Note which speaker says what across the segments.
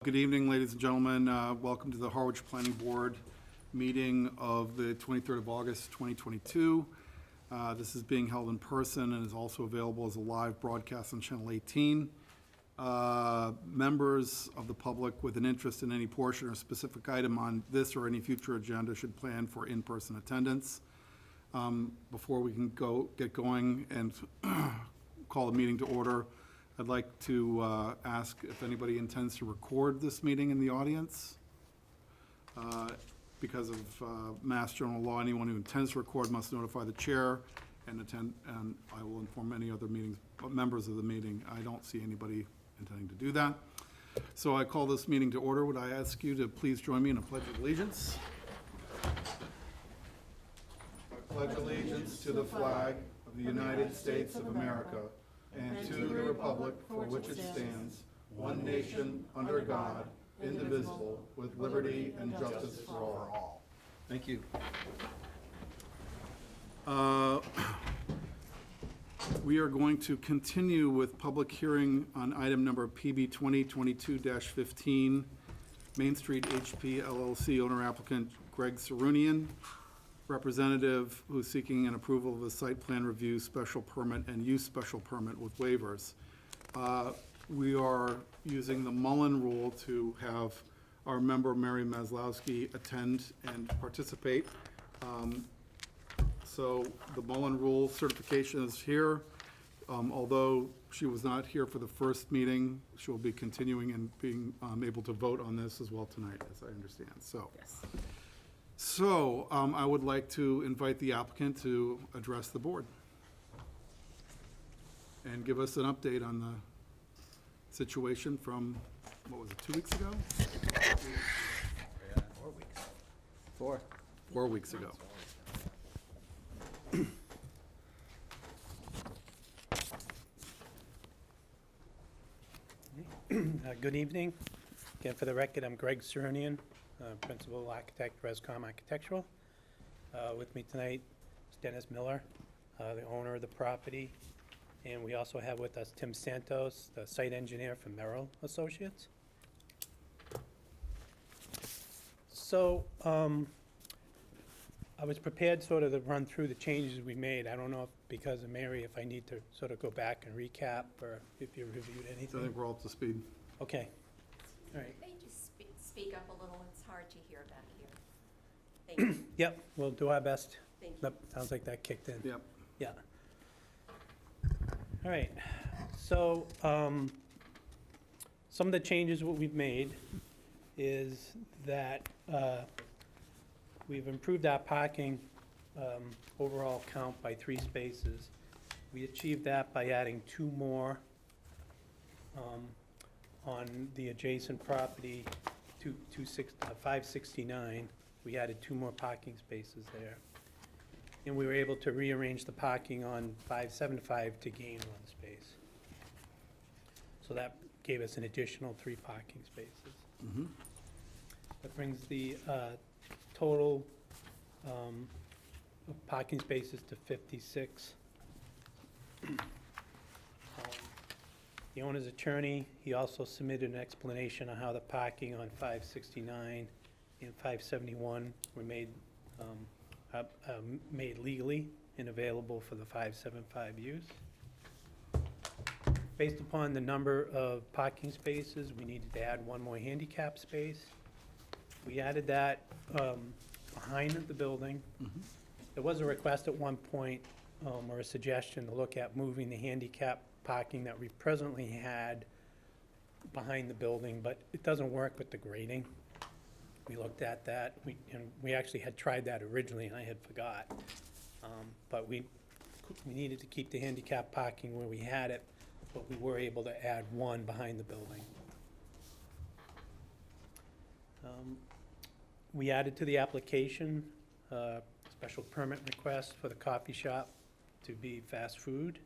Speaker 1: Good evening, ladies and gentlemen. Welcome to the Harwich Planning Board meeting of the 23rd of August, 2022. This is being held in person and is also available as a live broadcast on Channel 18. Members of the public with an interest in any portion or specific item on this or any future agenda should plan for in-person attendance. Before we can get going and call the meeting to order, I'd like to ask if anybody intends to record this meeting in the audience. Because of Mass General Law, anyone who intends to record must notify the chair and I will inform any other members of the meeting. I don't see anybody intending to do that. So I call this meeting to order. Would I ask you to please join me in a pledge of allegiance? I pledge allegiance to the flag of the United States of America and to the republic for which it stands, one nation, under God, indivisible, with liberty and justice for all. Thank you. We are going to continue with public hearing on item number PB 2022-15, Main Street HP LLC owner applicant Greg Sarunian, representative who's seeking an approval of a site plan review special permit and use special permit with waivers. We are using the Mullen rule to have our member Mary Maslowski attend and participate. So the Mullen rule certification is here. Although she was not here for the first meeting, she'll be continuing and being able to vote on this as well tonight, as I understand. So.
Speaker 2: Yes.
Speaker 1: So, I would like to invite the applicant to address the board and give us an update on the situation from, what was it, 2 weeks ago?
Speaker 2: 4 weeks. 4.
Speaker 1: 4 weeks ago.
Speaker 3: Good evening. Again, for the record, I'm Greg Sarunian, Principal Architect, Rescom Architectural. With me tonight is Dennis Miller, the owner of the property. And we also have with us Tim Santos, the site engineer from Merrill Associates. So I was prepared sort of to run through the changes we made. I don't know if, because of Mary, if I need to sort of go back and recap or if you reviewed
Speaker 1: I
Speaker 3: anything.
Speaker 1: think we're all up to speed.
Speaker 3: Okay. All right.
Speaker 2: May you just speak up a little? It's hard to hear back here. Thank you.
Speaker 3: Yep, we'll do our best.
Speaker 2: Thank you.
Speaker 3: Yep, sounds like that kicked in.
Speaker 1: Yep.
Speaker 3: Yeah. All right, so some of the changes what we've made is that we've improved our parking overall count by 3 spaces. We achieved that by adding 2 more on the adjacent property to 569. We added 2 more parking spaces there. And we were able to rearrange the parking on 575 to gain 1 space. So that gave us an additional 3 parking spaces.
Speaker 1: Mm-hmm.
Speaker 3: That brings the total of parking spaces to 56. The owner's attorney, he also submitted an explanation on how the parking on 569 and 571 were made legally and available for the 575 use. Based upon the number of parking spaces, we needed to add 1 more handicap space. We added that behind the building.
Speaker 1: Mm-hmm.
Speaker 3: There was a request at one point, or a suggestion to look at moving the handicap parking that we presently had behind the building, but it doesn't work with the grading. We looked at that, and we actually had tried that originally, and I had forgot. But we needed to keep the handicap parking where we had it, but we were able to add 1 behind the building. We added to the application special permit request for the coffee shop to be fast food.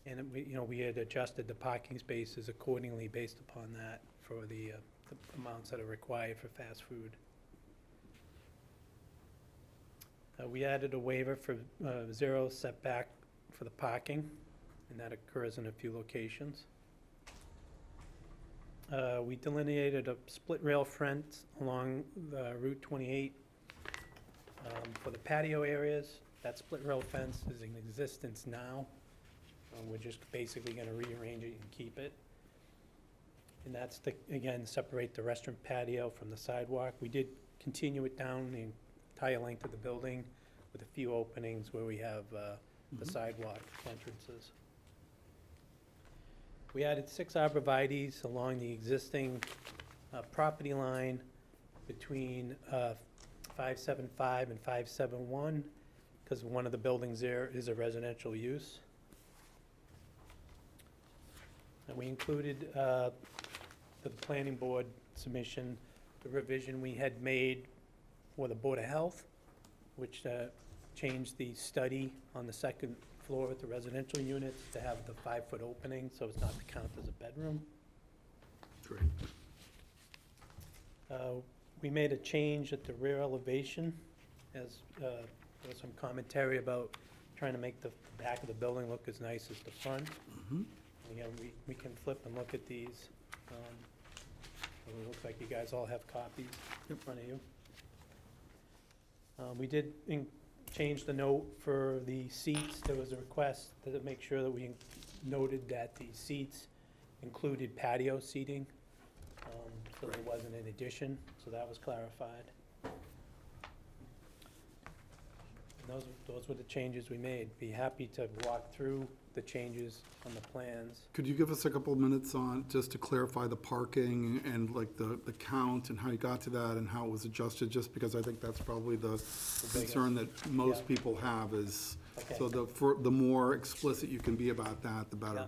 Speaker 3: And we had adjusted the parking spaces accordingly based upon that for the amounts that are required for fast food. We added a waiver for 0 setback for the parking, and that occurs in a few locations. We delineated a split rail fence along the Route 28 for the patio areas. That split rail fence is in existence now. We're just basically gonna rearrange it and keep it. And that's to, again, separate the restaurant patio from the sidewalk. We did continue it down the entire length of the building with a few openings where we have the sidewalk entrances. We added 6 arborvitaes along the existing property line between 575 and 571, because one of the buildings there is a residential use. And we included the planning board submission, the revision we had made for the Board of Health, which changed the study on the second floor at the residential units to have the 5-foot opening, so it's not to count as a bedroom.
Speaker 1: Great.
Speaker 3: We made a change at the rear elevation, as there was some commentary about trying to make the back of the building look as nice as the front.
Speaker 1: Mhm.
Speaker 3: Again, we can flip and look at these. It looks like you guys all have copies in front of you. We did change the note for the seats. There was a request to make sure that we noted that the seats included patio seating, so there wasn't an addition, so that was clarified. And those were the changes we made. Be happy to walk through the changes on the plans.
Speaker 1: Could you give us a couple of minutes on, just to clarify the parking and like the count and how you got to that and how it was adjusted, just because I think that's probably the concern that most
Speaker 3: Yeah.
Speaker 1: people have is,
Speaker 3: Okay.
Speaker 1: so the more explicit you can be about that, the better.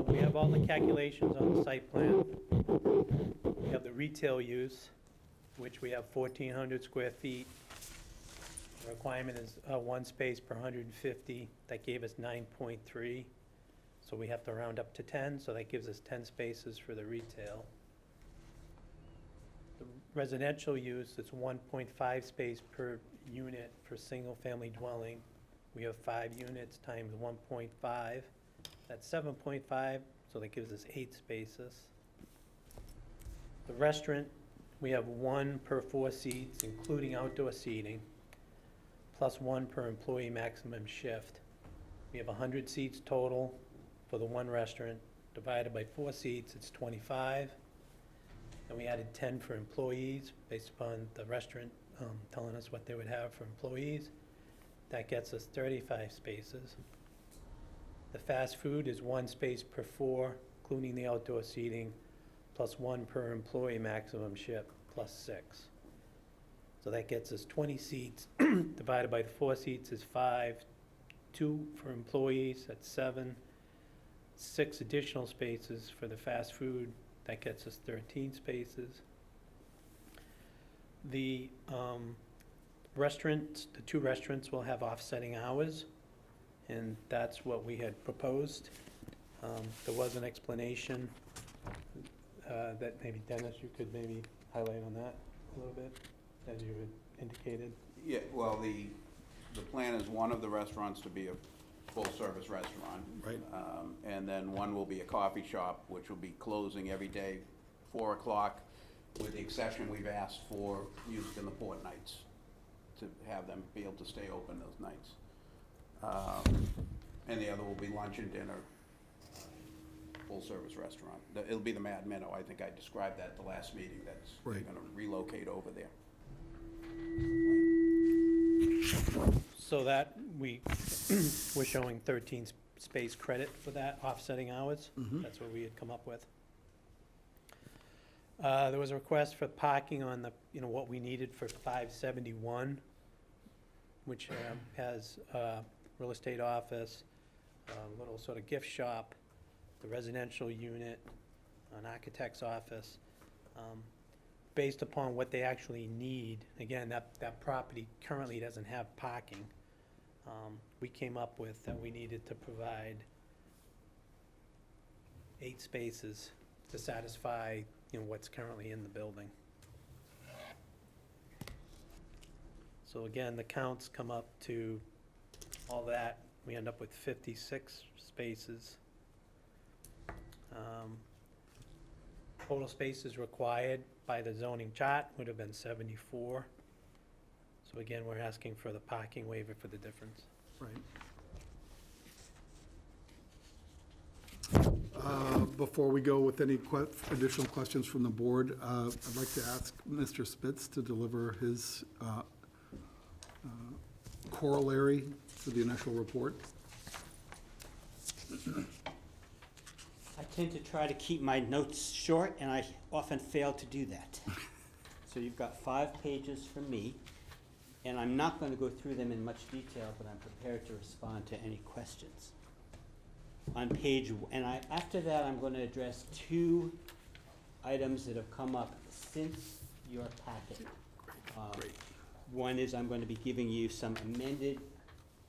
Speaker 3: We have all the calculations on the site plan. We have the retail use, which we have 1,400 square feet. The requirement is 1 space per 150. That gave us 9.3. So we have to round up to 10, so that gives us 10 spaces for the retail. The residential use is 1.5 space per unit for single-family dwelling. We have 5 units times 1.5. That's 7.5, so that gives us 8 spaces. The restaurant, we have 1 per 4 seats, including outdoor seating, plus 1 per employee maximum shift. We have 100 seats total for the 1 restaurant. Divided by 4 seats, it's 25. And we added 10 for employees, based upon the restaurant telling us what they would have for employees. That gets us 35 spaces. The fast food is 1 space per 4, including the outdoor seating, plus 1 per employee maximum shift, plus 6. So that gets us 20 seats, divided by the 4 seats is 5, 2 for employees, that's 7, 6 additional spaces for the fast food, that gets us 13 spaces. The restaurants, the 2 restaurants will have offsetting hours, and that's what we had proposed. There was an explanation that maybe Dennis, you could maybe highlight on that a little bit, as you had indicated.
Speaker 4: Yeah, well, the plan is one of the restaurants to be a full-service restaurant.
Speaker 1: Right.
Speaker 4: And then one will be a coffee shop, which will be closing every day, 4 o'clock, with the exception we've asked for used in the port nights, to have them be able to stay open those nights. And the other will be lunch and dinner, full-service restaurant. It'll be the Mad Minnow, I think I described that at the last meeting, that's, we're
Speaker 1: Right.
Speaker 4: gonna relocate over there.
Speaker 3: So that, we're showing 13 space credit for that, offsetting hours. That's what we had come up with. There was a request for parking on the, what we needed for 571, which has real estate office, a little sort of gift shop, the residential unit, an architect's office. Based upon what they actually need, again, that property currently doesn't have parking. We came up with that we needed to provide 8 spaces to satisfy, what's currently in the building. So again, the counts come up to all that, we end up with 56 spaces total spaces required by the zoning chart would have been 74. So again, we're asking for the parking waiver for the difference.
Speaker 1: Right. Before we go with any additional questions from the board, I'd like to ask Mr. Spitz to deliver his corollary to the initial report.
Speaker 5: I tend to try to keep my notes short, and I often fail to do that. So you've got 5 pages from me, and I'm not going to go through them in much detail, but I'm prepared to respond to any questions. On page, after that, I'm going to address 2 items that have come up since your packet.
Speaker 1: Great.
Speaker 5: One is I'm going to be giving you some amended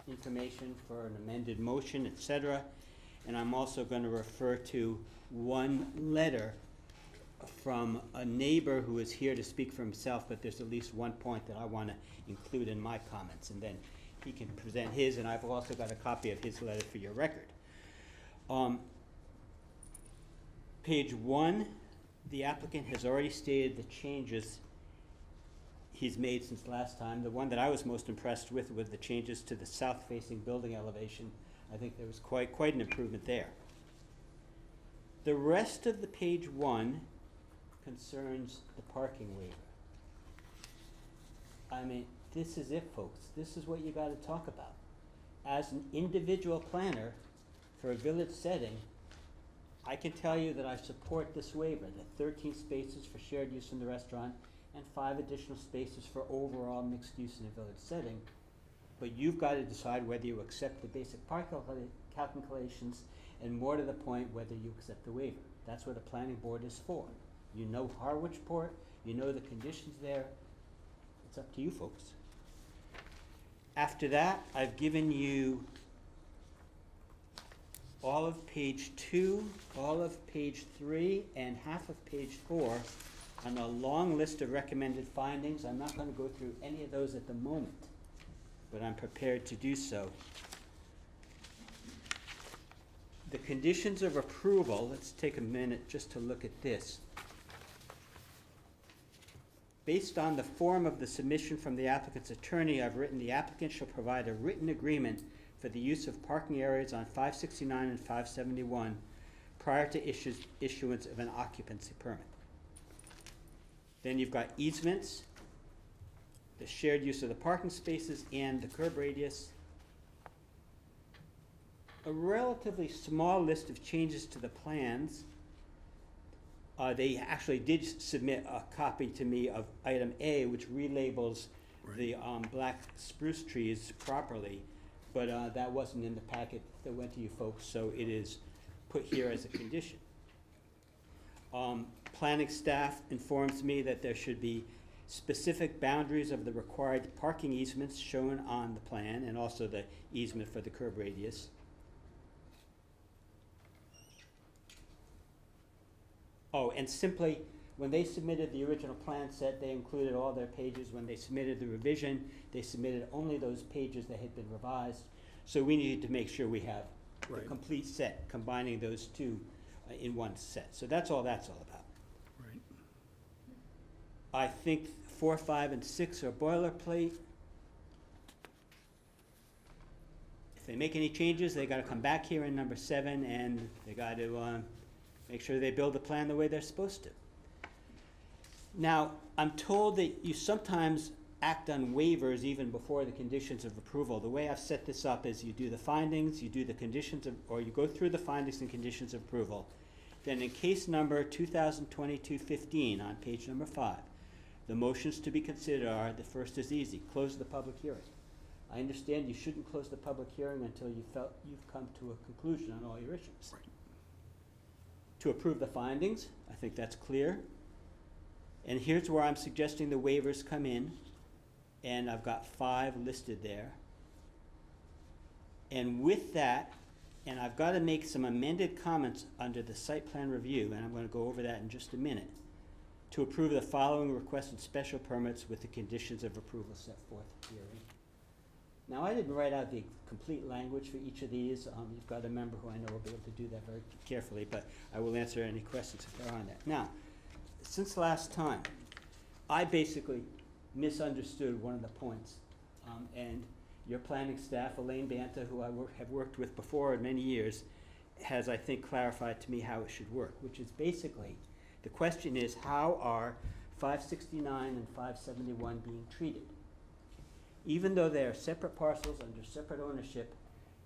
Speaker 5: information for an amended motion, et cetera. And I'm also going to refer to one letter from a neighbor who is here to speak for himself, but there's at least one point that I want to include in my comments, and then he can present his, and I've also got a copy of his letter for your record. Page 1, the applicant has already stated the changes he's made since last time. The one that I was most impressed with were the changes to the south-facing building elevation. I think there was quite an improvement there. The rest of the page 1 concerns the parking waiver. I mean, this is it, folks. This is what you got to talk about. As an individual planner for a village setting, I can tell you that I support this waiver, the 13 spaces for shared use in the restaurant and 5 additional spaces for overall mixed use in a village setting. But you've got to decide whether you accept the basic park calculations, and more to the point, whether you accept the waiver. That's what a planning board is for. You know Harwich Port, you know the conditions there. It's up to you folks. After that, I've given you all of page 2, all of page 3, and half of page 4 on a long list of recommended findings. I'm not going to go through any of those at the moment, but I'm prepared to do so. The conditions of approval, let's take a minute just to look at this. Based on the form of the submission from the applicant's attorney, I've written the applicant shall provide a written agreement for the use of parking areas on 569 and 571 prior to issuance of an occupancy permit. Then you've got easements, the shared use of the parking spaces, and the curb radius. A relatively small list of changes to the plans. They actually did submit a copy to me of item A, which relabels the black spruce trees properly, but that wasn't in the packet that went to you folks, so it is put here as a condition. Planning staff informs me that there should be specific boundaries of the required parking easements shown on the plan, and also the easement for the curb radius. Oh, and simply, when they submitted the original plan set, they included all their pages. When they submitted the revision, they submitted only those pages that had been revised. So we needed to make sure we have the complete set, combining those 2 in one set. So that's all about.
Speaker 1: Right.
Speaker 5: I think 4, 5, and 6 are boilerplate. If they make any changes, they got to come back here in number 7, and they got to make sure they build the plan the way they're supposed to. Now, I'm told that you sometimes act on waivers even before the conditions of approval. The way I've set this up is you do the findings, you do the conditions of, or you go through the findings and conditions of approval. Then in case number 2022-15 on page number 5, the motions to be considered are, the first is easy, close the public hearing. I understand you shouldn't close the public hearing until you've come to a conclusion on all your issues.
Speaker 1: Right.
Speaker 5: To approve the findings, I think that's clear. And here's where I'm suggesting the waivers come in, and I've got 5 listed there. And with that, and I've got to make some amended comments under the site plan review, and I'm going to go over that in just a minute, to approve the following requested special permits with the conditions of approval set forth herein. Now, I didn't write out the complete language for each of these. You've got a member who I know will be able to do that very carefully, but I will answer any questions if there are on that. Now, since last time, I basically misunderstood one of the points. And your planning staff, Elaine Banta, who I have worked with before in many years, has, I think, clarified to me how it should work, which is basically, the question is, how are 569 and 571 being treated? Even though they are separate parcels under separate ownership,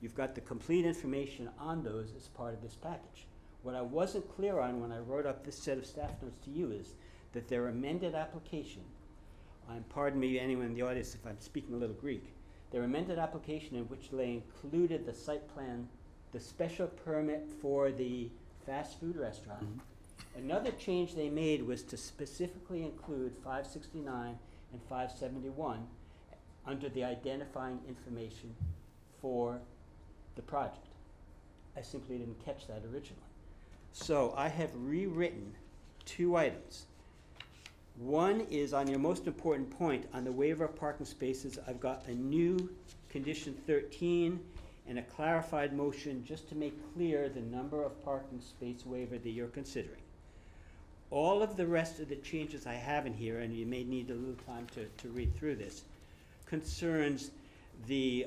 Speaker 5: you've got the complete information on those as part of this package. What I wasn't clear on when I wrote up this set of staff notes to you is that their amended application, and pardon me, anyone in the audience if I'm speaking a little Greek, their amended application in which they included the site plan, the special permit for the fast food restaurant. Another change they made was to specifically include 569 and 571 under the identifying information for the project. I simply didn't catch that originally. So I have rewritten 2 items. One is on your most important point, on the waiver of parking spaces, I've got a new condition 13 and a clarified motion just to make clear the number of parking space waiver that you're considering. All of the rest of the changes I have in here, and you may need a little time to read through this, concerns the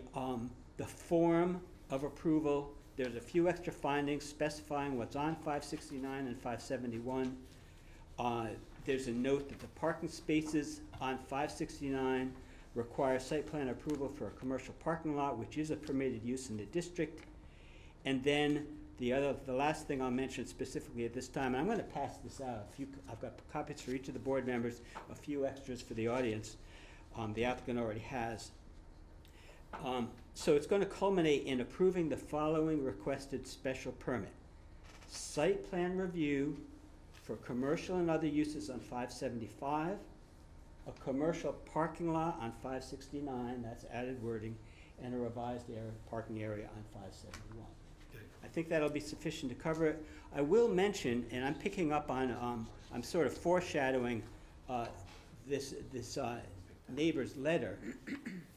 Speaker 5: form of approval. There's a few extra findings specifying what's on 569 and 571. There's a note that the parking spaces on 569 require site plan approval for a commercial parking lot, which is a permitted use in the district. And then the last thing I'll mention specifically at this time, and I'm gonna pass this out. I've got copies for each of the board members, a few extras for the audience. The applicant already has. So it's gonna culminate in approving the following requested special permit. Site plan review for commercial and other uses on 575, a commercial parking lot on 569, that's added wording, and a revised parking area on 571. I think that'll be sufficient to cover it. I will mention, and I'm picking up on, I'm sort of foreshadowing this neighbor's letter.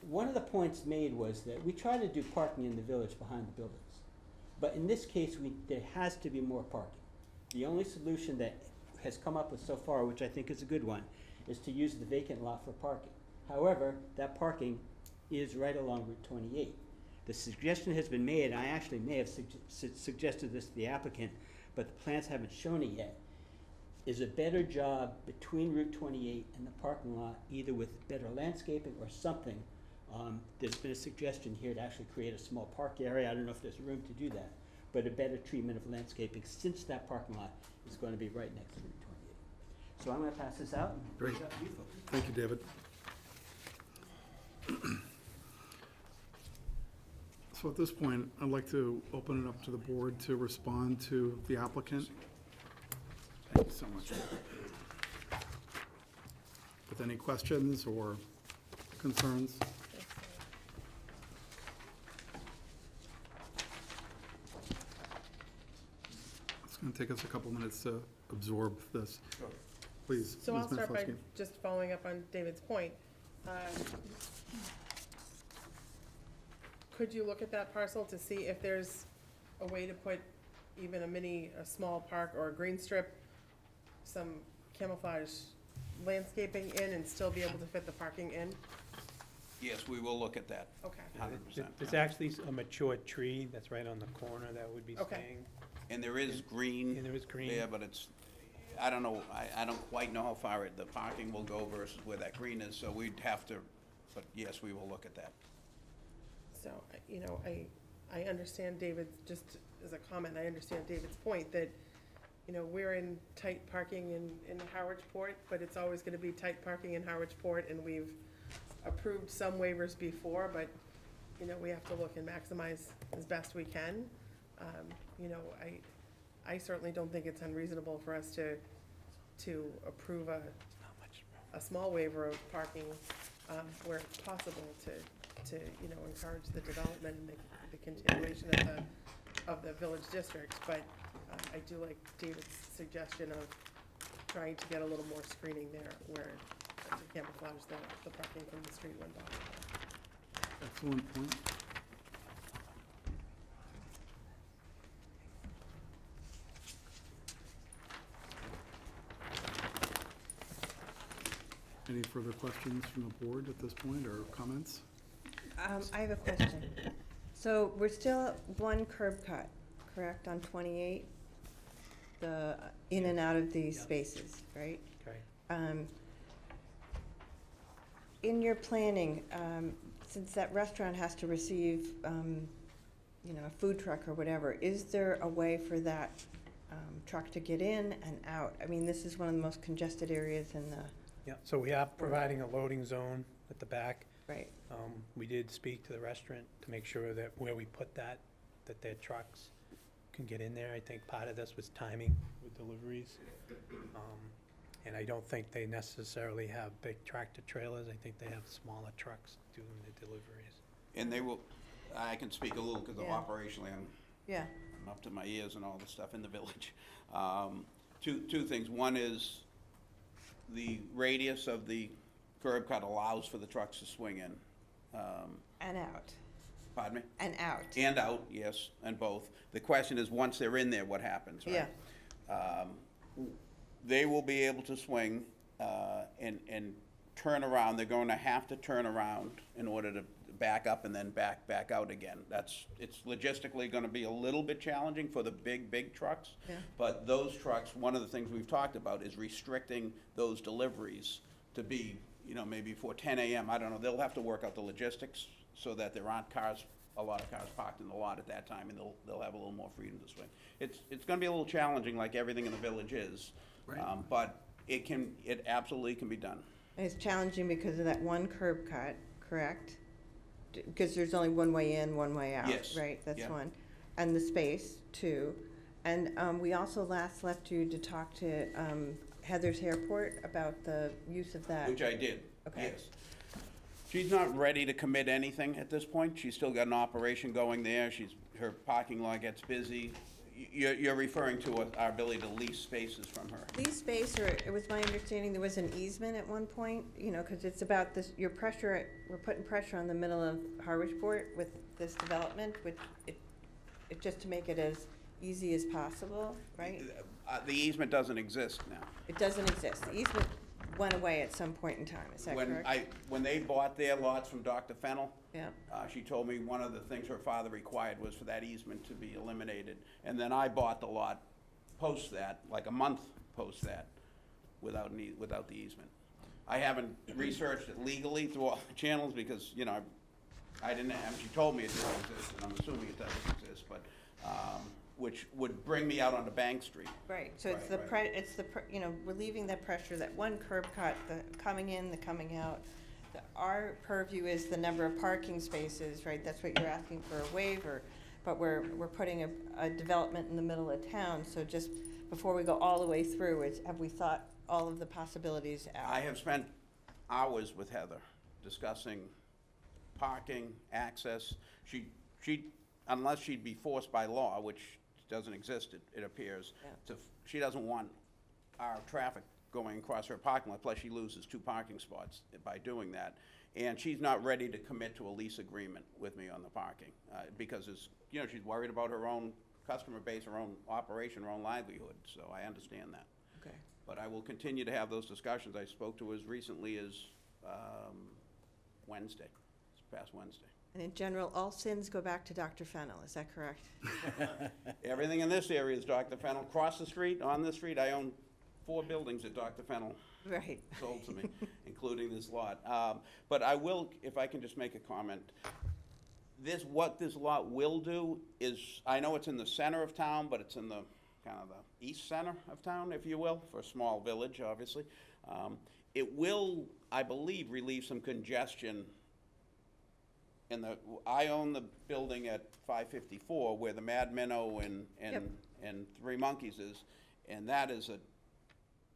Speaker 5: One of the points made was that we try to do parking in the village behind the buildings. But in this case, there has to be more parking. The only solution that has come up with so far, which I think is a good one, is to use the vacant lot for parking. However, that parking is right along Route 28. The suggestion has been made, and I actually may have suggested this to the applicant, but the plans haven't shown it yet, is a better job between Route 28 and the parking lot, either with better landscaping or something. There's been a suggestion here to actually create a small park area. I don't know if there's room to do that, but a better treatment of landscaping since that parking lot is going to be right next to Route 28. So I'm going to pass this out. And
Speaker 1: Great.
Speaker 5: it's up to you folks.
Speaker 1: Thank you, David. So at this point, I'd like to open it up to the board to respond to the applicant. Thank you so much. With any questions or concerns? It's going to take us a couple minutes to absorb this.
Speaker 4: Sure.
Speaker 1: Please,
Speaker 6: So
Speaker 1: Ms.
Speaker 6: I'll start by
Speaker 1: Maslowski.
Speaker 6: just following up on David's point. Could you look at that parcel to see if there's a way to put even a small park or a green strip, some camouflage landscaping in and still be able to fit the parking in?
Speaker 4: Yes, we will look at that.
Speaker 6: Okay.
Speaker 4: 100%.
Speaker 3: There's actually a mature tree that's right on the corner that would be
Speaker 6: Okay.
Speaker 3: staying.
Speaker 4: And there is green.
Speaker 3: And there is green.
Speaker 4: There, but it's, I don't know, I don't quite know how far the parking will go versus where that green is, so we'd have to, but yes, we will look at that.
Speaker 6: So, I understand David's, just as a comment, I understand David's point that, we're in tight parking in Harwich Port, but it's always gonna be tight parking in Harwich Port, and we've approved some waivers before, but, we have to look and maximize as best we can. I certainly don't think it's unreasonable for us to approve a small waiver of parking, where it's possible to encourage the development and the continuation of the village district, but I do like David's suggestion of trying to get a little more screening there where to camouflage the parking from the street when possible.
Speaker 1: Excellent point. Any further questions from the board at this point, or comments?
Speaker 7: I have a question. So we're still one curb cut, correct, on 28? The in and out of these
Speaker 3: Yeah.
Speaker 7: spaces, right?
Speaker 3: Okay.
Speaker 7: In your planning, since that restaurant has to receive, a food truck or whatever, is there a way for that truck to get in and out? I mean, this is one of the most congested areas in the,
Speaker 3: Yeah, so we are providing a loading zone at the back.
Speaker 7: right?
Speaker 3: We did speak to the restaurant to make sure that where we put that their trucks can get in there. I think part of this was timing with deliveries. And I don't think they necessarily have big tractor trailers. I think they have smaller trucks doing the deliveries.
Speaker 4: And they will, I can speak a little, because
Speaker 7: Yeah.
Speaker 4: operationally,
Speaker 7: Yeah,
Speaker 4: I'm up to my ears and all the stuff in the village. Two things. One is the radius of the curb cut allows for the trucks to swing in.
Speaker 7: and out,
Speaker 4: Pardon me?
Speaker 7: and out.
Speaker 4: And out, yes, and both. The question is, once they're in there, what happens, right?
Speaker 7: Yeah.
Speaker 4: They will be able to swing and turn around. They're going to have to turn around in order to back up and then back out again. It's logistically going to be a little bit challenging for the big trucks.
Speaker 7: Yeah.
Speaker 4: But those trucks, one of the things we've talked about is restricting those deliveries to be, maybe for 10 a.m. I don't know. They'll have to work out the logistics so that there aren't a lot of cars parked in the lot at that time, and they'll have a little more freedom to swing. It's going to be a little challenging, like everything in the village is.
Speaker 1: Right.
Speaker 4: But it absolutely can be done.
Speaker 7: And it's challenging because of that one curb cut, correct? Because there's only one way in, one way out,
Speaker 4: Yes.
Speaker 7: right? That's
Speaker 4: Yeah.
Speaker 7: one. And the space, two. And we also last left you to talk to Heather's Airport about the use of that.
Speaker 4: Which I did,
Speaker 7: Okay.
Speaker 4: yes. She's not ready to commit anything at this point. She's still got an operation going there. Her parking lot gets busy. You're referring to our ability to lease spaces from her.
Speaker 7: Lease space, or it was my understanding there was an easement at one point, because it's about this, we're putting pressure on the middle of Harwich Port with this development, which it just to make it as easy as possible, right?
Speaker 4: The easement doesn't exist now.
Speaker 7: It doesn't exist. The easement went away at some point in time, is that correct?
Speaker 4: When they bought their lots from Dr. Fennel,
Speaker 7: Yeah,
Speaker 4: she told me one of the things her father required was for that easement to be eliminated. And then I bought the lot post that, like a month post that, without the easement. I haven't researched it legally through all the channels because, I didn't, she told me it didn't exist, and I'm assuming it doesn't exist, but, which would bring me out onto Bank Street.
Speaker 7: right. So it's
Speaker 4: Right,
Speaker 7: relieving that pressure, that one curb cut, the coming in, the coming out. Our purview is the number of parking spaces, right? That's what you're asking for a waiver. But we're putting a development in the middle of town, so just before we go all the way through, have we thought all of the possibilities out?
Speaker 4: I have spent hours with Heather discussing parking, access. She, unless she'd be forced by law, which doesn't exist, it appears,
Speaker 7: Yeah.
Speaker 4: she doesn't want our traffic going across her parking lot, plus she loses 2 parking spots by doing that. And she's not ready to commit to a lease agreement with me on the parking, because she's worried about her own customer base, her own operation, her own livelihood, so I understand that.
Speaker 7: Okay.
Speaker 4: But I will continue to have those discussions. I spoke to her as recently as Wednesday, this past Wednesday.
Speaker 7: And in general, all sins go back to Dr. Fennel, is that correct?
Speaker 4: Everything in this area is Dr. Fennel. Across the street, on this street, I own 4 buildings that Dr. Fennel
Speaker 7: Right.
Speaker 4: sold to me, including this lot. But I will, if I can just make a comment, what this lot will do is, I know it's in the center of town, but it's in the kind of the east center of town, if you will, for a small village, obviously. It will, I believe, relieve some congestion I own the building at 554 where the Mad Minnow and Three Monkeys is, and that is a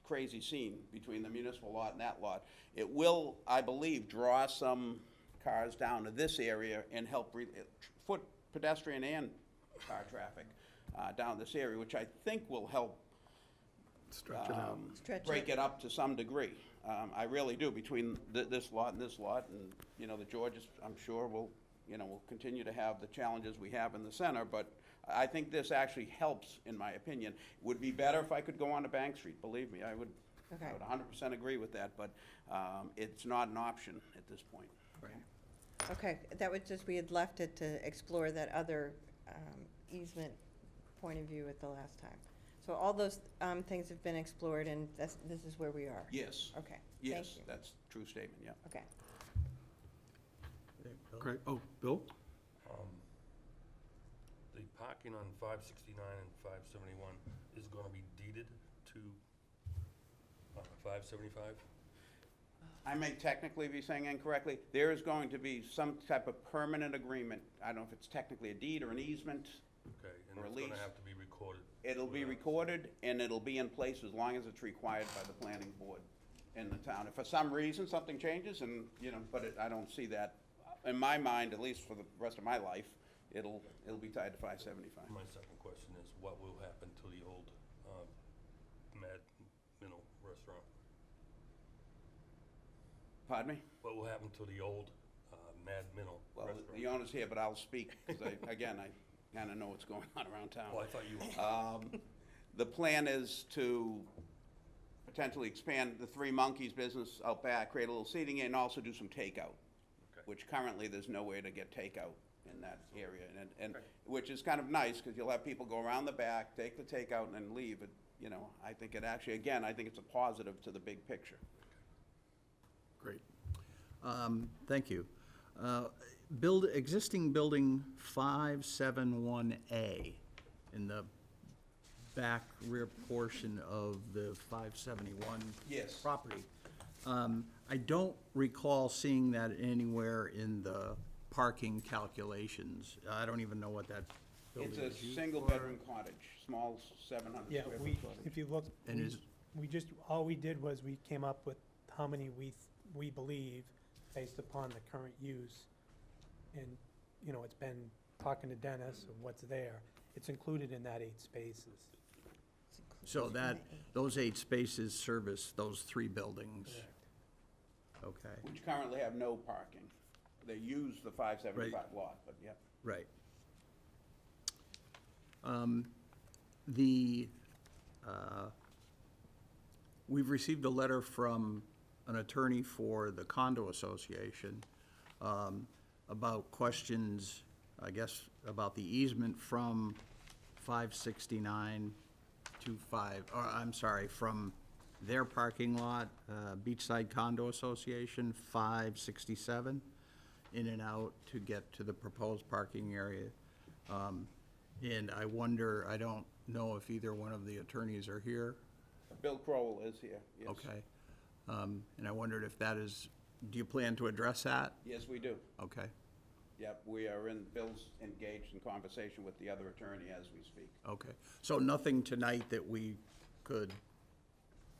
Speaker 4: crazy scene between the municipal lot and that lot. It will, I believe, draw some cars down to this area and help foot pedestrian and car traffic down this area, which I think will help
Speaker 1: Stretch it out.
Speaker 4: break it up to some degree. I really do, between this lot and this lot, and, the Georges, I'm sure, will continue to have the challenges we have in the center, but I think this actually helps, in my opinion. Would be better if I could go on to Bank Street, believe me, I would
Speaker 7: Okay.
Speaker 4: I would 100% agree with that, but it's not an option at this point.
Speaker 7: Okay, that was just, we had left it to explore that other easement point of view at the last time. So all those things have been explored, and this is where we are?
Speaker 4: Yes.
Speaker 7: Okay, thank
Speaker 4: Yes,
Speaker 7: you.
Speaker 4: that's a true statement, yeah.
Speaker 7: Okay.
Speaker 1: Great. Oh, Bill?
Speaker 8: The parking on 569 and 571 is going to be deeded to 575?
Speaker 4: I may technically be saying incorrectly. There is going to be some type of permanent agreement. I don't know if it's technically a deed or an easement.
Speaker 8: Okay, and
Speaker 4: Or
Speaker 8: it's going
Speaker 4: lease.
Speaker 8: to have to be recorded.
Speaker 4: It'll be recorded, and it'll be in place as long as it's required by the planning board in the town. If for some reason something changes, and, but I don't see that, in my mind, at least for the rest of my life, it'll be tied to 575.
Speaker 8: My second question is, what will happen to the old Mad Minnow restaurant?
Speaker 4: Pardon me?
Speaker 8: What will happen to the old Mad Minnow
Speaker 4: Well,
Speaker 8: restaurant?
Speaker 4: the owner's here, but I'll speak, because I kind of know what's going on around town.
Speaker 8: Oh, I thought you.
Speaker 4: The plan is to potentially expand the Three Monkeys business out back, create a little seating, and also do some takeout,
Speaker 8: Okay.
Speaker 4: which currently there's no way to get takeout in that area, and which is kind of nice, because you'll have people go around the back, take the takeout, and then leave. I think it actually, again, I think it's a positive to the big picture.
Speaker 1: Great.
Speaker 9: Thank you. Existing building 571A in the back rear portion of the 571
Speaker 4: Yes.
Speaker 9: property. I don't recall seeing that anywhere in the parking calculations. I don't even know what that building
Speaker 4: It's
Speaker 9: is
Speaker 4: a
Speaker 9: used
Speaker 4: single-bedroom cottage, small 700
Speaker 3: Yeah,
Speaker 4: square
Speaker 3: we,
Speaker 4: foot cottage.
Speaker 3: if you look,
Speaker 9: And is-
Speaker 3: all we did was we came up with how many we believe based upon the current use. And, it's been talking to Dennis of what's there. It's included in that 8 spaces.
Speaker 9: So those 8 spaces service those 3 buildings? Okay,
Speaker 4: Which currently have no parking. They use the 575 lot, but yeah.
Speaker 9: right. We've received a letter from an attorney for the condo association about questions, I guess, about the easement from 569 to from their parking lot, Beachside Condo Association, 567, in and out to get to the proposed parking area. And I wonder, I don't know if either one of the attorneys are here.
Speaker 4: Bill Crowell is here, yes.
Speaker 9: Okay. And I wondered if that is, do you plan to address that?
Speaker 4: Yes, we do.
Speaker 9: Okay,
Speaker 4: Yep, Bill's engaged in conversation with the other attorney as we speak.
Speaker 9: okay. So nothing tonight that we could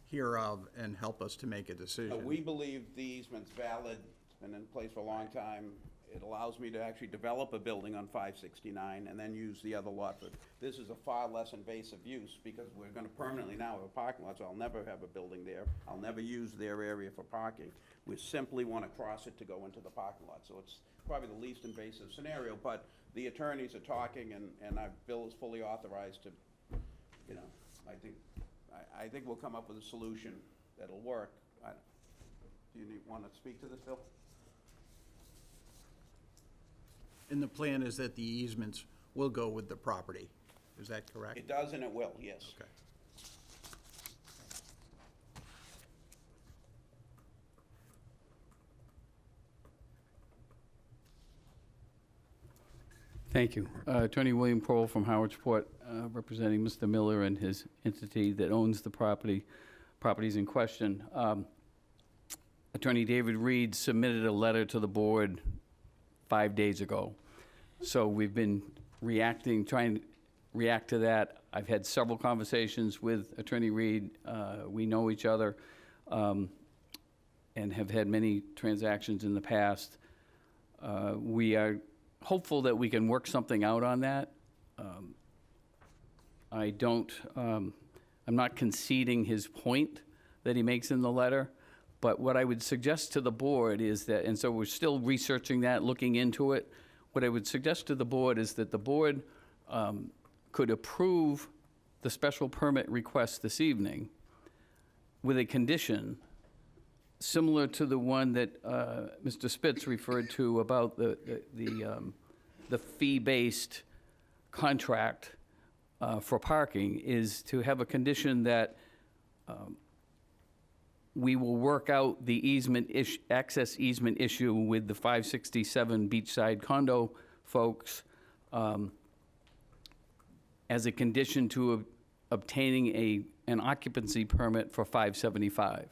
Speaker 9: hear of and help us to make a decision?
Speaker 4: We believe the easement's valid, it's been in place for a long time. It allows me to actually develop a building on 569 and then use the other lot. But this is a far less invasive use, because we're gonna permanently now have a parking lot, so I'll never have a building there. I'll never use their area for parking. We simply wanna cross it to go into the parking lot. So it's probably the least invasive scenario, but the attorneys are talking, and Bill is fully authorized to, I think we'll come up with a solution that'll work. Do you wanna speak to this, Bill?
Speaker 9: And the plan is that the easements will go with the property, is that correct?
Speaker 4: It does and it will, yes.
Speaker 9: Okay.
Speaker 10: Thank you. Attorney William Kroll from Harwich Port, representing Mr. Miller and his entity that owns the properties in question. Attorney David Reed submitted a letter to the board 5 days ago. So we've been trying to react to that. I've had several conversations with Attorney Reed. We know each other and have had many transactions in the past. We are hopeful that we can work something out on that. I'm not conceding his point that he makes in the letter, but what I would suggest to the board is that, and so we're still researching that, looking into it. What I would suggest to the board is that the board could approve the special permit request this evening with a condition similar to the one that Mr. Spitz referred to about the fee-based contract for parking, is to have a condition that we will work out the access easement issue with the 567 Beachside condo folks as a condition to obtaining an occupancy permit for 575.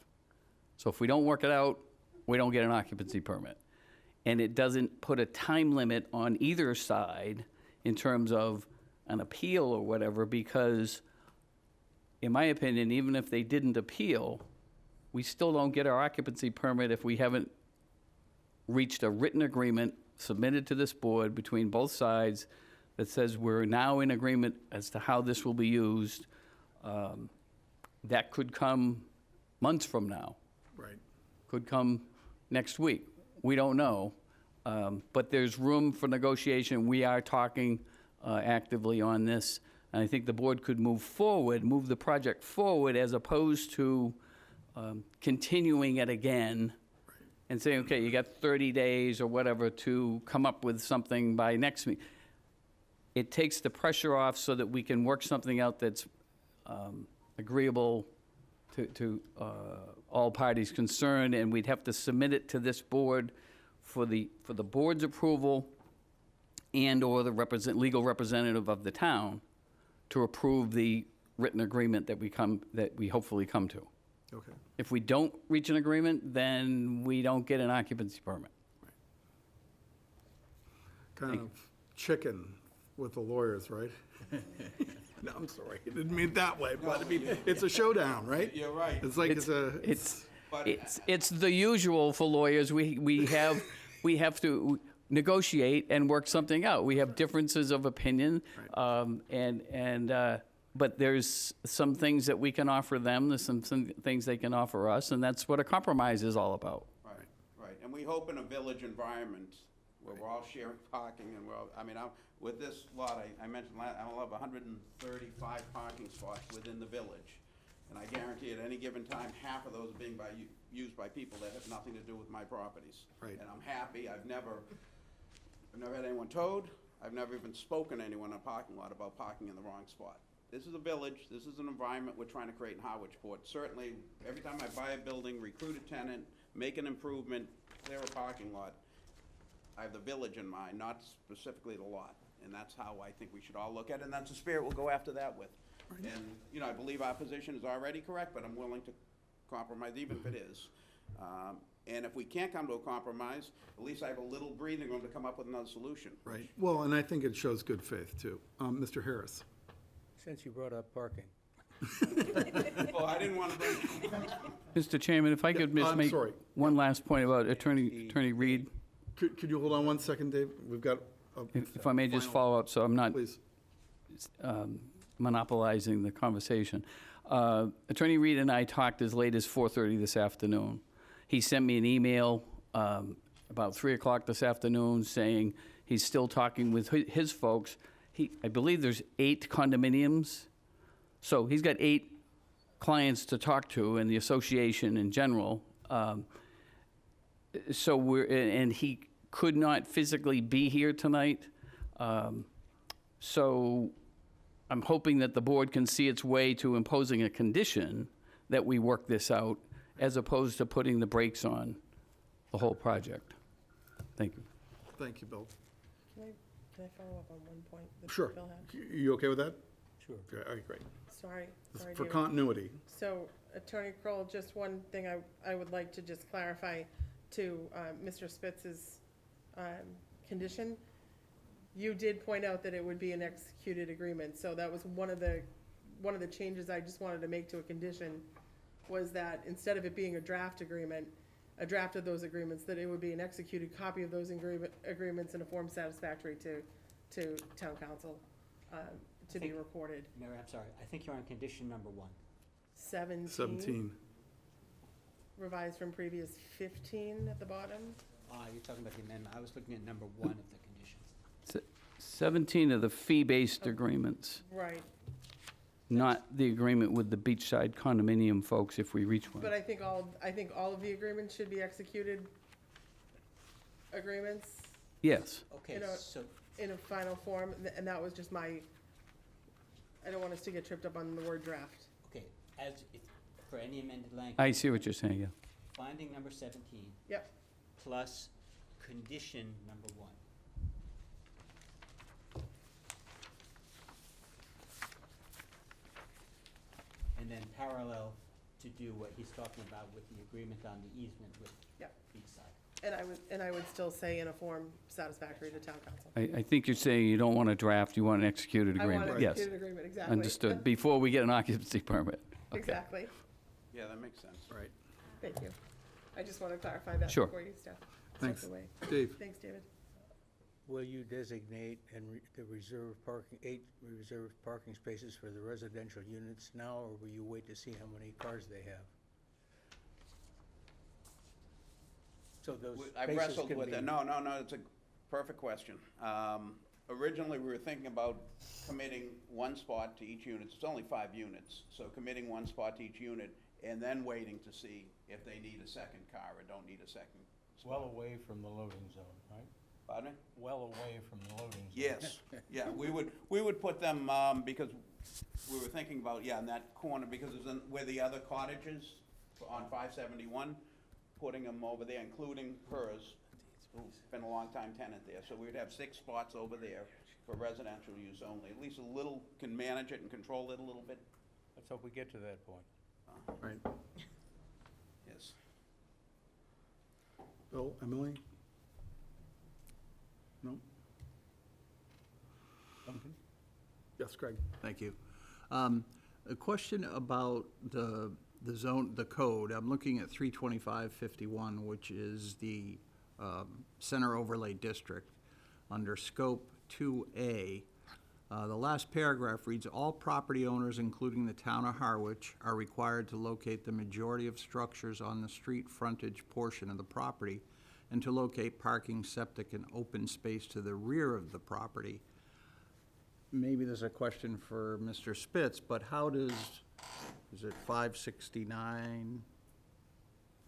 Speaker 10: So if we don't work it out, we don't get an occupancy permit. And it doesn't put a time limit on either side in terms of an appeal or whatever, because in my opinion, even if they didn't appeal, we still don't get our occupancy permit if we haven't reached a written agreement submitted to this board between both sides that says we're now in agreement as to how this will be used. That could come months from now.
Speaker 1: Right.
Speaker 10: Could come next week. We don't know. But there's room for negotiation. We are talking actively on this. And I think the board could move the project forward, as opposed to continuing it again and saying, okay, you got 30 days or whatever to come up with something by next week. It takes the pressure off so that we can work something out that's agreeable to all parties concerned, and we'd have to submit it to this board for the board's approval and/or the legal representative of the town to approve the written agreement that we hopefully come to.
Speaker 1: Okay.
Speaker 10: If we don't reach an agreement, then we don't get an occupancy permit.
Speaker 1: Kind of chicken with the lawyers, right? No, I'm sorry, I didn't mean it that way, but I mean, it's a showdown, right?
Speaker 4: You're right.
Speaker 1: It's like it's
Speaker 10: It's the usual for lawyers. We have to negotiate and work something out. We have differences of opinion, but there's some things that we can offer them, there's some things they can offer us, and that's what a compromise is all about.
Speaker 4: Right. And we hope in a village environment where we're all sharing parking and we're all, with this lot, I mentioned, I'll have 135 parking spots within the village. And I guarantee at any given time, half of those are being used by people that have nothing to do with my properties.
Speaker 1: Right.
Speaker 4: And I'm happy. I've never had anyone towed. I've never even spoken to anyone in a parking lot about parking in the wrong spot. This is a village. This is an environment we're trying to create in Harwichport. Certainly, every time I buy a building, recruit a tenant, make an improvement, clear a parking lot, I have the village in mind, not specifically the lot. And that's how I think we should all look at it, and that's the spirit we'll go after that with. And, I believe our position is already correct, but I'm willing to compromise, even if it is. And if we can't come to a compromise, at least I have a little breathing room to come up with another solution.
Speaker 1: right. Well, and I think it shows good faith, too. Mr. Harris?
Speaker 3: Since you brought up parking.
Speaker 4: Well, I didn't want to bring.
Speaker 10: Mr. Chairman, if I could just
Speaker 1: I'm
Speaker 10: make
Speaker 1: sorry.
Speaker 10: one last point about Attorney Reed,
Speaker 1: Could you hold on one second, Dave? We've got
Speaker 10: if I may just
Speaker 1: final-
Speaker 10: follow up, so I'm not
Speaker 1: Please.
Speaker 10: monopolizing the conversation. Attorney Reed and I talked as late as 4:30 this afternoon. He sent me an email about 3 o'clock this afternoon saying he's still talking with his folks. I believe there's 8 condominiums, so he's got 8 clients to talk to and the association in general. And he could not physically be here tonight. So I'm hoping that the board can see its way to imposing a condition that we work this out, as opposed to putting the brakes on the whole project. Thank you.
Speaker 1: Thank you, Bill.
Speaker 6: Can I follow up on one point that
Speaker 1: Sure.
Speaker 6: Bill had?
Speaker 1: You okay with that?
Speaker 3: Sure.
Speaker 1: Okay, all right, great.
Speaker 6: Sorry,
Speaker 1: For
Speaker 6: David.
Speaker 1: continuity.
Speaker 6: So, Attorney Kroll, just one thing I would like to just clarify to Mr. Spitz's condition. You did point out that it would be an executed agreement, so that was one of the changes I just wanted to make to a condition, was that instead of it being a draft agreement, a draft of those agreements, that it would be an executed copy of those agreements in a form satisfactory to town council to be recorded.
Speaker 5: Mary, I'm sorry, I think you're on condition number 1.
Speaker 1: 17.
Speaker 6: Revised from previous 15 at the bottom.
Speaker 5: You're talking about the amendment. I was looking at number 1 of the conditions.
Speaker 10: 17 of the fee-based agreements.
Speaker 6: Right.
Speaker 10: not the agreement with the beachside condominium folks if we reach one.
Speaker 6: But I think all of the agreements should be executed agreements
Speaker 10: Yes.
Speaker 5: Okay,
Speaker 6: You know,
Speaker 5: so,
Speaker 6: in a final form, and that was just my, I don't want us to get tripped up on the word draft.
Speaker 5: okay, for any amended language.
Speaker 10: I see what you're saying, yeah.
Speaker 5: Finding number 17
Speaker 6: Yep,
Speaker 5: plus condition number 1. And then parallel to do what he's talking about with the agreement on the easement with
Speaker 6: Yep.
Speaker 5: beachside.
Speaker 6: and I would still say in a form satisfactory to town council.
Speaker 10: I think you're saying you don't want a draft, you want an executed
Speaker 6: I want
Speaker 10: agreement.
Speaker 6: an
Speaker 10: Yes,
Speaker 6: executed agreement, exactly.
Speaker 10: understood, before we get an occupancy permit. Okay.
Speaker 6: Exactly,
Speaker 4: Yeah, that makes sense.
Speaker 1: Right.
Speaker 6: thank you. I just want to clarify that
Speaker 10: Sure.
Speaker 6: before you step
Speaker 1: Thanks.
Speaker 6: away.
Speaker 1: Dave?
Speaker 6: Thanks, David.
Speaker 11: Will you designate the reserved parking, 8 reserved parking spaces for the residential units now, or will you wait to see how many cars they have? So those
Speaker 4: I
Speaker 11: spaces
Speaker 4: wrestled
Speaker 11: can
Speaker 4: with
Speaker 11: be.
Speaker 4: it. No, it's a perfect question. Originally, we were thinking about committing one spot to each unit. It's only 5 units, so committing one spot to each unit and then waiting to see if they need a second car or don't need a second
Speaker 11: Well
Speaker 4: spot.
Speaker 11: away from the loading zone, right?
Speaker 4: Pardon me?
Speaker 11: Well away from the loading zone.
Speaker 4: Yes, yeah, we would put them, because we were thinking about, yeah, in that corner, because it's in, where the other cottages on 571, putting them over there, including hers, who's been a long time tenant there, so we would have 6 spots over there for residential use only, at least a little, can manage it and control it a little bit,
Speaker 11: Let's hope we get to that point.
Speaker 1: Right.
Speaker 4: yes.
Speaker 1: Bill, Emily? No? Yes, Greg?
Speaker 9: Thank you. A question about the zone, the code. I'm looking at 32551, which is the center overlay district. Under scope 2A, the last paragraph reads, "All property owners, including the town of Harwich, are required to locate the majority of structures on the street frontage portion of the property and to locate parking, septic, and open space to the rear of the property." Maybe there's a question for Mr. Spitz, but how does, is it 569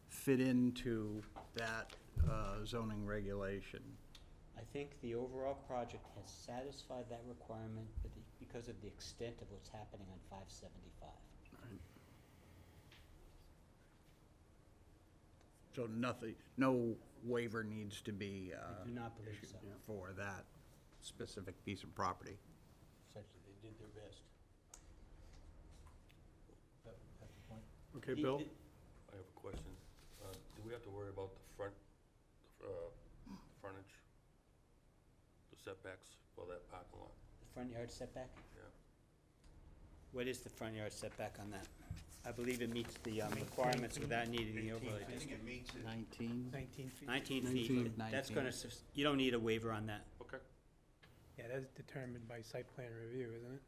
Speaker 9: fit into that zoning regulation?
Speaker 5: I think the overall project has satisfied that requirement because of the extent of what's happening on 575.
Speaker 9: So nothing, no waiver needs to be
Speaker 5: I do not believe so.
Speaker 9: for that specific piece of property.
Speaker 11: Essentially, they did their best. That's the point.
Speaker 1: Okay, Bill?
Speaker 8: I have a question. Do we have to worry about the frontage, the setbacks for that parking lot?
Speaker 5: The front yard setback?
Speaker 8: Yeah.
Speaker 5: What is the front yard setback on that? I believe it meets the requirements without needing the overlay
Speaker 4: I think
Speaker 5: district.
Speaker 4: it meets it.
Speaker 9: 19?
Speaker 3: 19 feet.
Speaker 5: 19
Speaker 1: 19.
Speaker 5: feet, that's
Speaker 9: 19.
Speaker 5: gonna, you don't need a waiver on that.
Speaker 8: Okay.
Speaker 3: Yeah, that's determined by site plan review, isn't it?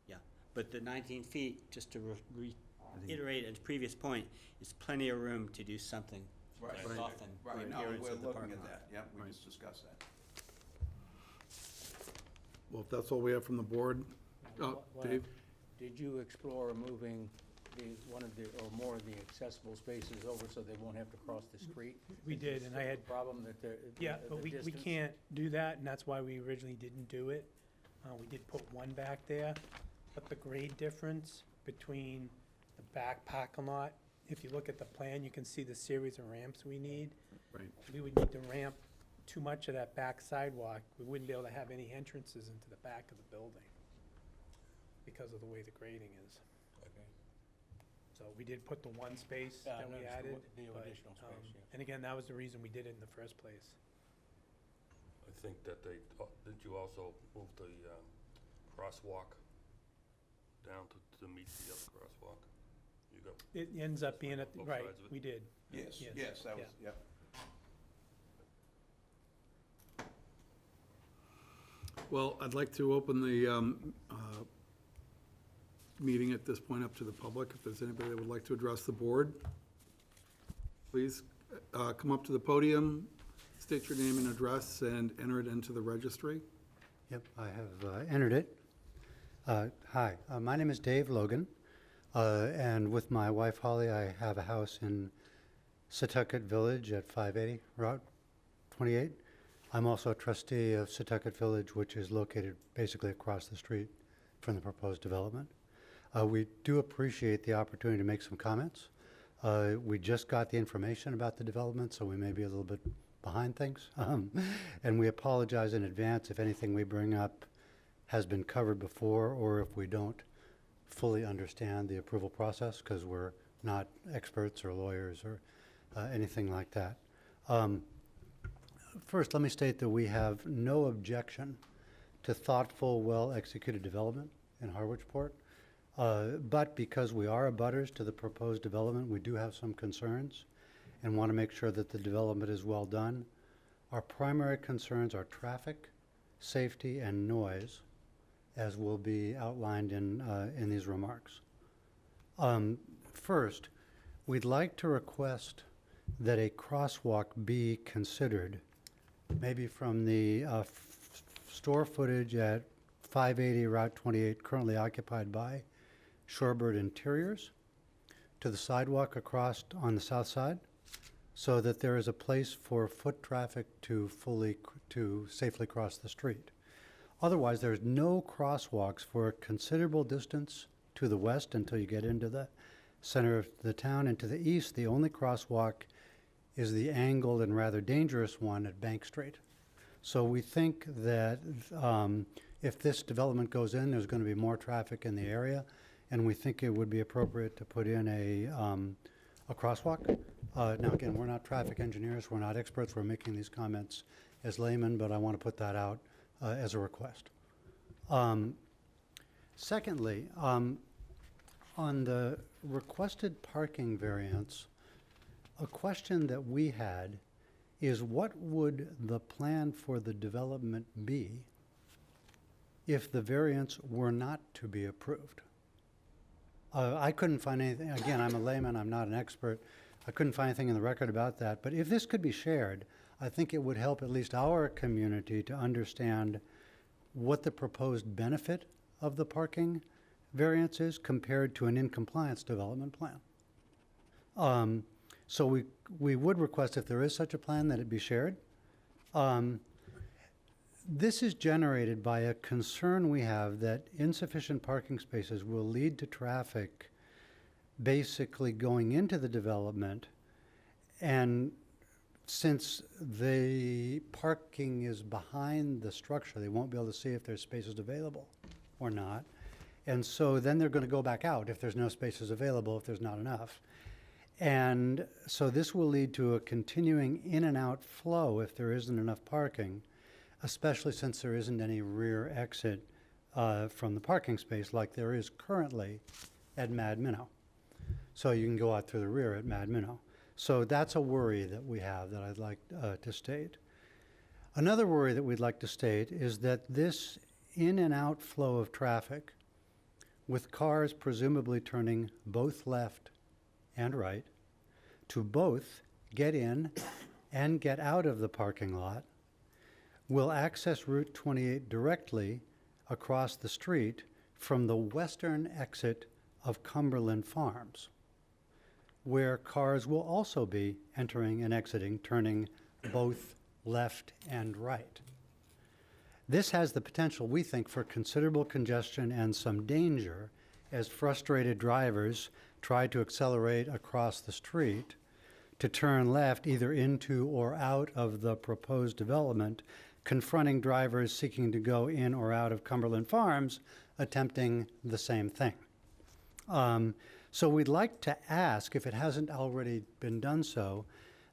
Speaker 5: Yeah, but the 19 feet, just to reiterate at the previous point, is plenty of room to do something
Speaker 4: Right.
Speaker 5: to soften the
Speaker 4: Right, no,
Speaker 5: appearance
Speaker 4: we're
Speaker 5: of the
Speaker 4: looking
Speaker 5: parking
Speaker 4: at
Speaker 5: lot.
Speaker 4: that, yep, we
Speaker 1: Right.
Speaker 4: just discussed that.
Speaker 1: Well, if that's all we have from the board, Dave?
Speaker 11: Did you explore moving one of the, or more of the accessible spaces over so they won't have to cross the street?
Speaker 3: We did, and I had,
Speaker 11: Problem that they're.
Speaker 3: yeah,
Speaker 11: the
Speaker 3: but we
Speaker 11: distance?
Speaker 3: can't do that, and that's why we originally didn't do it. We did put one back there, but the grade difference between the back parking lot, if you look at the plan, you can see the series of ramps we need.
Speaker 1: Right.
Speaker 3: We would need to ramp too much of that back sidewalk. We wouldn't be able to have any entrances into the back of the building because of the way the grading is.
Speaker 11: Okay.
Speaker 3: So we did put the one space
Speaker 11: Yeah, I
Speaker 3: that we
Speaker 11: noticed
Speaker 3: added.
Speaker 11: the
Speaker 3: but,
Speaker 11: additional space, yes.
Speaker 3: And again, that was the reason we did it in the first place.
Speaker 8: I think that didn't you also move the crosswalk down to meet the other crosswalk? You got,
Speaker 3: It ends up being at,
Speaker 8: Both
Speaker 3: right,
Speaker 8: sides of it?
Speaker 3: we did.
Speaker 4: Yes,
Speaker 3: Yes.
Speaker 4: yes, that was,
Speaker 3: Yeah.
Speaker 4: yep.
Speaker 1: Well, I'd like to open the meeting at this point up to the public. If there's anybody that would like to address the board, please come up to the podium, state your name and address, and enter it into the registry.
Speaker 12: Yep, I have entered it. Hi, my name is Dave Logan, and with my wife Holly, I have a house in Setauket Village at 580 Route 28. I'm also a trustee of Setauket Village, which is located basically across the street from the proposed development. We do appreciate the opportunity to make some comments. We just got the information about the development, so we may be a little bit behind things. And we apologize in advance if anything we bring up has been covered before, or if we don't fully understand the approval process, because we're not experts or lawyers or anything like that. First, let me state that we have no objection to thoughtful, well-executed development in Harwichport. But because we are abutters to the proposed development, we do have some concerns and want to make sure that the development is well done. Our primary concerns are traffic, safety, and noise, as will be outlined in these remarks. First, we'd like to request that a crosswalk be considered, maybe from the store footage at 580 Route 28, currently occupied by Shorebird Interiors, to the sidewalk across on the south side, so that there is a place for foot traffic to safely cross the street. Otherwise, there's no crosswalks for a considerable distance to the west until you get into the center of the town, and to the east, the only crosswalk is the angled and rather dangerous one at Bank Street. So we think that if this development goes in, there's going to be more traffic in the area, and we think it would be appropriate to put in a crosswalk. Now, again, we're not traffic engineers, we're not experts, we're making these comments as laymen, but I want to put that out as a request. Secondly, on the requested parking variance, a question that we had is, what would the plan for the development be if the variance were not to be approved? I couldn't find anything. Again, I'm a layman, I'm not an expert. I couldn't find anything in the record about that. But if this could be shared, I think it would help at least our community to understand what the proposed benefit of the parking variance is compared to an in-compliance development plan. So we would request, if there is such a plan, that it be shared. This is generated by a concern we have that insufficient parking spaces will lead to traffic basically going into the development, and since the parking is behind the structure, they won't be able to see if there's spaces available or not. And so then they're going to go back out if there's no spaces available, if there's not enough. And so this will lead to a continuing in and out flow if there isn't enough parking, especially since there isn't any rear exit from the parking space like there is currently at Mad Minnow. So you can go out through the rear at Mad Minnow. So that's a worry that we have that I'd like to state. Another worry that we'd like to state is that this in and out flow of traffic, with cars presumably turning both left and right to both get in and get out of the parking lot, will access Route 28 directly across the street from the western exit of Cumberland Farms, where cars will also be entering and exiting, turning both left and right. This has the potential, we think, for considerable congestion and some danger as frustrated drivers try to accelerate across the street to turn left either into or out of the proposed development, confronting drivers seeking to go in or out of Cumberland Farms attempting the same thing. So we'd like to ask, if it hasn't already been done so,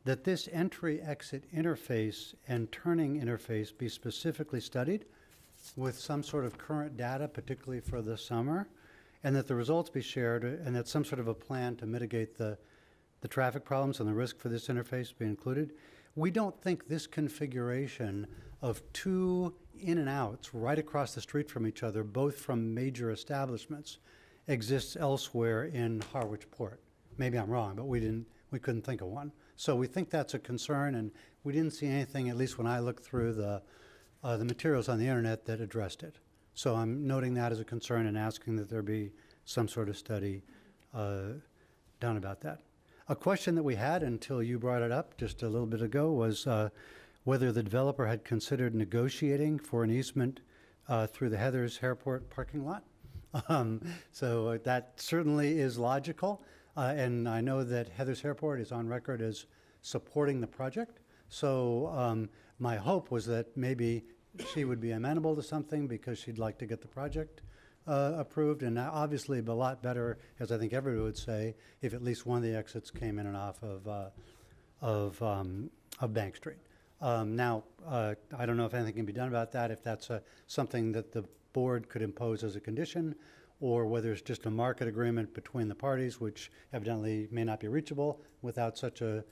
Speaker 12: that this entry-exit interface and turning interface be specifically studied with some sort of current data, particularly for the summer, and that the results be shared, and that some sort of a plan to mitigate the traffic problems and the risk for this interface be included. We don't think this configuration of two in and outs right across the street from each other, both from major establishments, exists elsewhere in Harwich Port. Maybe I'm wrong, but we couldn't think of one. So we think that's a concern, and we didn't see anything, at least when I looked through the materials on the internet, that addressed it. So I'm noting that as a concern and asking that there be some sort of study done about that. A question that we had until you brought it up just a little bit ago was whether the developer had considered negotiating for an easement through the Heather's Airport parking lot. So that certainly is logical. And I know that Heather's Airport is on record as supporting the project. So my hope was that maybe she would be amenable to something because she'd like to get the project approved. And obviously it'd be a lot better, as I think everybody would say, if at least one of the exits came in and off of Bank Street. Now, I don't know if anything can be done about that, if that's something that the board could impose as a condition, or whether it's just a market agreement between the parties, which evidently may not be reachable without such an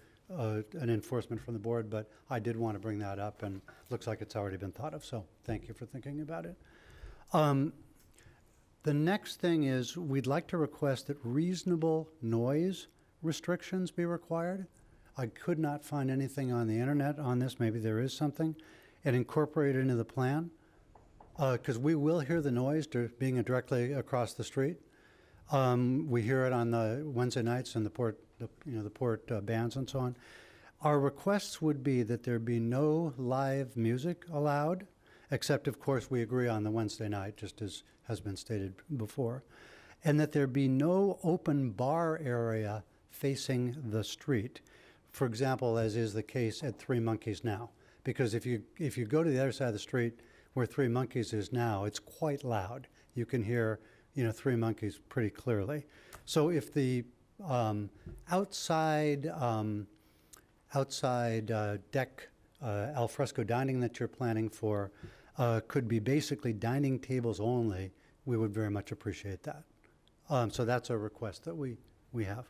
Speaker 12: enforcement from the board. But I did want to bring that up, and looks like it's already been thought of, so thank you for thinking about it. The next thing is we'd like to request that reasonable noise restrictions be required. I could not find anything on the internet on this. Maybe there is something, and incorporate it into the plan, because we will hear the noise being directly across the street. We hear it on the Wednesday nights and the port bands and so on. Our requests would be that there be no live music allowed, except of course we agree on the Wednesday night, just as has been stated before, and that there be no open bar area facing the street. For example, as is the case at Three Monkeys now, because if you go to the other side of the street where Three Monkeys is now, it's quite loud. You can hear, Three Monkeys pretty clearly. So if the outside deck alfresco dining that you're planning for could be basically dining tables only, we would very much appreciate that. So that's a request that we have.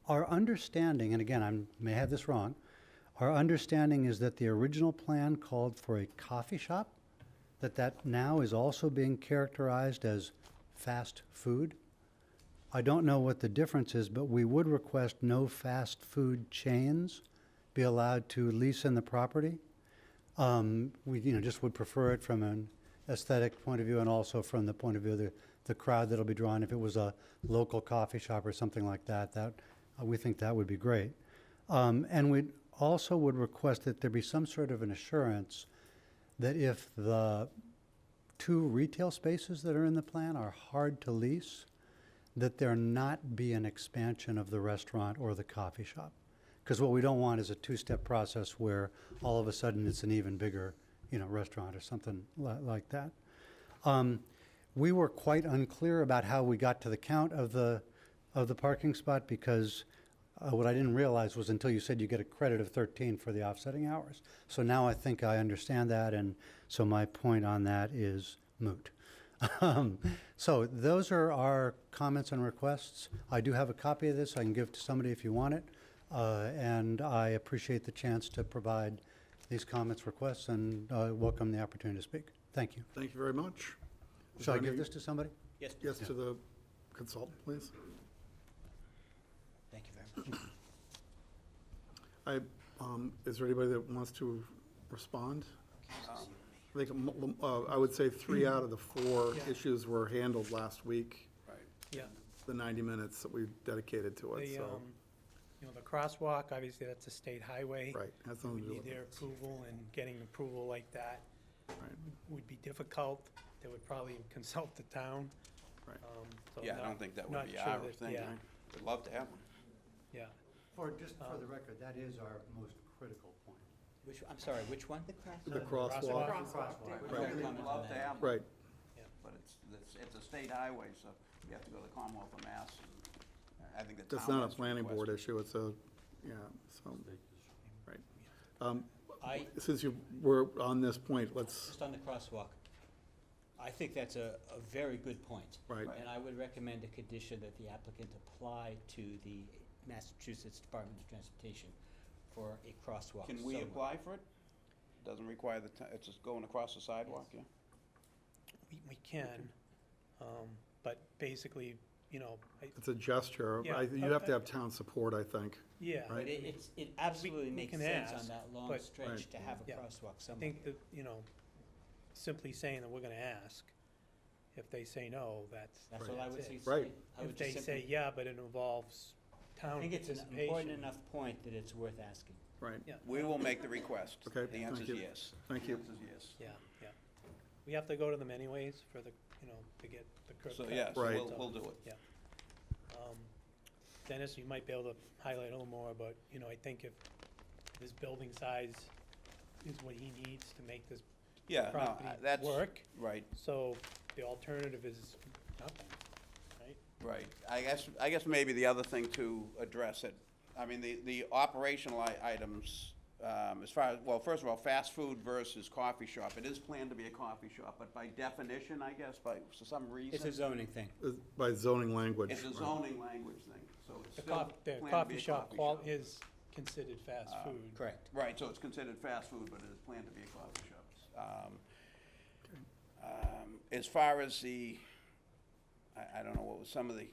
Speaker 12: Our understanding, and again, I may have this wrong, our understanding is that the original plan called for a coffee shop, that now is also being characterized as fast food. I don't know what the difference is, but we would request no fast food chains be allowed to lease in the property. We just would prefer it from an aesthetic point of view and also from the point of view of the crowd that'll be drawn. If it was a local coffee shop or something like that, we think that would be great. And we also would request that there be some sort of an assurance that if the 2 retail spaces that are in the plan are hard to lease, that there not be an expansion of the restaurant or the coffee shop. Because what we don't want is a 2-step process where all of a sudden it's an even bigger, restaurant or something like that. We were quite unclear about how we got to the count of the parking spot, because what I didn't realize was until you said you get a credit of 13 for the offsetting hours. So now I think I understand that, and so my point on that is moot. So those are our comments and requests. I do have a copy of this I can give to somebody if you want it, and I appreciate the chance to provide these comments, requests, and welcome the opportunity to speak. Thank you.
Speaker 1: Thank you very much. Is
Speaker 12: Shall I
Speaker 1: there
Speaker 12: give
Speaker 1: any-
Speaker 12: this to somebody?
Speaker 5: Yes,
Speaker 1: Yes, to the consultant, please.
Speaker 5: thank you very much.
Speaker 1: Is there anybody that wants to respond? I think, I would say 3 out of the 4
Speaker 3: Yeah.
Speaker 1: issues were handled last week,
Speaker 3: Yeah.
Speaker 1: the 90 minutes that we dedicated to it, so.
Speaker 3: The crosswalk, obviously that's a state highway.
Speaker 1: Right, has
Speaker 3: We
Speaker 1: something to do
Speaker 3: need
Speaker 1: with
Speaker 3: their
Speaker 1: it.
Speaker 3: approval, and getting approval like that
Speaker 1: Right.
Speaker 3: would be difficult. They would probably consult the town.
Speaker 1: Right.
Speaker 3: So
Speaker 4: Yeah, I
Speaker 3: not-
Speaker 4: don't think that
Speaker 3: not
Speaker 4: would be
Speaker 3: sure
Speaker 4: our
Speaker 3: that-
Speaker 4: thing.
Speaker 3: Yeah,
Speaker 4: We'd love to have one.
Speaker 3: yeah.
Speaker 12: For the record, that is our most critical point.
Speaker 5: I'm sorry, which one?
Speaker 1: The
Speaker 3: crosswalk.
Speaker 1: crosswalk,
Speaker 4: We'd love to have one,
Speaker 1: right,
Speaker 4: but it's a state highway, so you have to go to the Commonwealth of Mass. And I think the
Speaker 1: that's
Speaker 4: town
Speaker 1: not a
Speaker 4: has to
Speaker 1: planning board
Speaker 4: request
Speaker 1: issue, it's a, so, right. Since we're on this point, let's,
Speaker 5: Just on the crosswalk, I think that's a very good point.
Speaker 1: right,
Speaker 5: And I would recommend a condition that the applicant apply to the Massachusetts Department of Transportation for a crosswalk.
Speaker 4: Can we
Speaker 5: somewhere.
Speaker 4: apply for it? Doesn't require it's just going across the sidewalk, yeah?
Speaker 3: We can, but basically,
Speaker 1: it's a gesture.
Speaker 3: Yeah,
Speaker 1: You'd have to have town support, I think.
Speaker 3: yeah.
Speaker 1: Right.
Speaker 5: But it absolutely
Speaker 3: we
Speaker 5: makes
Speaker 3: can
Speaker 5: sense
Speaker 3: ask,
Speaker 5: on that long
Speaker 3: but-
Speaker 5: stretch
Speaker 1: Right.
Speaker 5: to have a
Speaker 3: Yeah.
Speaker 5: crosswalk
Speaker 3: I
Speaker 5: somewhere.
Speaker 3: think that, simply saying that we're gonna ask. If they say no, that's
Speaker 5: All I would
Speaker 3: it.
Speaker 5: say.
Speaker 1: Right.
Speaker 5: I would
Speaker 3: If they
Speaker 5: just
Speaker 3: say,
Speaker 5: simply,
Speaker 3: yeah, but it involves
Speaker 5: I
Speaker 3: town
Speaker 5: think it's an
Speaker 3: participation.
Speaker 5: important enough point that it's worth asking.
Speaker 1: Right.
Speaker 3: Yeah,
Speaker 4: We will make the request.
Speaker 1: Okay,
Speaker 4: The answer
Speaker 1: thank
Speaker 4: is
Speaker 1: you.
Speaker 4: yes.
Speaker 1: Thank you.
Speaker 4: The answer is yes.
Speaker 3: yeah, yeah. We have to go to them anyways for the, to get the curb
Speaker 4: So,
Speaker 3: cut.
Speaker 4: yeah, so
Speaker 1: Right.
Speaker 4: we'll do it.
Speaker 3: Dennis, you might be able to highlight a little more, but, I think if this building size is what he needs to make this
Speaker 4: Yeah, no,
Speaker 3: property
Speaker 4: that's,
Speaker 3: work,
Speaker 4: right,
Speaker 3: so the alternative is nothing, right?
Speaker 4: right. I guess maybe the other thing to address it, I mean, the operational items, as far as, well, first of all, fast food versus coffee shop. It is planned to be a coffee shop, but by definition, I guess, for some reason.
Speaker 5: It's a zoning thing.
Speaker 1: By zoning language.
Speaker 4: It's a
Speaker 1: right.
Speaker 4: zoning language thing, so it's
Speaker 3: The
Speaker 4: still
Speaker 3: the
Speaker 4: planned to be
Speaker 3: coffee
Speaker 4: a
Speaker 3: shop
Speaker 4: coffee
Speaker 3: is considered fast food.
Speaker 5: Correct.
Speaker 4: Right, so it's considered fast food, but it is planned to be a coffee shop. As far as I don't know, what was some of the,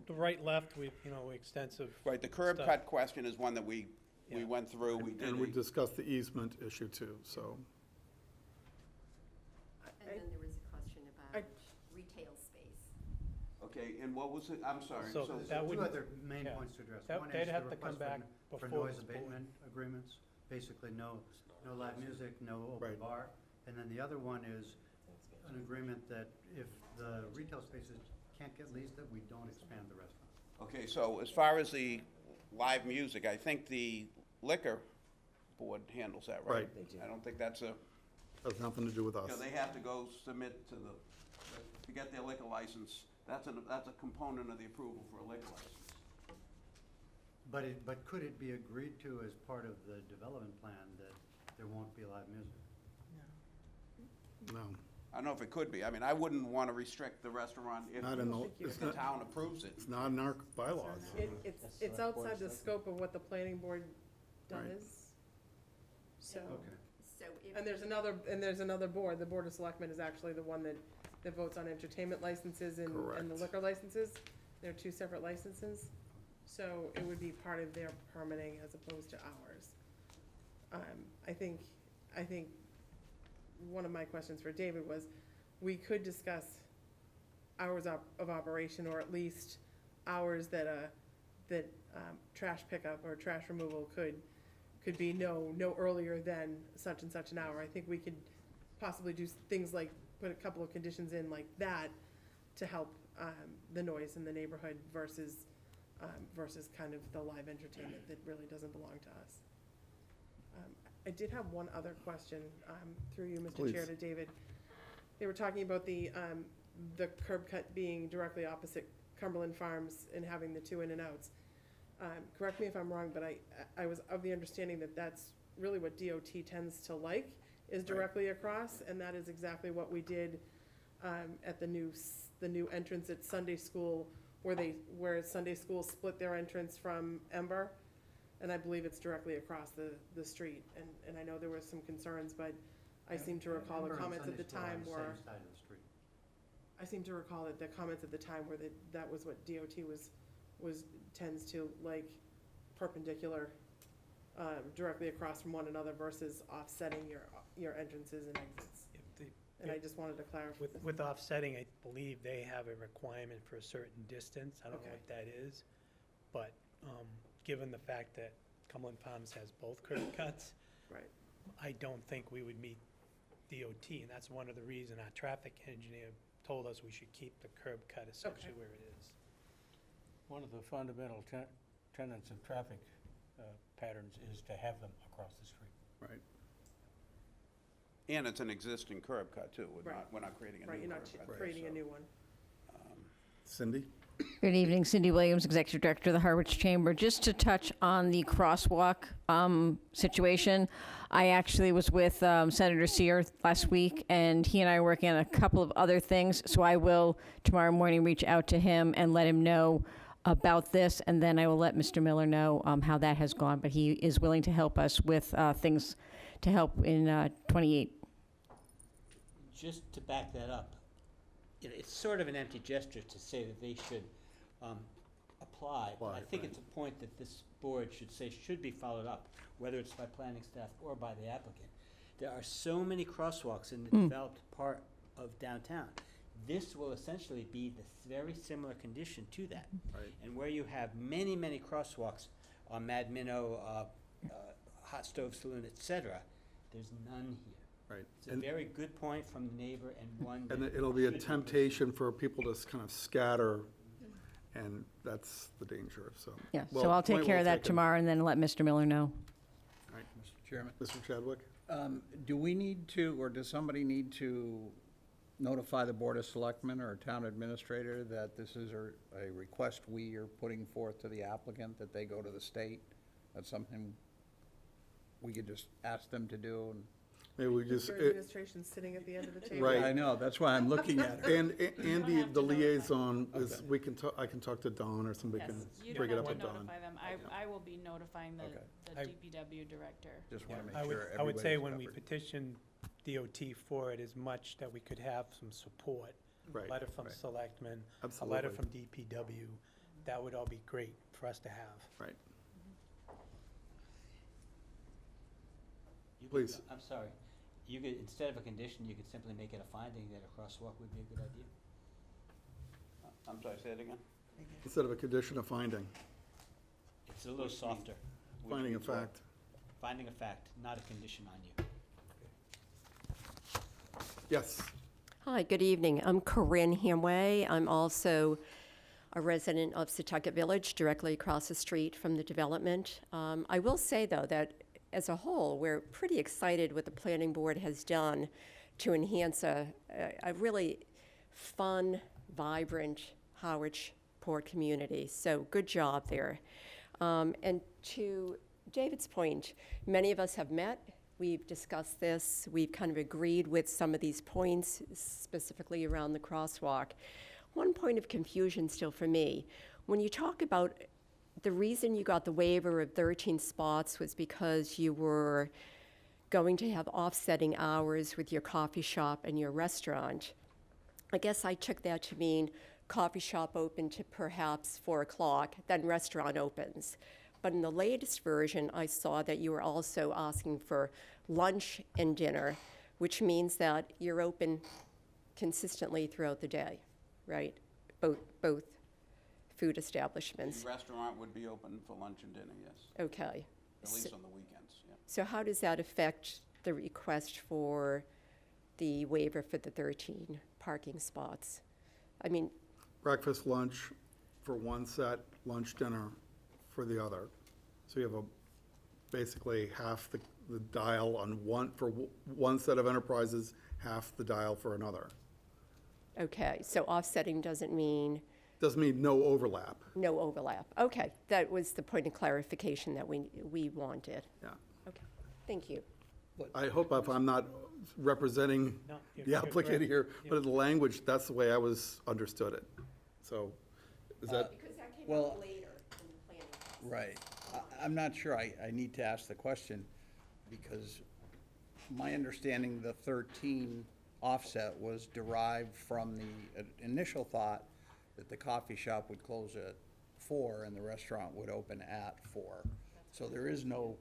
Speaker 3: The right, left, we, extensive.
Speaker 4: right, the curb
Speaker 3: stuff.
Speaker 4: cut question is one that we
Speaker 3: Yeah.
Speaker 4: went through, we did.
Speaker 1: And we discussed the easement issue too, so.
Speaker 2: And then there was a question
Speaker 6: I-
Speaker 2: about retail space.
Speaker 4: Okay, and what was it, I'm sorry,
Speaker 3: So
Speaker 4: so,
Speaker 3: that
Speaker 12: Two
Speaker 3: would,
Speaker 12: other main
Speaker 3: yeah.
Speaker 12: points to address.
Speaker 3: That-
Speaker 12: One
Speaker 3: they'd
Speaker 12: is the
Speaker 3: have to come
Speaker 12: request
Speaker 3: back
Speaker 12: for
Speaker 3: before
Speaker 12: noise
Speaker 3: this board.
Speaker 12: abatement agreements, basically no live music, no open
Speaker 1: Right.
Speaker 12: bar. And then the other one is an agreement that if the retail spaces can't get leased, that we don't expand the restaurant.
Speaker 4: okay, so as far as the live music, I think the liquor board handles that, right?
Speaker 1: Right.
Speaker 6: They do.
Speaker 4: I don't think that's
Speaker 1: Has nothing to do with us.
Speaker 4: they have to go submit to get their liquor license, that's a component of the approval for a liquor license.
Speaker 12: But could it be agreed to as part of the development plan that there won't be live music?
Speaker 1: No,
Speaker 4: I don't know if it could be, I mean, I wouldn't want to restrict the restaurant if
Speaker 1: not in the,
Speaker 6: think you
Speaker 1: it's
Speaker 4: the
Speaker 1: not,
Speaker 4: town approves it.
Speaker 1: it's not in our bylaws.
Speaker 6: It's
Speaker 5: That's
Speaker 6: it's
Speaker 5: select board
Speaker 6: outside the
Speaker 5: stuff.
Speaker 6: scope of what the planning board
Speaker 1: Right.
Speaker 6: does. So,
Speaker 12: Okay.
Speaker 2: So if.
Speaker 6: and there's another board, the Board of Selectmen is actually the one that votes on entertainment licenses and the
Speaker 1: Correct.
Speaker 6: liquor licenses. They're two separate licenses, so it would be part of their permitting as opposed to ours. I think one of my questions for David was, we could discuss hours of operation, or at least hours that trash pickup or trash removal could be no earlier than such and such an hour. I think we could possibly do things like put a couple of conditions in like that to help the noise in the neighborhood versus kind of the live entertainment that really doesn't belong to us. I did have one other question, through you, Mr. Chair,
Speaker 1: Please.
Speaker 6: to David. They were talking about the curb cut being directly opposite Cumberland Farms and having the two in and outs. Correct me if I'm wrong, but I was of the understanding that that's really what DOT tends to like, is directly across, and that is exactly what we did at the new entrance at Sunday School, where Sunday School split their entrance from Ember, and I believe it's directly across the street, and I know there were some concerns, but I seem to recall the
Speaker 12: Amber and
Speaker 6: comments at the
Speaker 12: Sunday School are on
Speaker 6: time
Speaker 12: the
Speaker 6: were,
Speaker 12: same side of the street.
Speaker 6: I seem to recall that the comments at the time were that was what DOT tends to like, perpendicular, directly across from one another versus offsetting your entrances and exits. And I just wanted to clarify.
Speaker 3: With offsetting, I believe they have a requirement for a certain distance. I don't know
Speaker 6: Okay.
Speaker 3: what that is. But given the fact that Cumberland Farms has both curb cuts,
Speaker 6: Right.
Speaker 3: I don't think we would meet DOT. And that's one of the reasons our traffic engineer told us we should keep the curb cut essentially where it is.
Speaker 11: One of the fundamental tenets of traffic patterns is to have them across the street.
Speaker 1: Right.
Speaker 4: And it's an existing curb cut too,
Speaker 6: Right.
Speaker 4: we're not creating a
Speaker 6: Right,
Speaker 4: new
Speaker 6: you're
Speaker 4: curb
Speaker 6: not
Speaker 4: cut.
Speaker 6: creating a new one.
Speaker 1: Cindy?
Speaker 13: Good evening, Cindy Williams, Executive Director of the Harwich Chamber. Just to touch on the crosswalk situation, I actually was with Senator Sear last week, and he and I are working on a couple of other things, so I will tomorrow morning reach out to him and let him know about this, and then I will let Mr. Miller know how that has gone, but he is willing to help us with things to help in 28.
Speaker 5: Just to back that up, it's sort of an empty gesture to say that they should apply. But I think it's a point that this board should say should be followed up, whether it's by planning staff or by the applicant. There are so many crosswalks in the developed part of downtown. This will essentially be the very similar condition to that.
Speaker 9: Right.
Speaker 5: And where you have many, many crosswalks on Mad Minnow, Hot Stove Saloon, et cetera, there's none here.
Speaker 1: Right.
Speaker 5: It's a
Speaker 1: And-
Speaker 5: very good point from the neighbor and one that
Speaker 1: And it'll be a
Speaker 5: should
Speaker 1: temptation for people to kind of scatter, and that's the danger, so.
Speaker 13: Yeah,
Speaker 1: Well,
Speaker 13: so I'll take
Speaker 1: point
Speaker 13: care
Speaker 1: well
Speaker 13: of that
Speaker 1: taken.
Speaker 13: tomorrow and then let Mr. Miller know.
Speaker 1: All right,
Speaker 9: Mr. Chairman.
Speaker 1: Mr. Chadwick?
Speaker 9: Do we need to, or does somebody need to notify the Board of Selectmen or Town Administrator that this is a request we are putting forth to the applicant, that they go to the state? That's something we could just ask them to do?
Speaker 1: Maybe we just,
Speaker 6: Your administration's sitting at the end of the table.
Speaker 1: Right.
Speaker 9: I know, that's why I'm looking at her.
Speaker 1: and the liaison is, we can talk, I can talk to Dawn, or somebody can
Speaker 14: You
Speaker 1: bring
Speaker 14: don't
Speaker 1: it up
Speaker 14: have
Speaker 1: with
Speaker 14: to
Speaker 1: Dawn.
Speaker 14: notify them. I will be notifying the
Speaker 9: Okay.
Speaker 14: DPW director.
Speaker 9: Just want to
Speaker 3: I
Speaker 9: make
Speaker 3: would,
Speaker 9: sure
Speaker 3: I would say
Speaker 9: everybody's
Speaker 3: when we
Speaker 9: covered.
Speaker 3: petition DOT for it, as much that we could have some support.
Speaker 1: Right,
Speaker 3: A letter from
Speaker 1: right.
Speaker 3: selectmen, a
Speaker 1: Absolutely.
Speaker 3: letter from DPW, that would all be great for us to have.
Speaker 1: Right.
Speaker 5: You could-
Speaker 1: Please.
Speaker 5: I'm sorry. You could, instead of a condition, you could simply make it a finding that a crosswalk would be a good idea.
Speaker 4: I'm sorry, say it again?
Speaker 1: Instead of a condition of finding,
Speaker 5: It's a little softer.
Speaker 1: finding a
Speaker 4: means what?
Speaker 1: fact.
Speaker 5: Finding a fact, not a condition on you.
Speaker 1: Yes,
Speaker 2: Hi, good evening. I'm Corinne Hamway. I'm also a resident of Setauket Village, directly across the street from the development. I will say, though, that as a whole, we're pretty excited what the planning board has done to enhance a really fun, vibrant Harwich Port community. So good job there. And to David's point, many of us have met. We've discussed this. We've kind of agreed with some of these points, specifically around the crosswalk. One point of confusion still for me, when you talk about the reason you got the waiver of 13 spots was because you were going to have offsetting hours with your coffee shop and your restaurant. I guess I took that to mean coffee shop open to perhaps 4 o'clock, then restaurant opens. But in the latest version, I saw that you were also asking for lunch and dinner, which means that you're open consistently throughout the day, right? Both food establishments.
Speaker 4: The restaurant would be open for lunch and dinner, yes,
Speaker 2: Okay.
Speaker 4: at least on the weekends, yeah.
Speaker 2: So how does that affect the request for the waiver for the 13 parking spots? I mean,
Speaker 1: breakfast, lunch for one set, lunch, dinner for the other. So you have basically half the dial on one set of enterprises, half the dial for another.
Speaker 2: okay, so offsetting doesn't mean
Speaker 1: Doesn't mean no overlap,
Speaker 2: no overlap. Okay, that was the point of clarification that we wanted.
Speaker 1: yeah.
Speaker 2: Okay, thank you.
Speaker 1: I hope if I'm not representing
Speaker 3: No, you're-
Speaker 1: the
Speaker 3: you're
Speaker 1: applicant
Speaker 3: correct.
Speaker 1: here, but in the language, that's the way I was understood it. So, is that,
Speaker 2: Because that came
Speaker 9: Well-
Speaker 2: out later in the planning process.
Speaker 9: Right. I'm not sure I need to ask the question, because my understanding, the 13 offset was derived from the initial thought that the coffee shop would close at 4 and the restaurant would open at 4. So there is no,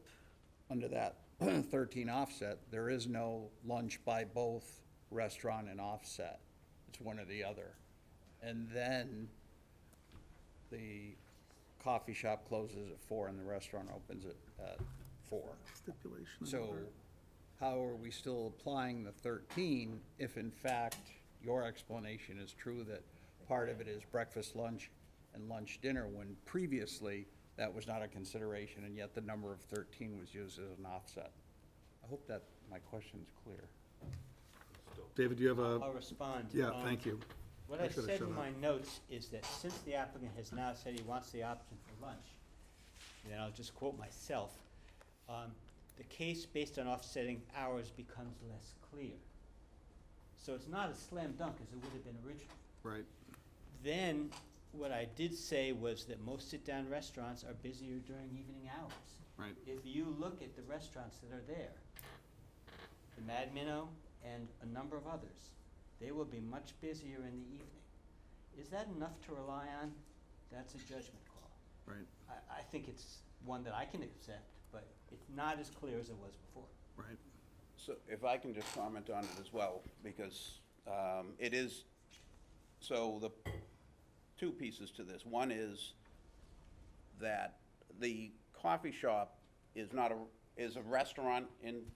Speaker 9: under that 13 offset, there is no lunch by both restaurant and offset. It's one or the other. And then the coffee shop closes at 4 and the restaurant opens at 4.
Speaker 1: stipulation?
Speaker 9: So how are we still applying the 13 if in fact your explanation is true, that part of it is breakfast, lunch, and lunch, dinner, when previously that was not a consideration, and yet the number of 13 was used as an offset? I hope that my question's clear.
Speaker 1: David, do you have
Speaker 5: I'll
Speaker 1: a,
Speaker 5: respond.
Speaker 1: yeah, thank you.
Speaker 5: What
Speaker 1: I
Speaker 5: I
Speaker 1: should've
Speaker 5: said
Speaker 1: shown
Speaker 5: in
Speaker 1: that.
Speaker 5: my notes is that since the applicant has now said he wants the option for lunch, and I'll just quote myself, the case based on offsetting hours becomes less clear. So it's not a slam dunk as it would have been originally.
Speaker 1: Right,
Speaker 5: Then, what I did say was that most sit-down restaurants are busier during evening hours.
Speaker 1: right.
Speaker 5: If you look at the restaurants that are there, the Mad Minnow and a number of others, they will be much busier in the evening. Is that enough to rely on? That's a judgment call.
Speaker 1: Right,
Speaker 5: I think it's one that I can accept, but it's not as clear as it was before.
Speaker 1: right.
Speaker 4: So if I can just comment on it as well, because it is, so the two pieces to this. One is that the coffee shop is not is a restaurant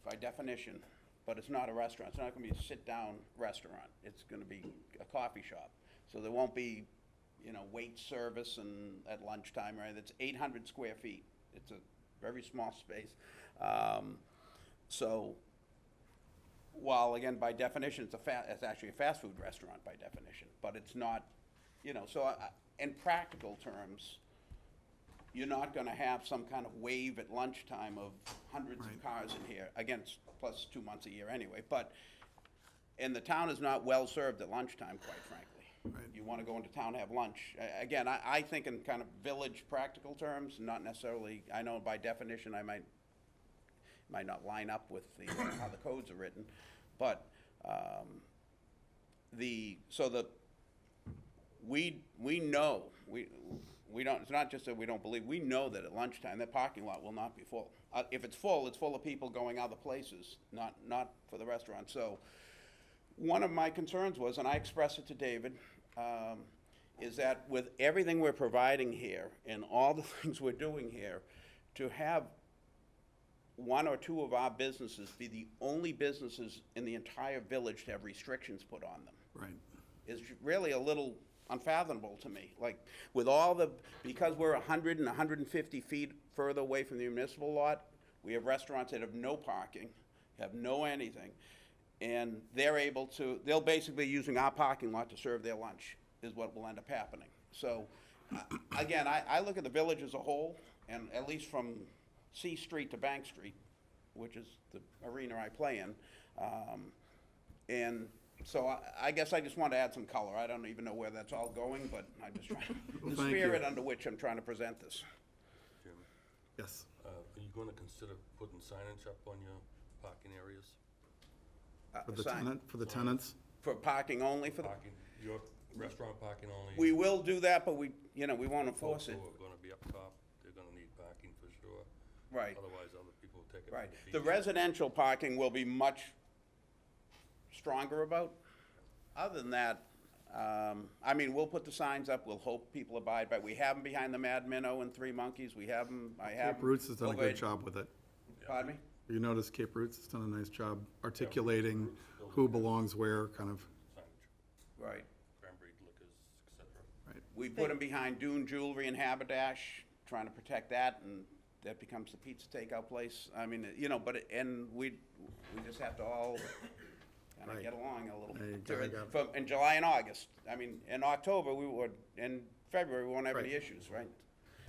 Speaker 4: by definition, but it's not a restaurant. It's not gonna be a sit-down restaurant. It's gonna be a coffee shop. So there won't be, wait service and at lunchtime, right? It's 800 square feet. It's a very small space. So while again, by definition, it's actually a fast food restaurant by definition, but it's not, so in practical terms, you're not gonna have some kind of wave at lunchtime of hundreds of cars in here, again, plus 2 months a year anyway, and the town is not well-served at lunchtime, quite frankly.
Speaker 1: Right.
Speaker 4: You wanna go into town, have lunch. Again, I think in kind of village practical terms, not necessarily, I know by definition, I might not line up with how the codes are written, but, we know, we don't, it's not just that we don't believe, we know that at lunchtime, that parking lot will not be full. If it's full of people going other places, not for the restaurant. So, one of my concerns was, and I expressed it to David, is that with everything we're providing here and all the things we're doing here, to have one or two of our businesses be the only businesses in the entire village to have restrictions put on them
Speaker 1: Right.
Speaker 4: is really a little unfathomable to me. Like, because we're 100 and 150 feet further away from the municipal lot, we have restaurants that have no parking, have no anything, and they'll basically be using our parking lot to serve their lunch, is what will end up happening. So, again, I look at the village as a whole, and at least from C Street to Bank Street, which is the arena I play in, and so I guess I just want to add some color. I don't even know where that's all going, but I'm just trying,
Speaker 1: Well,
Speaker 4: the
Speaker 1: thank you.
Speaker 4: spirit under which I'm trying to present this.
Speaker 8: Chairman,
Speaker 1: Yes.
Speaker 8: are you gonna consider putting signage up on your parking areas?
Speaker 1: For the
Speaker 4: Sign-
Speaker 1: for the tenants?
Speaker 4: For parking only for the,
Speaker 8: Parking, your restaurant parking only?
Speaker 4: we will do that, but we won't enforce
Speaker 8: Folks who
Speaker 4: it.
Speaker 8: are gonna be up top, they're gonna need parking for sure.
Speaker 4: Right,
Speaker 8: Otherwise, other people will take it
Speaker 4: right.
Speaker 8: from the
Speaker 4: The
Speaker 8: beach.
Speaker 4: residential parking will be much stronger about. Other than that, we'll put the signs up, we'll hope people abide by. We have them behind the Mad Minnow and Three Monkeys, I have
Speaker 1: Cape
Speaker 4: them.
Speaker 1: Roots has done a
Speaker 4: over
Speaker 1: good
Speaker 4: at-
Speaker 1: job with it.
Speaker 4: Pardon me?
Speaker 1: You notice Cape Roots has done a nice job articulating who belongs where, kind of,
Speaker 8: Signage,
Speaker 4: Right.
Speaker 8: cranberry liquors, et cetera.
Speaker 1: right.
Speaker 4: We put them behind Dune Jewelry and Haberdash, trying to protect that, and that becomes the pizza takeout place. We just have to all kind of
Speaker 1: Right.
Speaker 4: get along a little
Speaker 1: I
Speaker 4: bit.
Speaker 1: got it.
Speaker 4: In July and August, in October, in February, we won't have any
Speaker 1: Right.
Speaker 4: issues, right?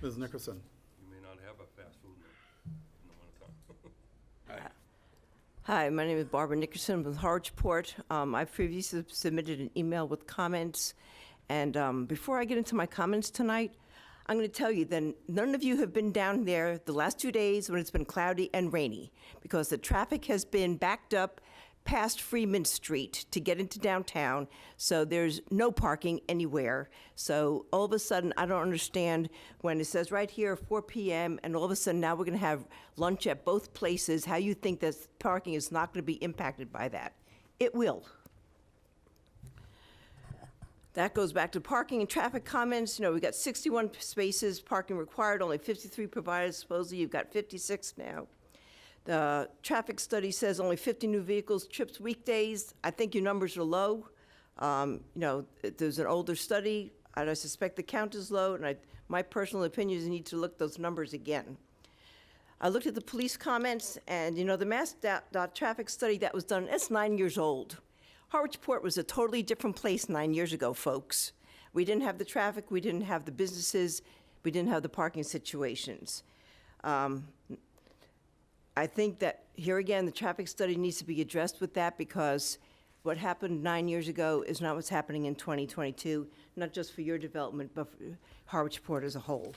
Speaker 1: Ms. Nickerson?
Speaker 8: You may not have a fast food in the wintertime.
Speaker 15: Hi, my name is Barbara Nickerson with Harwich Port. I previously submitted an email with comments, and before I get into my comments tonight, I'm going to tell you that none of you have been down there the last 2 days when it's been cloudy and rainy, because the traffic has been backed up past Freeman Street to get into downtown, so there's no parking anywhere. So all of a sudden, I don't understand when it says right here 4 p.m. and all of a sudden now we're going to have lunch at both places, how you think that parking is not going to be impacted by that. It will. That goes back to parking and traffic comments. We got 61 spaces, parking required, only 53 provided. Supposedly you've got 56 now. The traffic study says only 50 new vehicles trips weekdays. I think your numbers are low. There's an older study, and I suspect the count is low, and my personal opinion is you need to look those numbers again. I looked at the police comments, and the mass traffic study that was done, it's 9 years old. Harwich Port was a totally different place 9 years ago, folks. We didn't have the traffic, we didn't have the businesses, we didn't have the parking situations. I think that, here again, the traffic study needs to be addressed with that, because what happened 9 years ago is not what's happening in 2022, not just for your development, but for Harwich Port as a whole.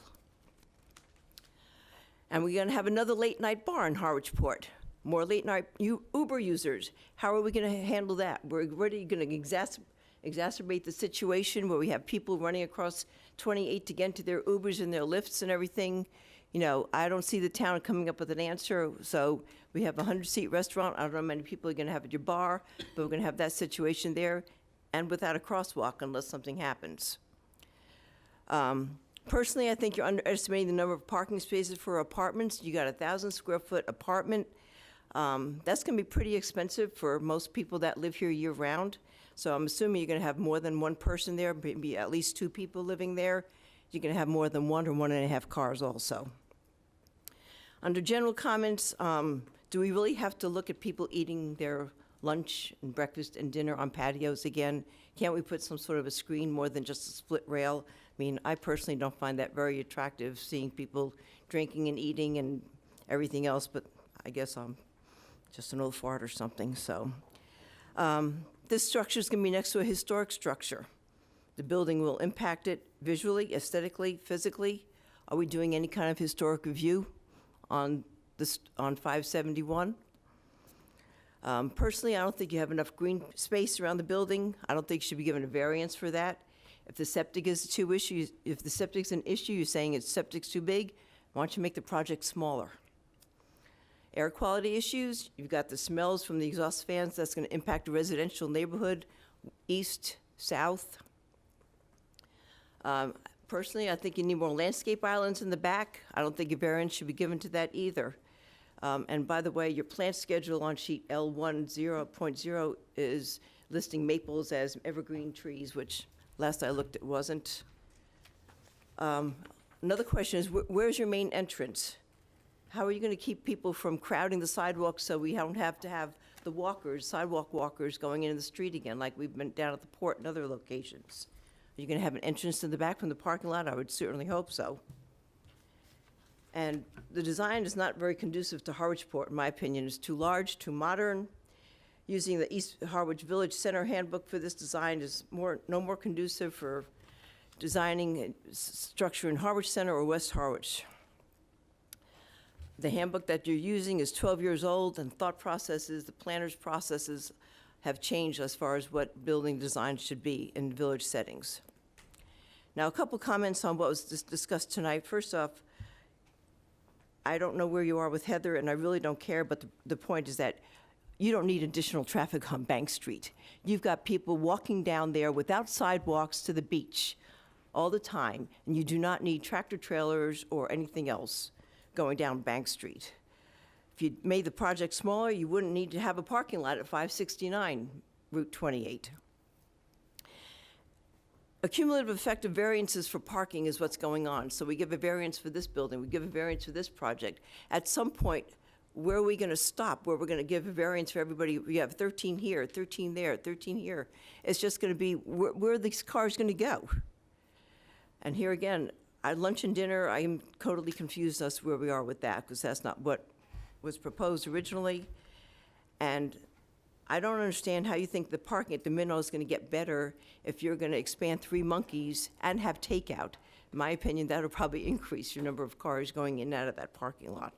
Speaker 15: And we're going to have another late-night bar in Harwich Port. More late-night Uber users. How are we going to handle that? We're already going to exacerbate the situation where we have people running across 28 to get into their Ubers and their Lyfts and everything. You know, I don't see the town coming up with an answer, so we have a 100-seat restaurant. I don't know how many people you're gonna have at your bar, but we're gonna have that situation there, and without a crosswalk unless something happens. Personally, I think you're underestimating the number of parking spaces for apartments. You got a 1,000-square-foot apartment. That's gonna be pretty expensive for most people that live here year-round. So I'm assuming you're gonna have more than one person there, maybe at least 2 people living there. You're gonna have more than 1 or 1.5 cars also. Under general comments, do we really have to look at people eating their lunch and breakfast and dinner on patios again? Can't we put some sort of a screen more than just a split rail? I mean, I personally don't find that very attractive, seeing people drinking and eating and everything else, but I guess I'm just an old fart or something, so. This structure is gonna be next to a historic structure. The building will impact it visually, aesthetically, physically. Are we doing any kind of historic review on 571? Personally, I don't think you have enough green space around the building. I don't think you should be given a variance for that. If the septic is if the septic's an issue, you're saying septic's too big, why don't you make the project smaller? Air quality issues, you've got the smells from the exhaust fans, that's gonna impact the residential neighborhood, east, south. Personally, I think you need more landscape islands in the back. I don't think a variance should be given to that either. And by the way, your plant schedule on sheet L10.0 is listing maples as evergreen trees, which last I looked, it wasn't. Another question is, where's your main entrance? How are you gonna keep people from crowding the sidewalks so we don't have to have the walkers, sidewalk walkers going into the street again, like we've been down at the port and other locations? Are you gonna have an entrance in the back from the parking lot? I would certainly hope so. And the design is not very conducive to Harwich Port, in my opinion. It's too large, too modern. Using the East Harwich Village Center handbook for this design is no more conducive for designing a structure in Harwich Center or West Harwich. The handbook that you're using is 12 years old, and thought processes, the planner's processes have changed as far as what building design should be in village settings. Now, a couple comments on what was discussed tonight. First off, I don't know where you are with Heather, and I really don't care, but the point is that you don't need additional traffic on Bank Street. You've got people walking down there without sidewalks to the beach all the time, and you do not need tractor trailers or anything else going down Bank Street. If you made the project smaller, you wouldn't need to have a parking lot at 569 Route 28. Accumulative effect of variances for parking is what's going on. So we give a variance for this building, we give a variance for this project. At some point, where are we gonna stop? Where we're gonna give a variance for everybody? We have 13 here, 13 there, 13 here. It's just gonna be, where are these cars gonna go? And here again, at lunch and dinner, I am totally confused as to where we are with that, because that's not what was proposed originally. And I don't understand how you think the parking at the Minnow is gonna get better if you're gonna expand 3 Monkeys and have takeout. In my opinion, that'll probably increase your number of cars going in and out of that parking lot.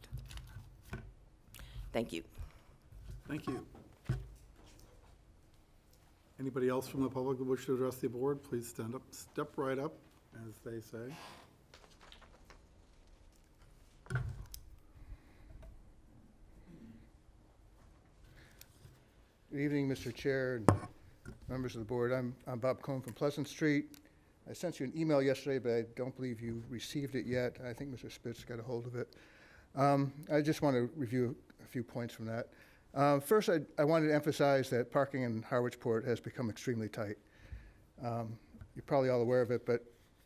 Speaker 15: Thank you.
Speaker 1: Thank you. Anybody else from the public who wish to address the board, please stand up, step right up, as they say.
Speaker 16: Good evening, Mr. Chair and members of the board. I'm Bob Cohn from Pleasant Street. I sent you an email yesterday, but I don't believe you received it yet. I think Mr. Spitz got a hold of it. I just want to review a few points from that. First, I wanted to emphasize that parking in Harwich Port has become extremely tight. You're probably all aware of it, but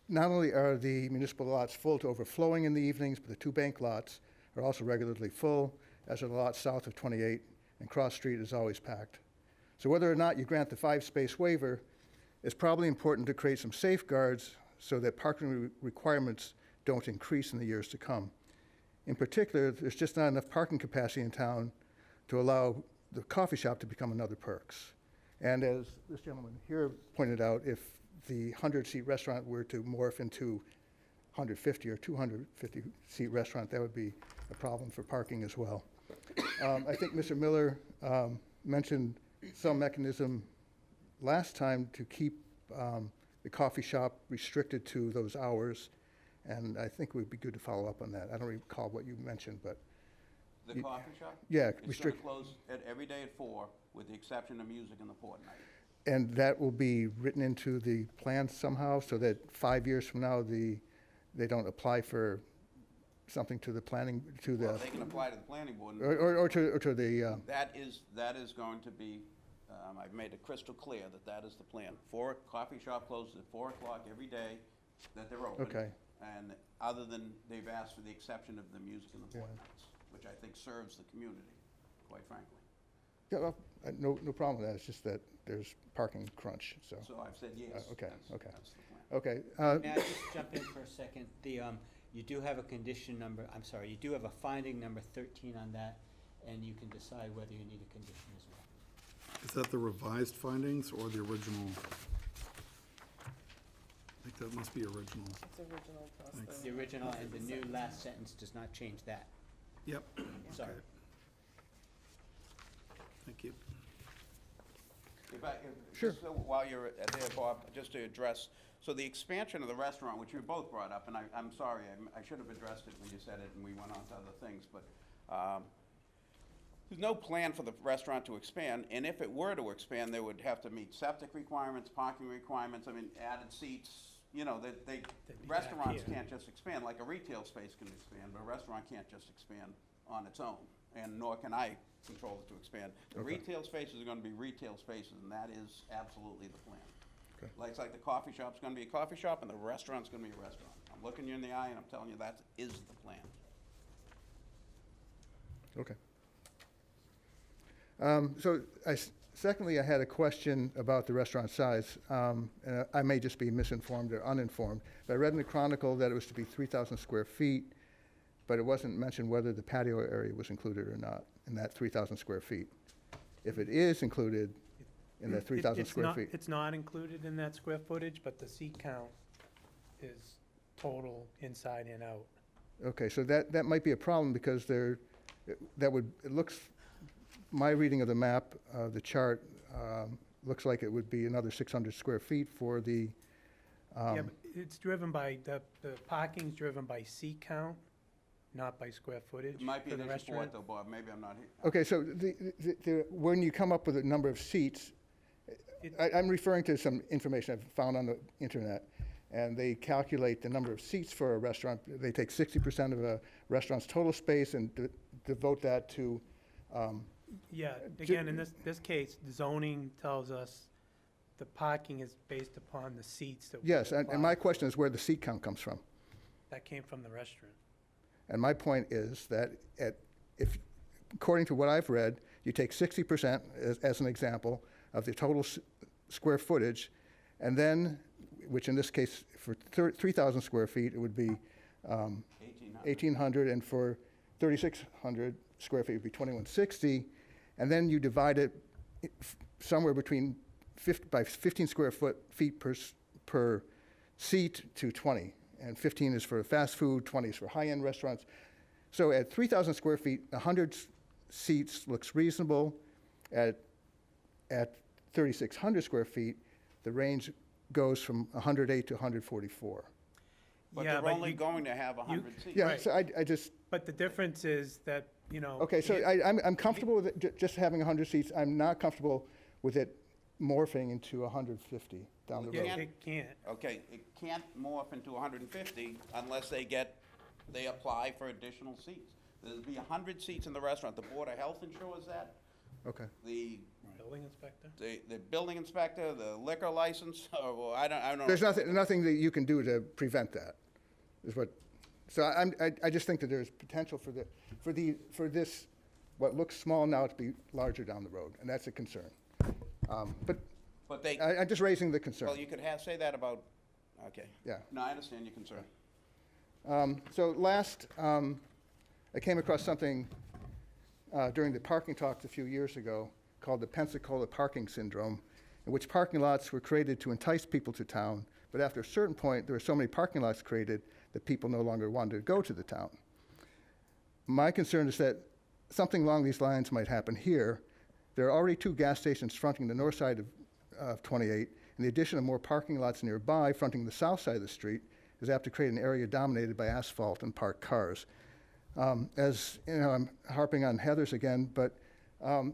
Speaker 16: not only are the municipal lots full to overflowing in the evenings, but the 2 bank lots are also regularly full, as are the lots south of 28, and Cross Street is always packed. So whether or not you grant the 5-space waiver, it's probably important to create some safeguards so that parking requirements don't increase in the years to come. In particular, there's just not enough parking capacity in town to allow the coffee shop to become another Perks. And as this gentleman here pointed out, if the 100-seat restaurant were to morph into 150 or 250-seat restaurant, that would be a problem for parking as well. I think Mr. Miller mentioned some mechanism last time to keep the coffee shop restricted to those hours. And I think it would be good to follow up on that. I don't recall what you mentioned, but,
Speaker 4: The coffee shop?
Speaker 16: yeah,
Speaker 4: It's gonna
Speaker 16: restrict,
Speaker 4: close every day at 4, with the exception of music and the port night.
Speaker 16: and that will be written into the plan somehow, so that 5 years from now, they don't apply for something to the planning, to
Speaker 4: Well,
Speaker 16: the,
Speaker 4: they can apply to the planning board. and-
Speaker 16: or to the,
Speaker 4: That is going to be, I've made it crystal clear that that is the plan. Coffee shop closes at 4 o'clock every day that they're open.
Speaker 16: Okay.
Speaker 4: And other than, they've asked for the exception of the music and the port nights, which I think serves the community, quite frankly.
Speaker 16: yeah, well, no problem with that. It's just that there's parking crunch, so.
Speaker 4: So I've said yes.
Speaker 16: Okay,
Speaker 4: that's-
Speaker 16: okay.
Speaker 4: That's the plan.
Speaker 16: Okay,
Speaker 5: May I just jump in for a second? You do have a condition number, I'm sorry, you do have a finding number 13 on that, and you can decide whether you need a condition as well.
Speaker 1: Is that the revised findings or the original? I think that must be original.
Speaker 6: It's original plus
Speaker 1: Thanks.
Speaker 5: The original and the new last sentence does not change that.
Speaker 1: Yep.
Speaker 5: Sorry.
Speaker 1: Okay. Thank you.
Speaker 16: Sure.
Speaker 4: Just so while you're there, Bob, just to address, so the expansion of the restaurant, which you both brought up, and I'm sorry, I should have addressed it when you said it and we went on to other things, but there's no plan for the restaurant to expand, and if it were to expand, they would have to meet septic requirements, parking requirements, I mean, added seats, you know,
Speaker 3: be
Speaker 4: restaurants
Speaker 3: back here.
Speaker 4: can't just expand, like a retail space can expand, but a restaurant can't just expand on its own, and nor can I control it to expand. The
Speaker 16: Okay.
Speaker 4: retail spaces are gonna be retail spaces, and that is absolutely the plan.
Speaker 16: Okay.
Speaker 4: Like, it's like the coffee shop's gonna be a coffee shop, and the restaurant's gonna be a restaurant. I'm looking you in the eye, and I'm telling you, that is the plan.
Speaker 16: okay. Secondly, I had a question about the restaurant size. And I may just be misinformed or uninformed, but I read in the Chronicle that it was to be 3,000 square feet, but it wasn't mentioned whether the patio area was included or not in that 3,000 square feet. If it is included in that 3,000
Speaker 3: It's
Speaker 16: square
Speaker 3: not-
Speaker 16: feet.
Speaker 3: It's not included in that square footage, but the seat count is total inside and out.
Speaker 16: Okay, so that might be a problem because it looks, my reading of the map, the chart, looks like it would be another 600 square feet for the,
Speaker 3: Yeah, but it's driven by, the parking's driven by seat count, not by square footage
Speaker 4: It might be
Speaker 3: for
Speaker 4: an
Speaker 3: the
Speaker 4: issue for it,
Speaker 3: restaurant.
Speaker 4: though, Bob, maybe I'm not here.
Speaker 16: okay, so when you come up with a number of seats, I'm referring to some information I've found on the internet, and they calculate the number of seats for a restaurant. They take 60% of a restaurant's total space and devote that to,
Speaker 3: Yeah, again, in this case, the zoning tells us the parking is based upon the seats that. we
Speaker 16: yes, and my
Speaker 3: apply.
Speaker 16: question is where the seat count comes from.
Speaker 3: That came from the restaurant.
Speaker 16: And my point is that if, according to what I've read, you take 60% as an example of the total square footage, and then, which in this case, for 3,000 square feet, it would be 1,800, and for 3,600 square feet, it would be 2,160, and then you divide it somewhere between 15 square feet per seat to 20. And 15 is for fast food, 20 is for high-end restaurants. So at 3,000 square feet, 100 seats looks reasonable. At 3,600 square feet, the range goes from 108 to 144.
Speaker 4: But
Speaker 3: Yeah,
Speaker 4: they're only
Speaker 3: you-
Speaker 4: going to have 100 seats.
Speaker 16: Yeah,
Speaker 3: Right.
Speaker 16: so I just,
Speaker 3: But the difference is that,
Speaker 16: okay, so I'm comfortable with it, just having 100 seats. I'm not comfortable with it morphing into 150 down the
Speaker 4: You
Speaker 16: road.
Speaker 4: can't-
Speaker 3: It can't.
Speaker 4: Okay, it can't morph into 150 unless they apply for additional seats. There'll be 100 seats in the restaurant. The Board of Health ensures that.
Speaker 16: Okay.
Speaker 4: The
Speaker 3: Building inspector?
Speaker 4: the building inspector, the liquor license, well, I don't know.
Speaker 16: There's nothing that you can do to prevent that, is what, so I just think that there's potential for this, what looks small now to be larger down the road, and that's a concern.
Speaker 4: But they,
Speaker 16: I'm just raising the concern.
Speaker 4: well, you could say that about, okay.
Speaker 16: Yeah.
Speaker 4: No, I understand your concern.
Speaker 16: So last, I came across something during the parking talks a few years ago called the Pensacola Parking Syndrome, in which parking lots were created to entice people to town, but after a certain point, there were so many parking lots created that people no longer wanted to go to the town. My concern is that something along these lines might happen here. There are already 2 gas stations fronting the north side of 28, and the addition of more parking lots nearby fronting the south side of the street is apt to create an area dominated by asphalt and parked cars. As you know, I'm harping on Heather's again, but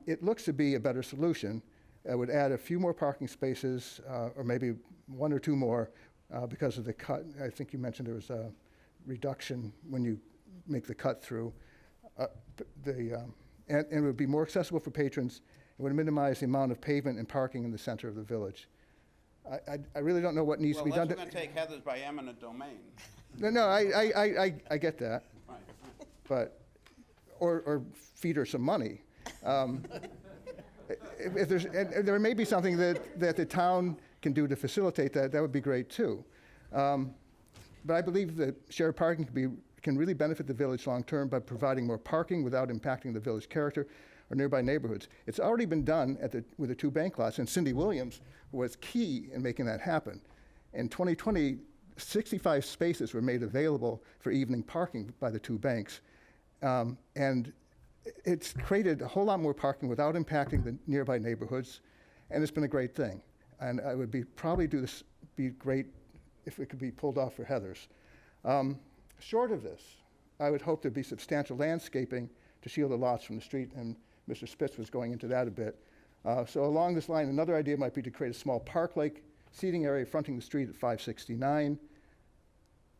Speaker 16: it looks to be a better solution. It would add a few more parking spaces, or maybe one or two more, because of the cut. I think you mentioned there was a reduction when you make the cut through. And it would be more accessible for patrons. It would minimize the amount of pavement and parking in the center of the village. I really don't know what needs to be
Speaker 4: Well,
Speaker 16: done.
Speaker 4: that's going to take Heather's by eminent domain.
Speaker 16: No, I get that,
Speaker 4: Right.
Speaker 16: but, or feed her some money. If there's, and there may be something that the town can do to facilitate that, that would be great too. But I believe that shared parking can really benefit the village long-term by providing more parking without impacting the village character or nearby neighborhoods. It's already been done with the two bank lots, and Cindy Williams was key in making that happen. In 2020, 65 spaces were made available for evening parking by the two banks. And it's created a whole lot more parking without impacting the nearby neighborhoods, and it's been a great thing. And I would be great if it could be pulled off for Heather's. Short of this, I would hope there'd be substantial landscaping to shield the lots from the street, and Mr. Spitz was going into that a bit. So along this line, another idea might be to create a small park-like seating area fronting the street at 569.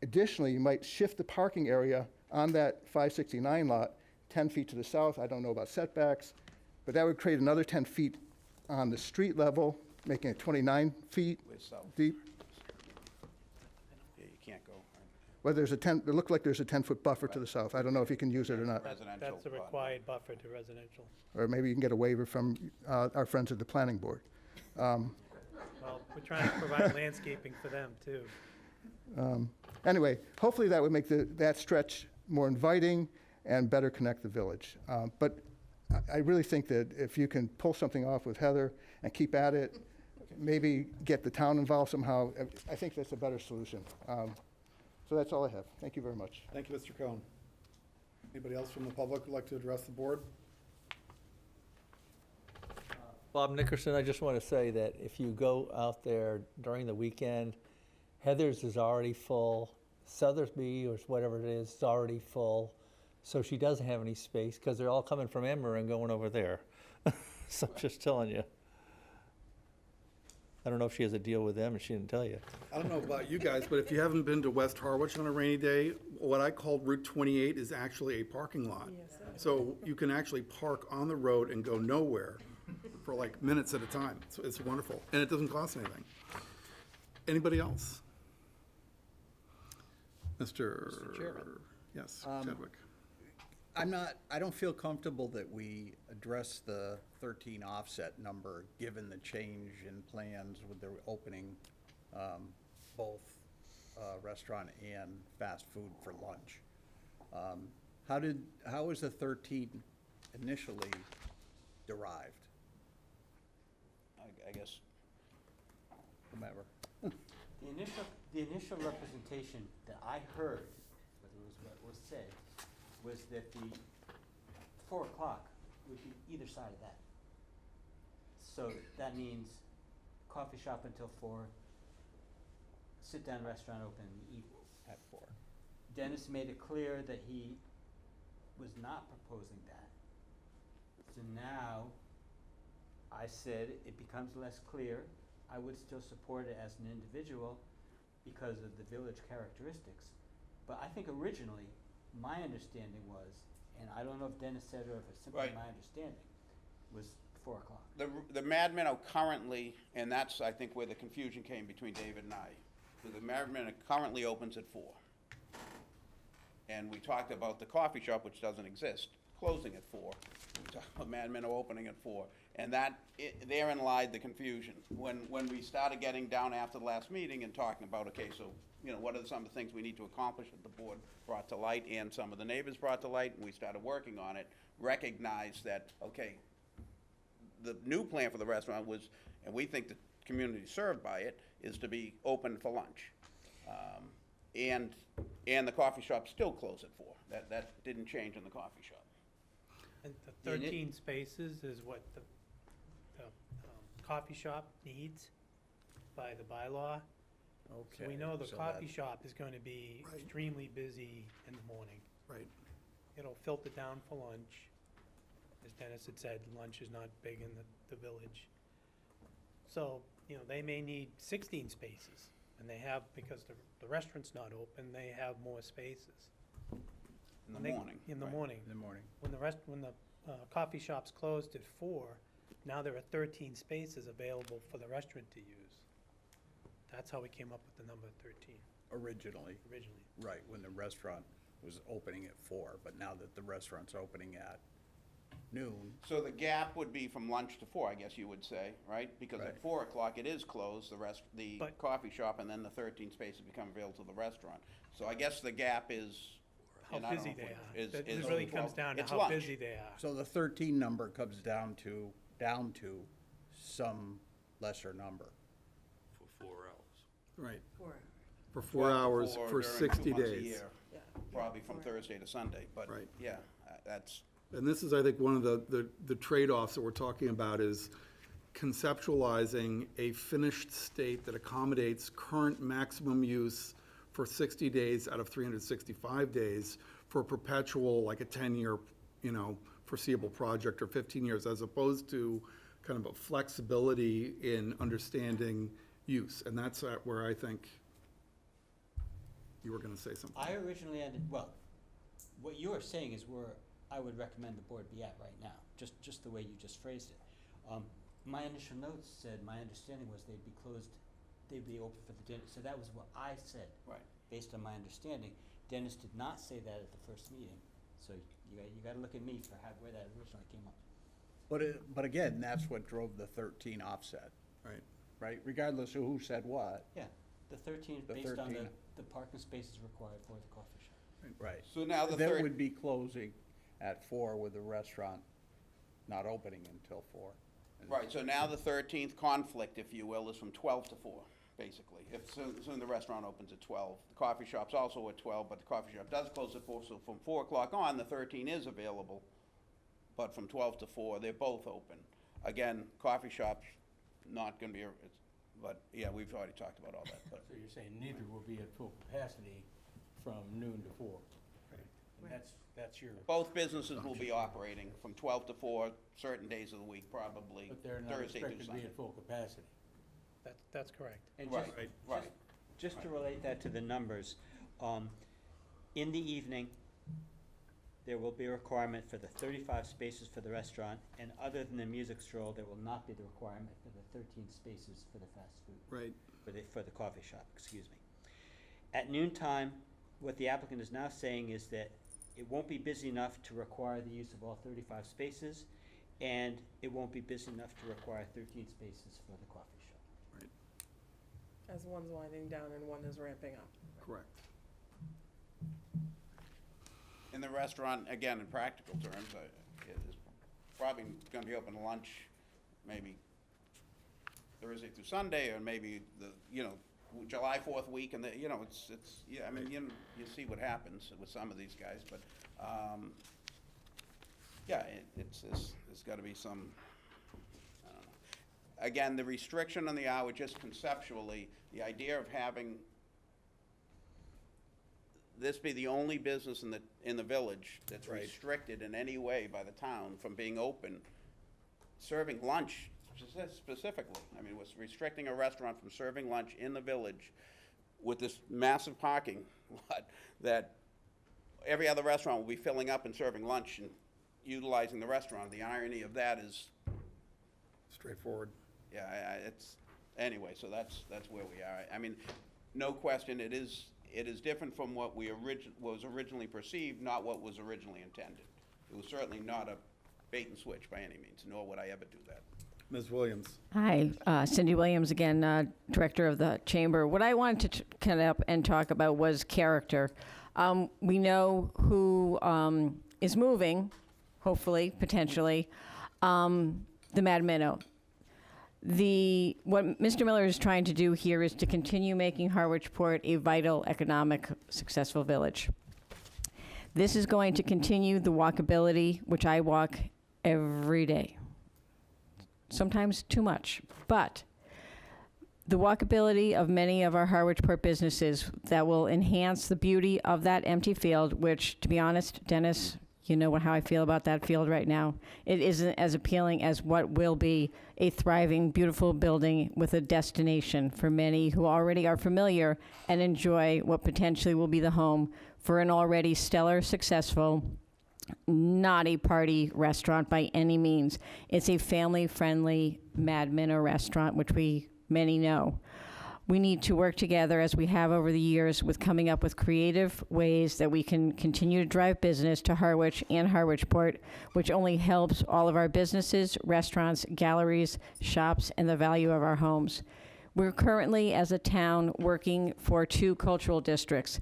Speaker 16: Additionally, you might shift the parking area on that 569 lot 10 feet to the south. I don't know about setbacks, but that would create another 10 feet on the street level, making it 29 feet
Speaker 4: Where's south?
Speaker 16: deep.
Speaker 4: Yeah, you can't go.
Speaker 16: Well, it looked like there's a 10-foot buffer to the south. I don't know if you can use it or not.
Speaker 4: Residential.
Speaker 3: That's a required buffer to residential.
Speaker 16: Or maybe you can get a waiver from our friends at the planning board.
Speaker 3: Well, we're trying to provide landscaping for them too.
Speaker 16: Anyway, hopefully that would make that stretch more inviting and better connect the village. But I really think that if you can pull something off with Heather and keep at it, maybe get the town involved somehow, I think that's a better solution. So that's all I have. Thank you very much.
Speaker 1: Thank you, Mr. Cohn. Anybody else from the public would like to address the board?
Speaker 17: Bob Nickerson, I just want to say that if you go out there during the weekend, Heather's is already full, Sotheby's or whatever it is already full, so she doesn't have any space because they're all coming from Emmer and going over there. So I'm just telling you. I don't know if she has a deal with them and she didn't tell you.
Speaker 1: I don't know about you guys, but if you haven't been to West Harwich on a rainy day, what I call Route 28 is actually a parking lot. So you can actually park on the road and go nowhere for like minutes at a time. So it's wonderful, and it doesn't cost anything. Anybody else? Mr.
Speaker 9: Chairman.
Speaker 1: Yes, Chadwick.
Speaker 9: I don't feel comfortable that we address the 13 offset number, given the change in plans with the opening both restaurant and fast food for lunch. How was the 13 initially derived?
Speaker 4: I guess.
Speaker 9: Whomever.
Speaker 5: The initial representation that I heard, but it was what was said, was that the 4 o'clock would be either side of that. So that means coffee shop until 4, sit-down restaurant open in the evening.
Speaker 9: At 4.
Speaker 5: Dennis made it clear that he was not proposing that. So now, I said it becomes less clear. I would still support it as an individual because of the village characteristics. But I think originally, my understanding was, and I don't know if Dennis said or if it's simply
Speaker 4: Right.
Speaker 5: my understanding, was 4 o'clock.
Speaker 4: The Mad Minnow currently, and that's, I think, where the confusion came between David and I. The Mad Minnow currently opens at 4. And we talked about the coffee shop, which doesn't exist, closing at 4. We talked about Mad Minnow opening at 4. And therein lied the confusion. When we started getting down after the last meeting and talking about, okay, so, what are some of the things we need to accomplish that the board brought to light and some of the neighbors brought to light, and we started working on it, recognized that, okay, the new plan for the restaurant was, and we think the community served by it, is to be open for lunch. And the coffee shop still closed at 4. That didn't change in the coffee shop.
Speaker 3: And the 13 spaces is what the coffee shop needs by the bylaw. So we
Speaker 9: Okay,
Speaker 3: know the
Speaker 9: so
Speaker 3: coffee
Speaker 9: that-
Speaker 3: shop is going to be
Speaker 1: Right.
Speaker 3: extremely busy in the morning.
Speaker 1: Right.
Speaker 3: It'll filter down for lunch. As Dennis had said, lunch is not big in the village. So, you know, they may need 16 spaces, and they have, because the restaurant's not open, they have more spaces.
Speaker 4: In the
Speaker 3: When they-
Speaker 4: morning.
Speaker 3: In the
Speaker 4: right.
Speaker 3: morning.
Speaker 9: In the morning.
Speaker 3: When the coffee shop's closed at 4, now there are 13 spaces available for the restaurant to use. That's how we came up with the number 13
Speaker 9: Originally,
Speaker 3: originally.
Speaker 9: right, when the restaurant was opening at 4, but now that the restaurant's opening at noon,
Speaker 4: So the gap would be from lunch to 4, I guess you would say, right? Because at
Speaker 9: Right.
Speaker 4: 4 o'clock, it is closed, the
Speaker 3: But-
Speaker 4: coffee shop, and then the 13 spaces become available to the restaurant. So I guess the gap is.
Speaker 3: How
Speaker 4: and I don't
Speaker 3: busy
Speaker 4: know if
Speaker 3: they
Speaker 4: it
Speaker 3: are.
Speaker 4: is-
Speaker 3: That
Speaker 4: is
Speaker 3: really
Speaker 4: from
Speaker 3: comes
Speaker 4: 12
Speaker 3: down to
Speaker 4: it's
Speaker 3: how
Speaker 4: lunch.
Speaker 3: busy they are.
Speaker 9: so the 13 number comes down to some lesser number.
Speaker 8: For 4 hours.
Speaker 1: Right.
Speaker 15: 4 hours.
Speaker 1: For 4 hours for
Speaker 4: during
Speaker 1: 60
Speaker 4: 2 months a
Speaker 1: days.
Speaker 4: year,
Speaker 15: Yeah.
Speaker 4: Probably from Thursday to Sunday, but,
Speaker 1: Right.
Speaker 4: yeah, that's,
Speaker 1: And this is, I think, one of the trade-offs that we're talking about is conceptualizing a finished state that accommodates current maximum use for 60 days out of 365 days for perpetual, like a 10-year, you know, foreseeable project, or 15 years, as opposed to kind of a flexibility in understanding use. And that's where I think you were gonna say something.
Speaker 5: I originally ended, well, what you are saying is where I would recommend the board be at right now, just the way you just phrased it. My initial notes said, my understanding was they'd be closed, they'd be open for the dinner, so that was what I said.
Speaker 4: Right.
Speaker 5: Based on my understanding. Dennis did not say that at the first meeting, so you gotta look at me for where that originally came up.
Speaker 9: But again, that's what drove the 13 offset,
Speaker 1: Right.
Speaker 9: right? Regardless of who said what.
Speaker 5: Yeah, the 13 is
Speaker 9: The
Speaker 5: based on
Speaker 9: 13.
Speaker 5: the parking spaces required for the coffee shop.
Speaker 9: Right.
Speaker 4: so now the
Speaker 9: That
Speaker 4: third.
Speaker 9: would be closing at 4 with the restaurant not opening until 4.
Speaker 4: Right, so now the 13th conflict, if you will, is from 12 to 4, basically. If soon the restaurant opens at 12. The coffee shop's also at 12, but the coffee shop does close at 4, so from 4 o'clock on, the 13 is available. But from 12 to 4, they're both open. Again, coffee shop's not gonna be, but, yeah, we've already talked about all that, but.
Speaker 11: So you're saying neither will be at full capacity from noon to 4? And that's your,
Speaker 4: Both businesses will be operating from 12 to 4, certain days of the week, probably
Speaker 11: but they're not
Speaker 4: Thursday through
Speaker 11: expected to be
Speaker 4: Sunday.
Speaker 11: at full capacity?
Speaker 3: That's correct.
Speaker 5: And
Speaker 4: Right,
Speaker 5: just,
Speaker 4: right.
Speaker 5: just to relate that to the numbers, in the evening, there will be a requirement for the 35 spaces for the restaurant, and other than the music stroll, there will not be the requirement for the 13 spaces for the fast food,
Speaker 1: Right.
Speaker 5: for the coffee shop, excuse me. At noontime, what the applicant is now saying is that it won't be busy enough to require the use of all 35 spaces, and it won't be busy enough to require 13 spaces for the coffee shop.
Speaker 6: As one's winding down and one is ramping up.
Speaker 1: Correct.
Speaker 4: In the restaurant, again, in practical terms, it's probably gonna be open to lunch, maybe Thursday through Sunday, or maybe July 4th week, and yeah, I mean, you see what happens with some of these guys, but, yeah, there's gotta be some, I don't know. Again, the restriction on the hour, just conceptually, the idea of having this be the only business in the village that's
Speaker 1: Right.
Speaker 4: restricted in any way by the town from being open, serving lunch specifically. I mean, was restricting a restaurant from serving lunch in the village with this massive parking lot that every other restaurant will be filling up and serving lunch and utilizing the restaurant. The irony of that is,
Speaker 1: Straightforward.
Speaker 4: yeah, anyway, so that's where we are. I mean, no question, it is different from what was originally perceived, not what was originally intended. It was certainly not a bait and switch by any means, nor would I ever do that.
Speaker 1: Ms. Williams.
Speaker 13: Hi, Cindy Williams again, Director of the Chamber. What I wanted to come up and talk about was character. We know who is moving, hopefully, potentially, the Mad Minnow. What Mr. Miller is trying to do here is to continue making Harwich Port a vital, economic, successful village. This is going to continue the walkability, which I walk every day. Sometimes too much. But the walkability of many of our Harwichport businesses that will enhance the beauty of that empty field, which, to be honest, Dennis, you know how I feel about that field right now. It isn't as appealing as what will be a thriving, beautiful building with a destination for many who already are familiar and enjoy what potentially will be the home for an already stellar, successful, not a party restaurant by any means. It's a family-friendly Mad Minnow restaurant, which many know. We need to work together, as we have over the years, with coming up with creative ways that we can continue to drive business to Harwich and Harwichport, which only helps all of our businesses, restaurants, galleries, shops, and the value of our homes. We're currently, as a town, working for 2 cultural districts.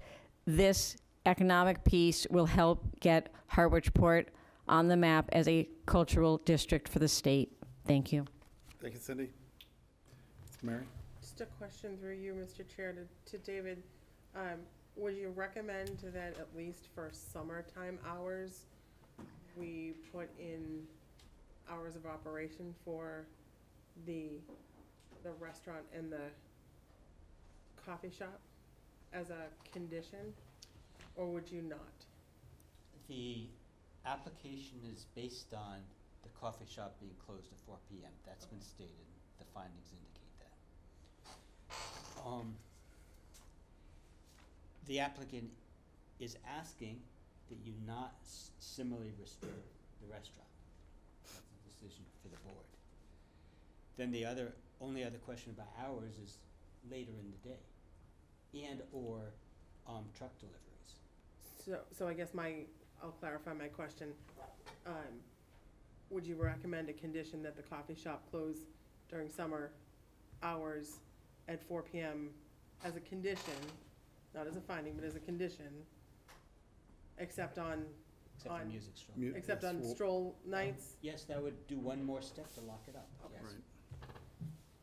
Speaker 13: This economic piece will help get Harwichport on the map as a cultural district for the state. Thank you.
Speaker 1: Thank you, Cindy. Mary?
Speaker 6: Just a question through you, Mr. Chair, to David. Would you recommend that at least for summertime hours, we put in hours of operation for the restaurant and the coffee shop as a condition, or would you not?
Speaker 5: The application is based on the coffee shop being closed at 4 p.m. That's been stated. The findings indicate that. The applicant is asking that you not similarly restrict the restaurant. That's a decision for the board. Then the only other question about hours is later in the day, and/or truck deliveries.
Speaker 6: So I guess I'll clarify my question. Would you recommend a condition that the coffee shop close during summer hours at 4 p.m. as a condition, not as a finding, but as a condition, except on
Speaker 5: music stroll.
Speaker 6: except on stroll nights?
Speaker 5: Yes, that would do one more step to lock it up.
Speaker 6: Okay.
Speaker 5: Yes.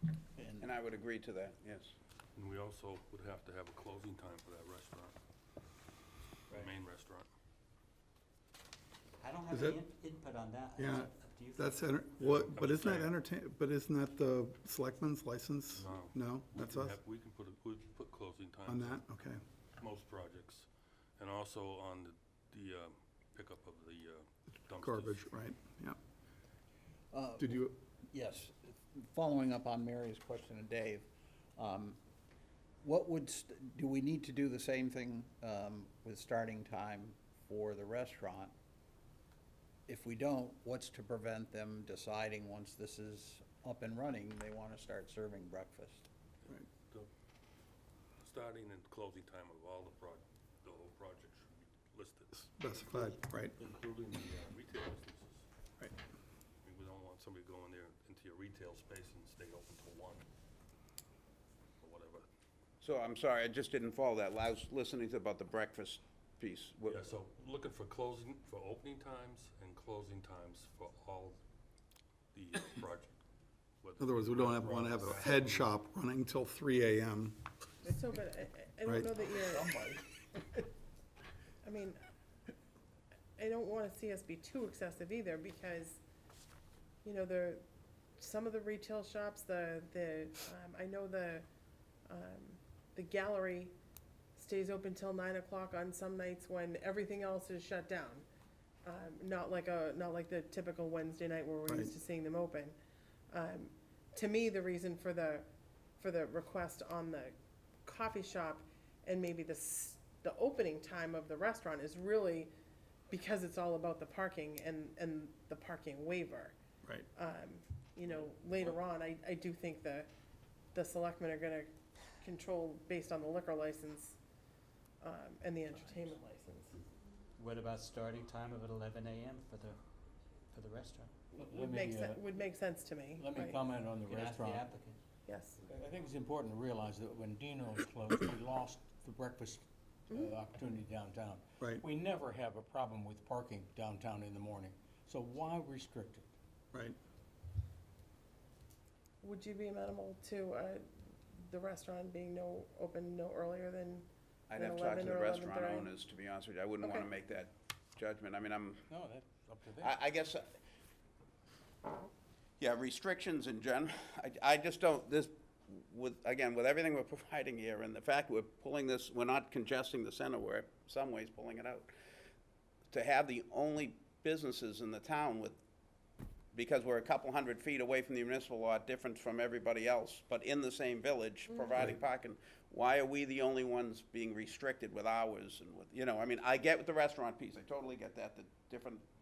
Speaker 1: Right.
Speaker 4: And I would agree to that, yes.
Speaker 8: And we also would have to have a closing time for that restaurant, the
Speaker 5: Right.
Speaker 8: main restaurant.
Speaker 5: I don't have
Speaker 1: Is
Speaker 5: any
Speaker 1: that-
Speaker 5: input on that.
Speaker 1: Yeah,
Speaker 5: It's up to you.
Speaker 1: That's,
Speaker 8: I'm
Speaker 1: but isn't that
Speaker 8: saying-
Speaker 1: but isn't that the selectman's license?
Speaker 8: No.
Speaker 1: No, that's us?
Speaker 8: We can put closing times.
Speaker 1: On that, okay.
Speaker 8: Most projects, and also on the pickup of the dumpsters.
Speaker 1: Garbage, right, yeah.
Speaker 9: Uh,
Speaker 1: Did you,
Speaker 9: Yes, following up on Mary's question to Dave, what do we need to do the same thing with starting time for the restaurant? If we don't, what's to prevent them deciding once this is up and running, they want to start serving breakfast?
Speaker 8: The starting and closing time of all the whole project should be listed,
Speaker 1: specified, right,
Speaker 8: including the retail businesses.
Speaker 1: right.
Speaker 8: I mean, we don't want somebody going there into your retail space and stay open till 1, or whatever.
Speaker 4: So I'm sorry, I just didn't follow that. I was listening to about the breakfast piece.
Speaker 8: Yeah, so looking for opening times and closing times for all the project.
Speaker 1: In other words, we don't want to have a head shop running till 3 a.m.
Speaker 6: So, but I don't
Speaker 1: Right.
Speaker 6: know that you're, I mean, I don't wanna see us be too excessive either, because, you know, some of the retail shops, I know the gallery stays open till 9 o'clock on some nights when everything else is shut down. Not like the typical Wednesday night where we're used to seeing them open. To me, the reason for the request on the coffee shop and maybe the opening time of the restaurant is really because it's all about the parking and the parking waiver.
Speaker 1: Right.
Speaker 6: You know, later on, I do think the selectmen are gonna control based on the liquor license, and the entertainment license.
Speaker 5: What about starting time of 11 a.m. for the restaurant?
Speaker 6: Would make sense to me.
Speaker 11: Let me
Speaker 6: right?
Speaker 11: comment on the
Speaker 5: You can ask the
Speaker 11: restaurant.
Speaker 5: applicant.
Speaker 6: Yes.
Speaker 11: I think it's important to realize that when Dino's closed, we lost the breakfast opportunity downtown.
Speaker 1: Right.
Speaker 11: We never have a problem with parking downtown in the morning, so why restrict it?
Speaker 1: Right.
Speaker 6: Would you be amenable to the restaurant being open no earlier than
Speaker 4: I'd
Speaker 6: than
Speaker 4: have to talk to
Speaker 6: 11
Speaker 4: the
Speaker 6: or
Speaker 4: restaurant
Speaker 6: 11:30?
Speaker 4: owners, to be honest with you. I wouldn't want to
Speaker 6: Okay.
Speaker 4: make that judgment. I mean,
Speaker 11: No, that's up to them.
Speaker 4: I guess, yeah, restrictions in general, I just don't, with, again, with everything we're providing here, and the fact we're pulling this, we're not congesting the center, we're in some ways pulling it out. To have the only businesses in the town with, because we're a couple hundred feet away from the municipal law, different from everybody else, but in the same village, providing parking, why are we the only ones being restricted with hours and with, you know, I mean, I get with the restaurant piece, I totally get that,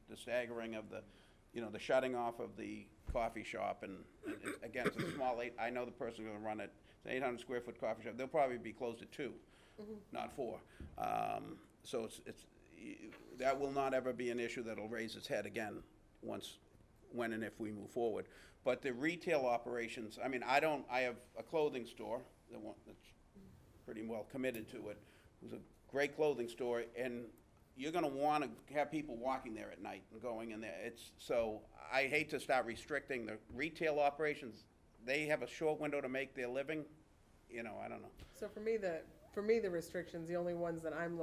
Speaker 4: the staggering of the, you know, the shutting off of the coffee shop, and again, it's a small I know the person gonna run it, it's an 800 square foot coffee shop, they'll probably be closed at 2, not 4. So that will not ever be an issue that'll raise its head again when and if we move forward. But the retail operations, I mean, I have a clothing store that's pretty well committed to it. It was a great clothing store, and you're gonna wanna have people walking there at night and going in there. So I hate to start restricting the retail operations. They have a short window to make their living, you know, I don't know.
Speaker 6: So for me, the restrictions, the only ones that I'm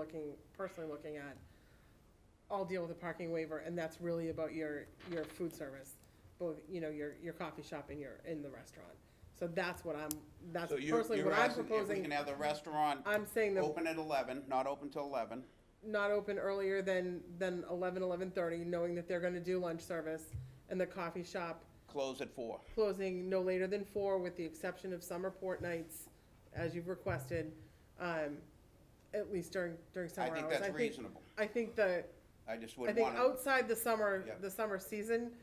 Speaker 6: personally looking at, all deal with the parking waiver, and that's really about your food service, both, you know, your coffee shop and in the restaurant. So that's that's
Speaker 4: So
Speaker 6: personally
Speaker 4: you're
Speaker 6: what I'm
Speaker 4: asking if
Speaker 6: proposing.
Speaker 4: we can have the restaurant
Speaker 6: I'm saying that
Speaker 4: open at 11, not open till 11.
Speaker 6: not open earlier than 11:30, knowing that they're gonna do lunch service, and the coffee shop
Speaker 4: Close at 4.
Speaker 6: closing no later than 4, with the exception of summer port nights, as you've requested, at least during summer hours.
Speaker 4: I think that's reasonable.
Speaker 6: I think
Speaker 4: I just
Speaker 6: I
Speaker 4: wouldn't
Speaker 6: think
Speaker 4: want to.
Speaker 6: outside the summer,
Speaker 4: Yeah.
Speaker 6: the summer season,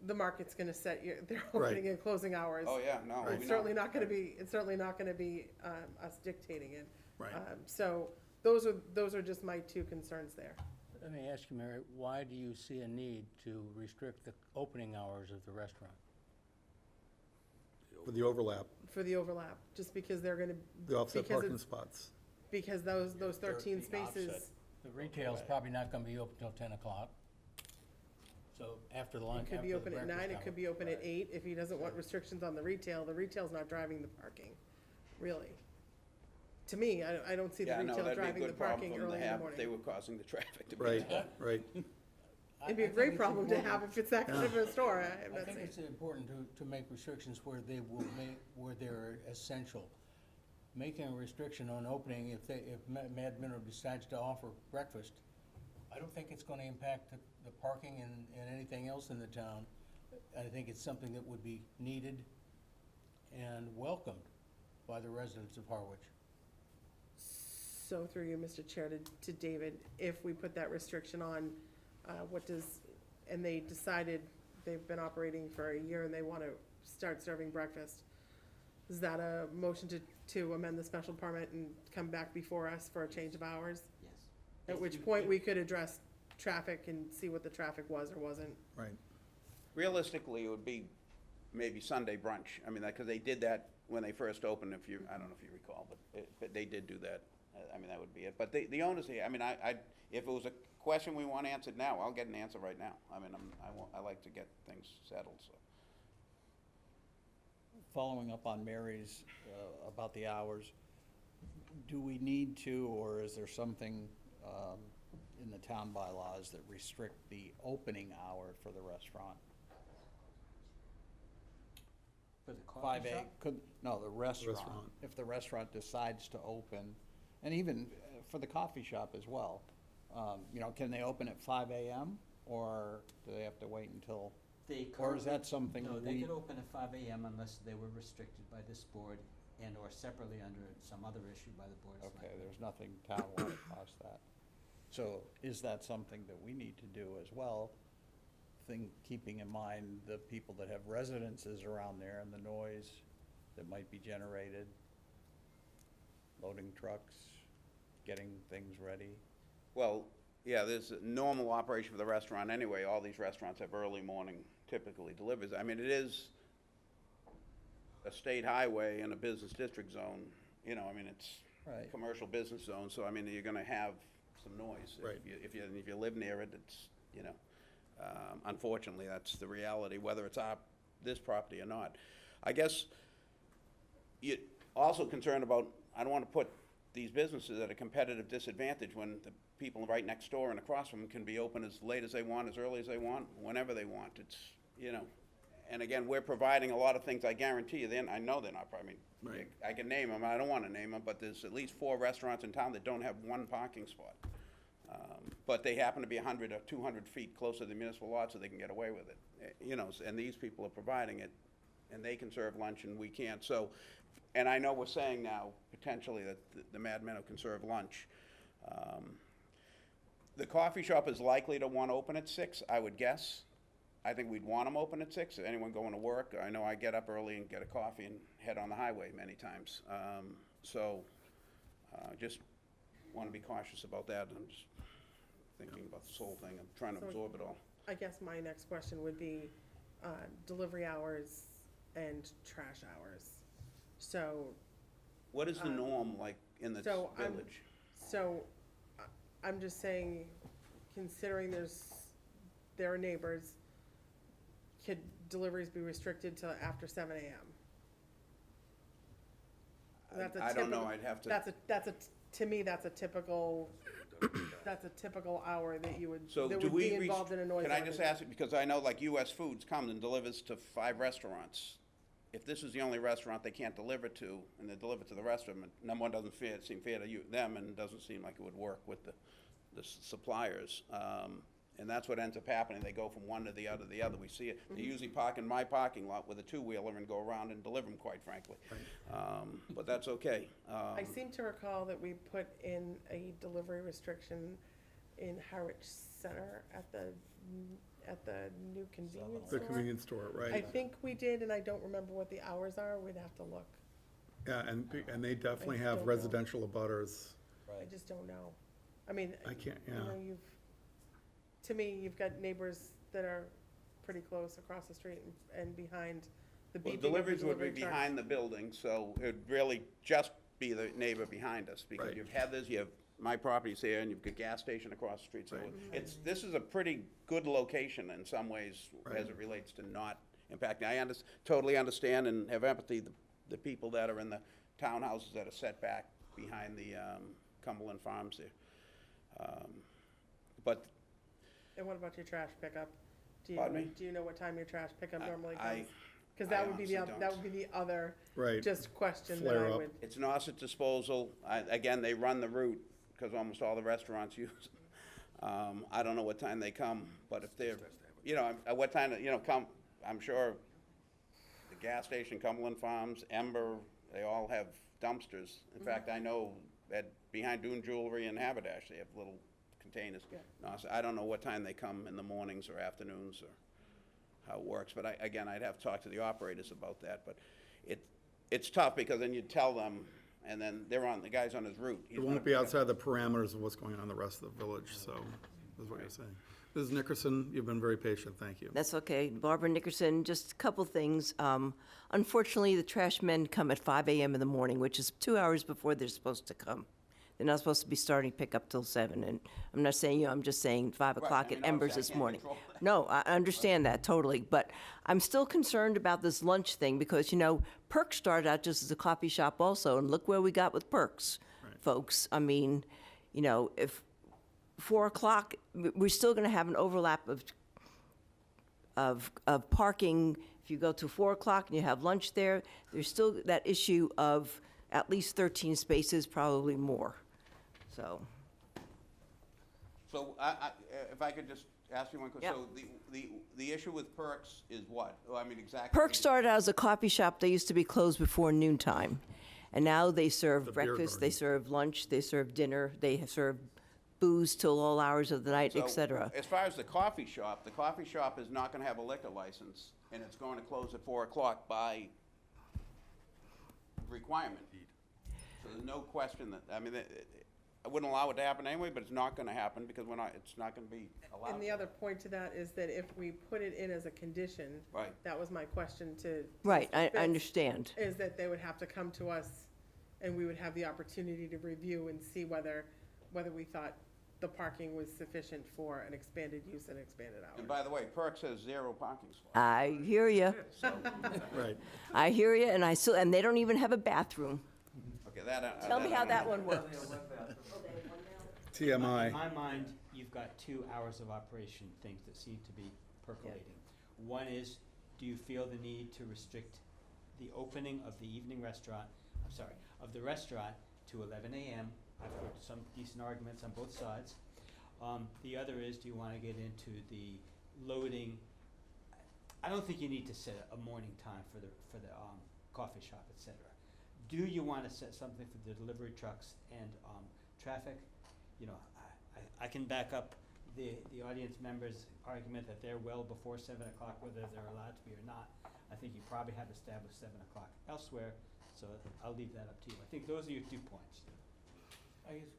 Speaker 6: the market's gonna set their opening and closing hours.
Speaker 4: Oh, yeah, no, we
Speaker 6: It's
Speaker 4: know.
Speaker 6: certainly not gonna be, us dictating it.
Speaker 9: Right.
Speaker 6: So those are just my two concerns there.
Speaker 11: Let me ask you, Mary, why do you see a need to restrict the opening hours of the restaurant?
Speaker 1: For the overlap,
Speaker 6: For the overlap, just because they're gonna.
Speaker 1: the offset
Speaker 6: because
Speaker 1: parking
Speaker 6: it's-
Speaker 1: spots.
Speaker 6: Because those 13 spaces,
Speaker 11: The retail's probably not gonna be open till 10 o'clock. So after the
Speaker 6: it
Speaker 11: lunch,
Speaker 6: could
Speaker 11: after
Speaker 6: be
Speaker 11: the
Speaker 6: open at
Speaker 11: breakfast
Speaker 6: 9, it
Speaker 11: hour.
Speaker 6: could be open at 8, if he doesn't want restrictions on the retail's not driving the parking, really. To me, I don't see the
Speaker 4: Yeah, no,
Speaker 6: retail
Speaker 4: that'd be a
Speaker 6: driving the
Speaker 4: good problem
Speaker 6: parking
Speaker 4: for them
Speaker 6: early
Speaker 4: to
Speaker 6: in the
Speaker 4: have if they
Speaker 6: morning.
Speaker 4: were causing the traffic to be.
Speaker 1: Right, right.
Speaker 6: It'd be a great problem to have if it's that kind of a store, I'm
Speaker 11: I
Speaker 6: not
Speaker 11: think
Speaker 6: saying.
Speaker 11: it's important to make restrictions where where they're essential. Making a restriction on opening, if Mad Minnow decides to offer breakfast, I don't think it's gonna impact the parking and anything else in the town. I think it's something that would be needed and welcomed by the residents of Harwich.
Speaker 6: So through you, Mr. Chair, to David, if we put that restriction on, and they decided they've been operating for a year and they want to start serving breakfast, is that a motion to amend the special permit and come back before us for a change of hours?
Speaker 5: Yes.
Speaker 6: At which point we could address traffic and see what the traffic was or wasn't.
Speaker 1: Right.
Speaker 4: Realistically, it would be maybe Sunday brunch. I mean, because they did that when they first opened, I don't know if you recall, but they did do that. I mean, that would be it. But the owners here, I mean, if it was a question we want answered now, I'll get an answer right now. I mean, I like to get things settled, so.
Speaker 9: Following up on Mary's, about the hours, do we need to, or is there something, in the town bylaws that restrict the opening hour for the restaurant?
Speaker 5: For the coffee shop?
Speaker 9: No, the restaurant.
Speaker 1: Restaurant.
Speaker 9: If the restaurant decides to open, and even for the coffee shop as well, you know, can they open at 5 AM, or do they have to wait until? Or is that something
Speaker 5: No, they
Speaker 9: we-
Speaker 5: could open at 5 AM unless they were restricted by this board and/or separately under some other issue by the board of
Speaker 9: Okay,
Speaker 5: selectmen.
Speaker 9: there's nothing town-wide past that. So is that something that we need to do as well? Keeping in mind the people that have residences around there and the noise that might be generated, loading trucks, getting things ready.
Speaker 4: Well, yeah, there's a normal operation for the restaurant anyway. All these restaurants have early morning typically deliveries. I mean, it is a state highway in a business district zone, you know, I mean, it's
Speaker 9: Right.
Speaker 4: commercial business zone, so I mean, you're gonna have some noise.
Speaker 1: Right.
Speaker 4: If you live near it, it's, you know, unfortunately, that's the reality, whether it's this property or not. I guess you also concerned about, I don't wanna put these businesses at a competitive disadvantage when the people right next door and across from them can be open as late as they want, as early as they want, whenever they want. It's, you know, And again, we're providing a lot of things, I guarantee you, I know they're not, I mean,
Speaker 1: Right.
Speaker 4: I can name them, I don't wanna name them, but there's at least 4 restaurants in town that don't have one parking spot. But they happen to be 100 or 200 feet closer to the municipal lot, so they can get away with it. You know, and these people are providing it, and they can serve lunch and we can't, so, and I know we're saying now, potentially, that the Mad Minnow can serve lunch. The coffee shop is likely to want to open at 6, I would guess. I think we'd want them open at 6, if anyone going to work. I know I get up early and get a coffee and head on the highway many times. Just want to be cautious about that. I'm just thinking about this whole thing. I'm trying to absorb it all.
Speaker 6: I guess my next question would be, delivery hours and trash hours. So,
Speaker 4: What is the norm like in the
Speaker 6: so
Speaker 4: village?
Speaker 6: I'm just saying, considering there are neighbors, could deliveries be restricted till after 7 a.m.?
Speaker 4: I don't know, I'd have to.
Speaker 6: To me, that's a typical hour that you would,
Speaker 4: So
Speaker 6: that
Speaker 4: do
Speaker 6: would
Speaker 4: we,
Speaker 6: be involved in a noise
Speaker 4: can I just
Speaker 6: ordinance.
Speaker 4: ask you, because I know like US Foods comes and delivers to 5 restaurants. If this is the only restaurant they can't deliver to, and they deliver to the rest of them, number one, doesn't seem fair to them, and it doesn't seem like it would work with the suppliers. And that's what ends up happening, they go from one to the other. We see it, they usually park in my parking lot with a 2-wheeler and go around and deliver them, quite frankly. But that's okay.
Speaker 6: I seem to recall that we put in a delivery restriction in Harwich Center at the new convenience
Speaker 1: The
Speaker 6: store.
Speaker 1: convenience store, right?
Speaker 6: I think we did, and I don't remember what the hours are, we'd have to look.
Speaker 1: Yeah, and they definitely
Speaker 6: I
Speaker 1: have
Speaker 6: don't know.
Speaker 1: residential abutters.
Speaker 6: I just don't know. I mean,
Speaker 1: I can't,
Speaker 6: you
Speaker 1: yeah.
Speaker 6: know, to me, you've got neighbors that are pretty close across the street and behind the
Speaker 4: Well,
Speaker 6: beeping of the
Speaker 4: deliveries would be
Speaker 6: delivery truck.
Speaker 4: behind the building, so it'd really just be the neighbor behind us, because
Speaker 1: Right.
Speaker 4: you've Heather's, you have my properties here, and you've got gas station across the street, so this is a pretty good location in some ways as it relates to not impacting. I totally understand and have empathy, the people that are in the townhouses that are set back behind the Cumberland Farms there. But
Speaker 6: And what about your trash pickup?
Speaker 4: Pardon me?
Speaker 6: Do you know what time your trash pickup normally
Speaker 4: I-
Speaker 6: comes? Because
Speaker 4: I
Speaker 6: that would be
Speaker 4: honestly
Speaker 6: that
Speaker 4: don't.
Speaker 6: would be the other
Speaker 1: Right.
Speaker 6: just question that
Speaker 1: Flare
Speaker 6: I
Speaker 1: up.
Speaker 6: would.
Speaker 4: It's an offset disposal. Again, they run the route, because almost all the restaurants use it. I don't know what time they come, but if they're, at what time, come, I'm sure the gas station, Cumberland Farms, Ember, they all have dumpsters. In fact, I know behind Dune Jewelry and Haberdash, they have little containers.
Speaker 6: Yeah.
Speaker 4: No, so I don't know what time they come, in the mornings or afternoons, or how it works, but I'd have to talk to the operators about that, but it's tough, because then you tell them, and then the guy's on his route. He's
Speaker 1: It
Speaker 4: gonna
Speaker 1: won't be
Speaker 4: pick up-
Speaker 1: outside the parameters of what's going on in the rest of the village, so, that's what you're saying. Mrs. Nickerson, you've been very patient, thank you.
Speaker 15: That's okay. Barbara Nickerson, just a couple things. Unfortunately, the trash men come at 5 a.m. in the morning, which is 2 hours before they're supposed to come. They're not supposed to be starting pickup till 7, and I'm not saying I'm just saying 5 o'clock
Speaker 4: I mean,
Speaker 15: at Embers
Speaker 4: obviously I
Speaker 15: this
Speaker 4: can't
Speaker 15: morning.
Speaker 4: control that.
Speaker 15: No, I understand that totally, but I'm still concerned about this lunch thing, because, Perks started out just as a coffee shop also, and look where we got with Perks, folks. I mean, if 4 o'clock, we're still gonna have an overlap of parking. If you go to 4 o'clock and you have lunch there, there's still that issue of at least 13 spaces, probably more, so.
Speaker 4: So, if I could just ask you one question.
Speaker 15: Yeah.
Speaker 4: So the issue with Perks is what? Well, I mean, exactly.
Speaker 15: Perks started out as a coffee shop. They used to be closed before noontime. And now they serve
Speaker 1: The beer
Speaker 15: breakfast, they
Speaker 1: garden.
Speaker 15: serve lunch, they serve dinner, they serve booze till all hours of the night, et
Speaker 4: So,
Speaker 15: cetera.
Speaker 4: as far as the coffee shop is not gonna have a liquor license, and it's going to close at 4 o'clock by requirement. So there's no question that, I mean, I wouldn't allow it to happen anyway, but it's not gonna happen, because it's not gonna be allowed.
Speaker 6: And the other point to that is that if we put it in as a condition,
Speaker 4: Right.
Speaker 6: that was my question to.
Speaker 15: Right, I
Speaker 6: Fitz,
Speaker 15: understand.
Speaker 6: Is that they would have to come to us, and we would have the opportunity to review and see whether we thought the parking was sufficient for an expanded use and expanded
Speaker 4: And
Speaker 6: hours.
Speaker 4: by the way, Perks has 0 parking spots.
Speaker 15: I hear you.
Speaker 1: Right.
Speaker 15: I hear you, and they don't even have a bathroom.
Speaker 4: Okay, that.
Speaker 15: Tell me how that one works.
Speaker 1: TMI.
Speaker 5: In my mind, you've got 2 hours of operation things that seem to be percolating. One is do you feel the need to restrict the opening of the evening restaurant, of the restaurant to 11 a.m.? I've heard some decent arguments on both sides. The other is, do you want to get into the loading? I don't think you need to set a morning time for the coffee shop, etc. Do you want to set something for the delivery trucks and traffic? You know, I can back up the audience members' argument that they're well before 7 o'clock, whether they're allowed to be or not. I think you probably have established 7 o'clock elsewhere, so I'll leave that up to you. I think those are your 2 points.
Speaker 11: I guess,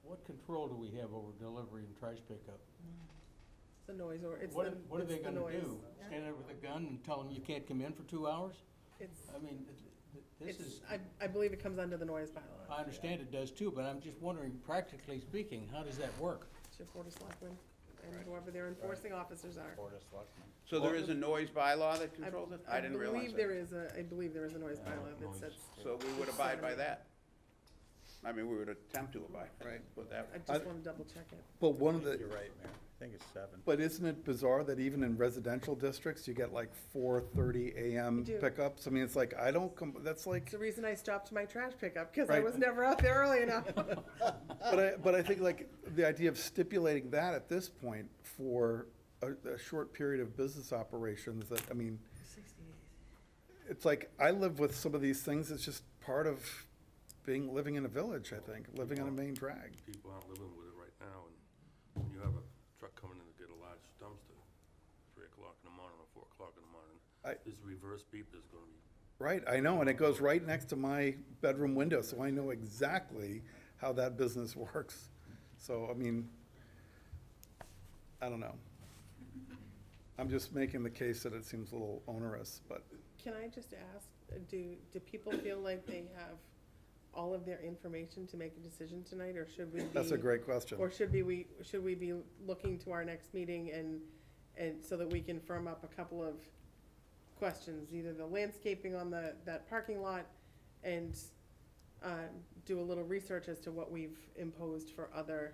Speaker 11: what control do we have over delivery and trash pickup?
Speaker 6: It's the noise, or it's
Speaker 11: What
Speaker 6: the,
Speaker 11: are they
Speaker 6: it's the
Speaker 11: gonna
Speaker 6: noise.
Speaker 11: do? Stand there with a gun and tell them you can't come in for 2 hours?
Speaker 6: It's,
Speaker 11: I mean, this
Speaker 6: it's,
Speaker 11: is,
Speaker 6: I believe it comes under the noise bylaw.
Speaker 11: I understand it does too, but I'm just wondering, practically speaking, how does that work?
Speaker 6: It's your Board of Selectmen and whoever their enforcing officers are.
Speaker 4: So there is a noise bylaw that controls it? I didn't realize that.
Speaker 6: I believe there is a noise bylaw that
Speaker 8: noise.
Speaker 6: sets,
Speaker 4: So we would abide by that? I mean, we would attempt to abide with that.
Speaker 6: I just want to double check it.
Speaker 1: But one of the,
Speaker 9: You're right, Mayor. I think it's 7.
Speaker 1: but isn't it bizarre that even in residential districts, you get like 4:30 AM
Speaker 6: You do.
Speaker 1: pickups? I mean, it's like, that's like,
Speaker 6: It's the reason I stopped my trash pickup, because I
Speaker 1: Right.
Speaker 6: was never out there early enough.
Speaker 1: but I think like the idea of stipulating that at this point for a short period of business operations, that, I mean, it's like, I live with some of these things, it's just part of living in a village, I think, living on a main drag.
Speaker 8: People aren't living with it right now, and when you have a truck coming in to get a large dumpster, 3 o'clock in the morning or 4 o'clock in the morning, this reverse beep is gonna be,
Speaker 1: Right, I know, and it goes right next to my bedroom window, so I know exactly how that business works. So, I mean, I don't know. I'm just making the case that it seems a little onerous, but
Speaker 6: Can I just ask, do people feel like they have all of their information to make a decision tonight, or should we be?
Speaker 1: that's a great question.
Speaker 6: Or should we be looking to our next meeting and so that we can firm up a couple of questions, either the landscaping on that parking lot and do a little research as to what we've imposed for other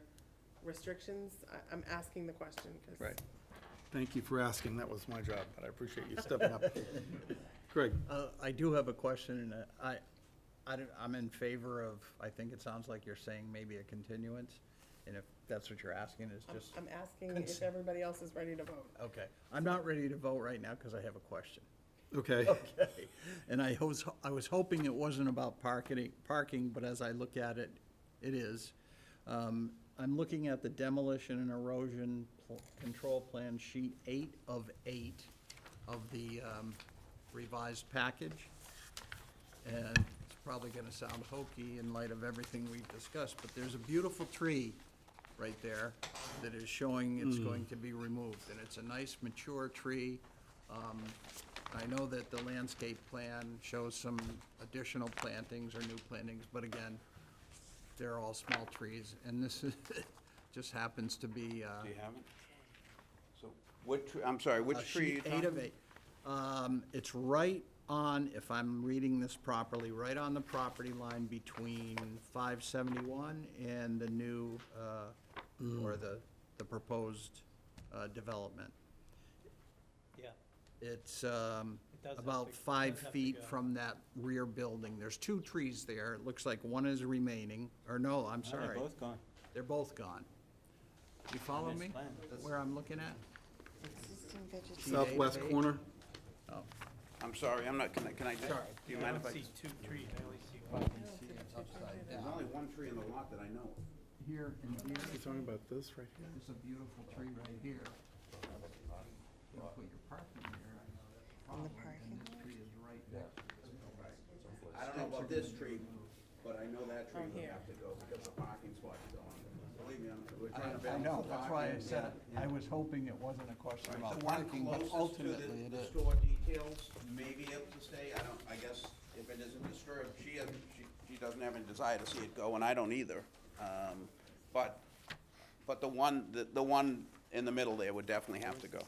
Speaker 6: restrictions? I'm asking the question, because.
Speaker 1: Right. Thank you for asking, that was my job, but I appreciate you stepping up. Greg?
Speaker 9: I do have a question, and I'm in favor of, I think it sounds like you're saying maybe a continuance, and if that's what you're asking, is just.
Speaker 6: I'm asking if everybody else is ready to vote.
Speaker 9: Okay, I'm not ready to vote right now because I have a question.
Speaker 1: Okay.
Speaker 9: Okay, and I was hoping it wasn't about parking, but as I look at it, it is. I'm looking at the demolition and erosion control plan, sheet 8 of 8 of the revised package. And it's probably gonna sound hokey in light of everything we've discussed, but there's a beautiful tree right there that is showing it's going to be removed, and it's a nice mature tree. I know that the landscape plan shows some additional plantings or new plantings, but again, they're all small trees, and this is, just happens to be,
Speaker 4: Do you have it? So, I'm sorry, which tree are you
Speaker 9: sheet
Speaker 4: talking
Speaker 9: 8 of 8. It's right on, if I'm reading this properly, right on the property line between 571 and the new, or the proposed development.
Speaker 3: Yeah.
Speaker 9: It's
Speaker 3: does have
Speaker 9: about
Speaker 3: to-
Speaker 9: 5
Speaker 3: does have to
Speaker 9: feet
Speaker 3: go.
Speaker 9: from that rear building. There's 2 trees there. It looks like one is remaining, or no, I'm
Speaker 5: No,
Speaker 9: sorry.
Speaker 5: they're both gone.
Speaker 9: They're both gone. You follow
Speaker 5: this
Speaker 9: me?
Speaker 5: plan.
Speaker 9: Where I'm looking at?
Speaker 7: Existing vegetation.
Speaker 9: Sheet
Speaker 1: Southwest
Speaker 9: 8 of 8?
Speaker 1: corner?
Speaker 9: Oh,
Speaker 4: I'm sorry, I'm not, can I just,
Speaker 9: Sorry.
Speaker 4: do you mind if I?
Speaker 3: see 2 trees, I only see
Speaker 9: well,
Speaker 3: 5.
Speaker 9: you see it's upside
Speaker 4: There's
Speaker 9: down.
Speaker 4: only one tree in the lot that I know of.
Speaker 9: Here and here.
Speaker 1: You're talking about this right here?
Speaker 9: There's a beautiful tree right here. You put your parking here, I know that's a
Speaker 7: On the
Speaker 9: problem,
Speaker 7: parking
Speaker 9: and this tree is right next to it.
Speaker 4: I don't know about this tree, but I know that tree
Speaker 6: Oh,
Speaker 4: would
Speaker 6: here.
Speaker 4: have to go because the parking spot's gone. Believe me, we're trying to
Speaker 9: I
Speaker 4: balance
Speaker 9: know,
Speaker 4: the
Speaker 9: that's why I
Speaker 4: parking.
Speaker 9: said, I was hoping it wasn't a question
Speaker 4: Right,
Speaker 9: about
Speaker 4: the one
Speaker 9: parking, but
Speaker 4: closest to
Speaker 9: ultimately it
Speaker 4: the
Speaker 9: is.
Speaker 4: store details may be able to stay, I guess if it isn't disturbed, she doesn't have any desire to see it go, and I don't either. But the one in the middle there would definitely have to go.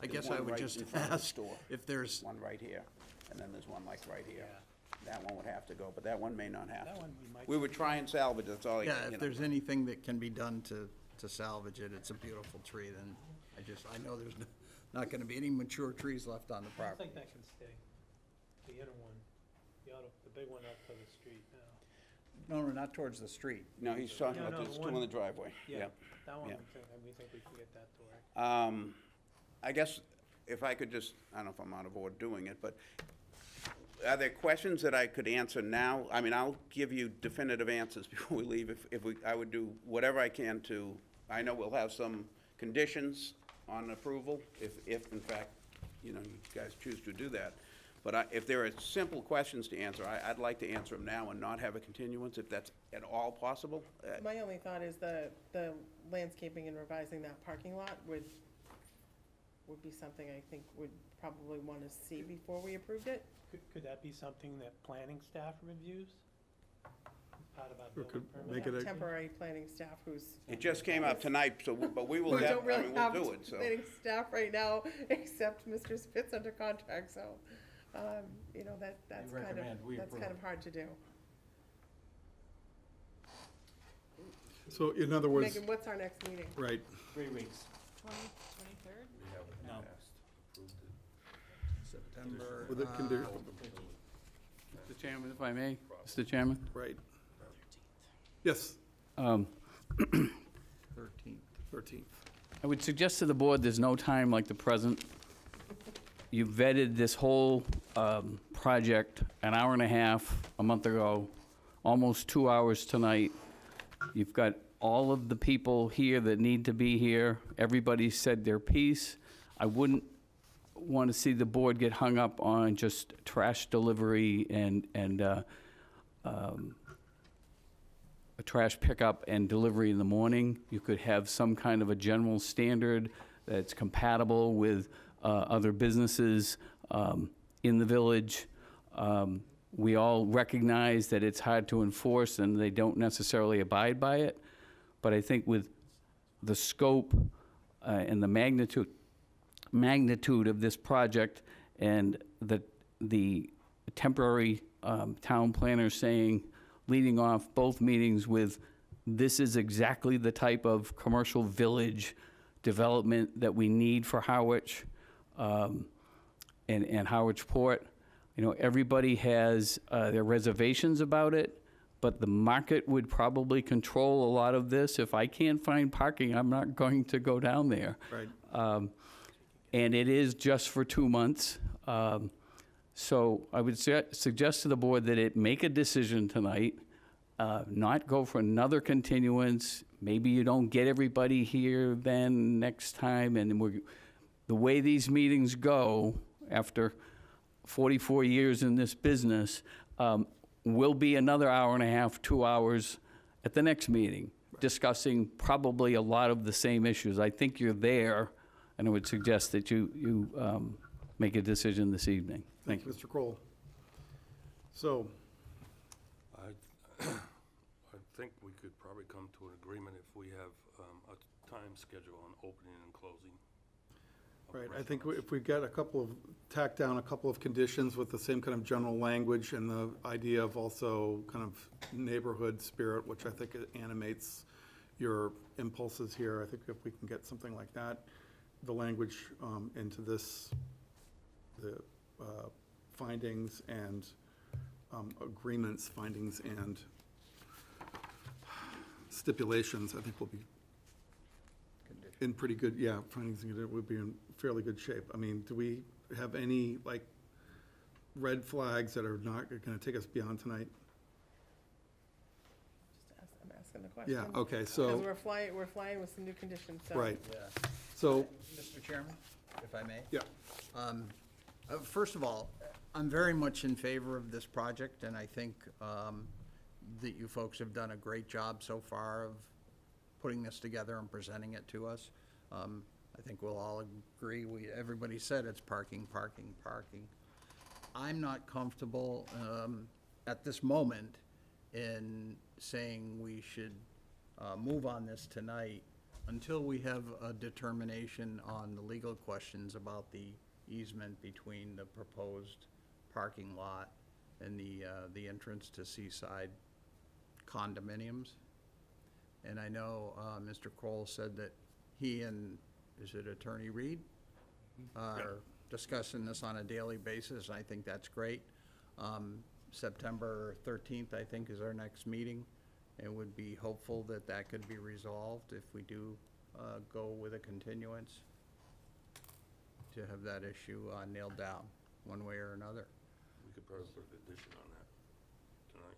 Speaker 9: I
Speaker 4: There's
Speaker 9: guess I
Speaker 4: one
Speaker 9: would
Speaker 4: right
Speaker 9: just
Speaker 4: in front of the
Speaker 9: ask
Speaker 4: store.
Speaker 9: if there's,
Speaker 4: One right here, and then there's one like right here. That one would have to go, but that one may not have
Speaker 3: That
Speaker 4: to.
Speaker 3: one we might.
Speaker 4: We would try and salvage, that's all, you
Speaker 9: yeah,
Speaker 4: know.
Speaker 9: if there's anything that can be done to salvage it, it's a beautiful tree, then I know not gonna be any mature trees left on the
Speaker 3: I
Speaker 9: property.
Speaker 3: think that can stay. The inner one, the big one up to the street now.
Speaker 9: No, not towards the street.
Speaker 4: No, he's talking
Speaker 3: No,
Speaker 4: about
Speaker 3: no,
Speaker 4: there's
Speaker 3: the
Speaker 4: two in
Speaker 3: one-
Speaker 4: the driveway.
Speaker 3: Yeah, that one,
Speaker 4: Yeah.
Speaker 3: we think we can get that to work.
Speaker 4: I guess if I could just, I don't know if I'm out of order doing it, but are there questions that I could answer now? I mean, I'll give you definitive answers before we leave. I would do whatever I can to, I know we'll have some conditions on approval, if in fact, you guys choose to do that. But if there are simple questions to answer, I'd like to answer them now and not have a continuance, if that's at all possible.
Speaker 6: My only thought is the landscaping and revising that parking lot would be something I think would probably want to see before we approved it.
Speaker 3: Could that be something that planning staff reviews? Part of our
Speaker 1: Or
Speaker 3: building
Speaker 1: could
Speaker 3: permit?
Speaker 1: make
Speaker 6: We
Speaker 1: it
Speaker 6: have
Speaker 1: a-
Speaker 6: temporary planning staff who's.
Speaker 4: It just came up tonight, but we will,
Speaker 6: We don't really
Speaker 4: we'll
Speaker 6: have
Speaker 4: do it, so.
Speaker 6: planning staff right now, except Mr. Spitz under contract, so, that's kind
Speaker 11: recommend we
Speaker 6: that's kind
Speaker 11: approve.
Speaker 6: of hard to do.
Speaker 1: So in other words,
Speaker 6: Megan, what's our next meeting?
Speaker 1: right,
Speaker 5: 3 weeks.
Speaker 14: 23rd?
Speaker 8: We haven't
Speaker 5: No.
Speaker 8: passed, approved it.
Speaker 9: September.
Speaker 1: with the condi-
Speaker 10: Mr. Chairman, if I may, Mr. Chairman?
Speaker 1: right. Yes,
Speaker 10: Um,
Speaker 9: 13th.
Speaker 1: 13th.
Speaker 10: I would suggest to the board, there's no time like the present. You vetted this whole project an hour and a half a month ago, almost 2 hours tonight. You've got all of the people here that need to be here. Everybody said their piece. I wouldn't want to see the board get hung up on just trash delivery and a trash pickup and delivery in the morning. You could have some kind of a general standard that's compatible with other businesses in the village. We all recognize that it's hard to enforce and they don't necessarily abide by it. But I think with the scope and the magnitude of this project and the temporary town planner saying, leading off both meetings with, this is exactly the type of commercial village development that we need for Harwich and Harwich Port. Everybody has their reservations about it, but the market would probably control a lot of this. If I can't find parking, I'm not going to go down there.
Speaker 1: Right.
Speaker 10: And it is just for 2 months. So I would suggest to the board that it make a decision tonight, not go for another continuance. Maybe you don't get everybody here then next time. And the way these meetings go, after 44 years in this business, will be another hour and a half, 2 hours at the next meeting, discussing probably a lot of the same issues. I think you're there, and I would suggest that you make a decision this evening.
Speaker 1: Thank you, Mr. Kroll. So,
Speaker 8: I think we could probably come to an agreement if we have a time schedule on opening and closing. of
Speaker 1: right, I think
Speaker 8: restaurants.
Speaker 1: if we get tack down a couple of conditions with the same kind of general language and the idea of also kind of neighborhood spirit, which I think animates your impulses here, I think if we can get something like that, the language into this, the findings and agreements, findings and stipulations, I think will be in pretty good, findings would be in fairly good shape. I mean, do we have any, red flags that are not gonna take us beyond tonight?
Speaker 6: I'm asking the question.
Speaker 1: Yeah, okay, so,
Speaker 6: Because we're flying with some new conditions, so.
Speaker 1: right,
Speaker 9: Yeah.
Speaker 1: so,
Speaker 9: Mr. Chairman, if I may?
Speaker 1: yeah,
Speaker 9: First of all, I'm very much in favor of this project, and I think that you folks have done a great job so far of putting this together and presenting it to us. I think we'll all agree, everybody said it's parking, parking, parking. I'm not comfortable at this moment in saying we should move on this tonight until we have a determination on the legal questions about the easement between the proposed parking lot and the entrance to Seaside condominiums. And I know Mr. Kroll said that he and, is it Attorney Reed? are discussing this on a daily basis. I think that's great. September 13th, I think, is our next meeting, and would be hopeful that that could be resolved if we do go with a continuance to have that issue nailed down, one way or another.
Speaker 8: We could probably put a condition on that tonight.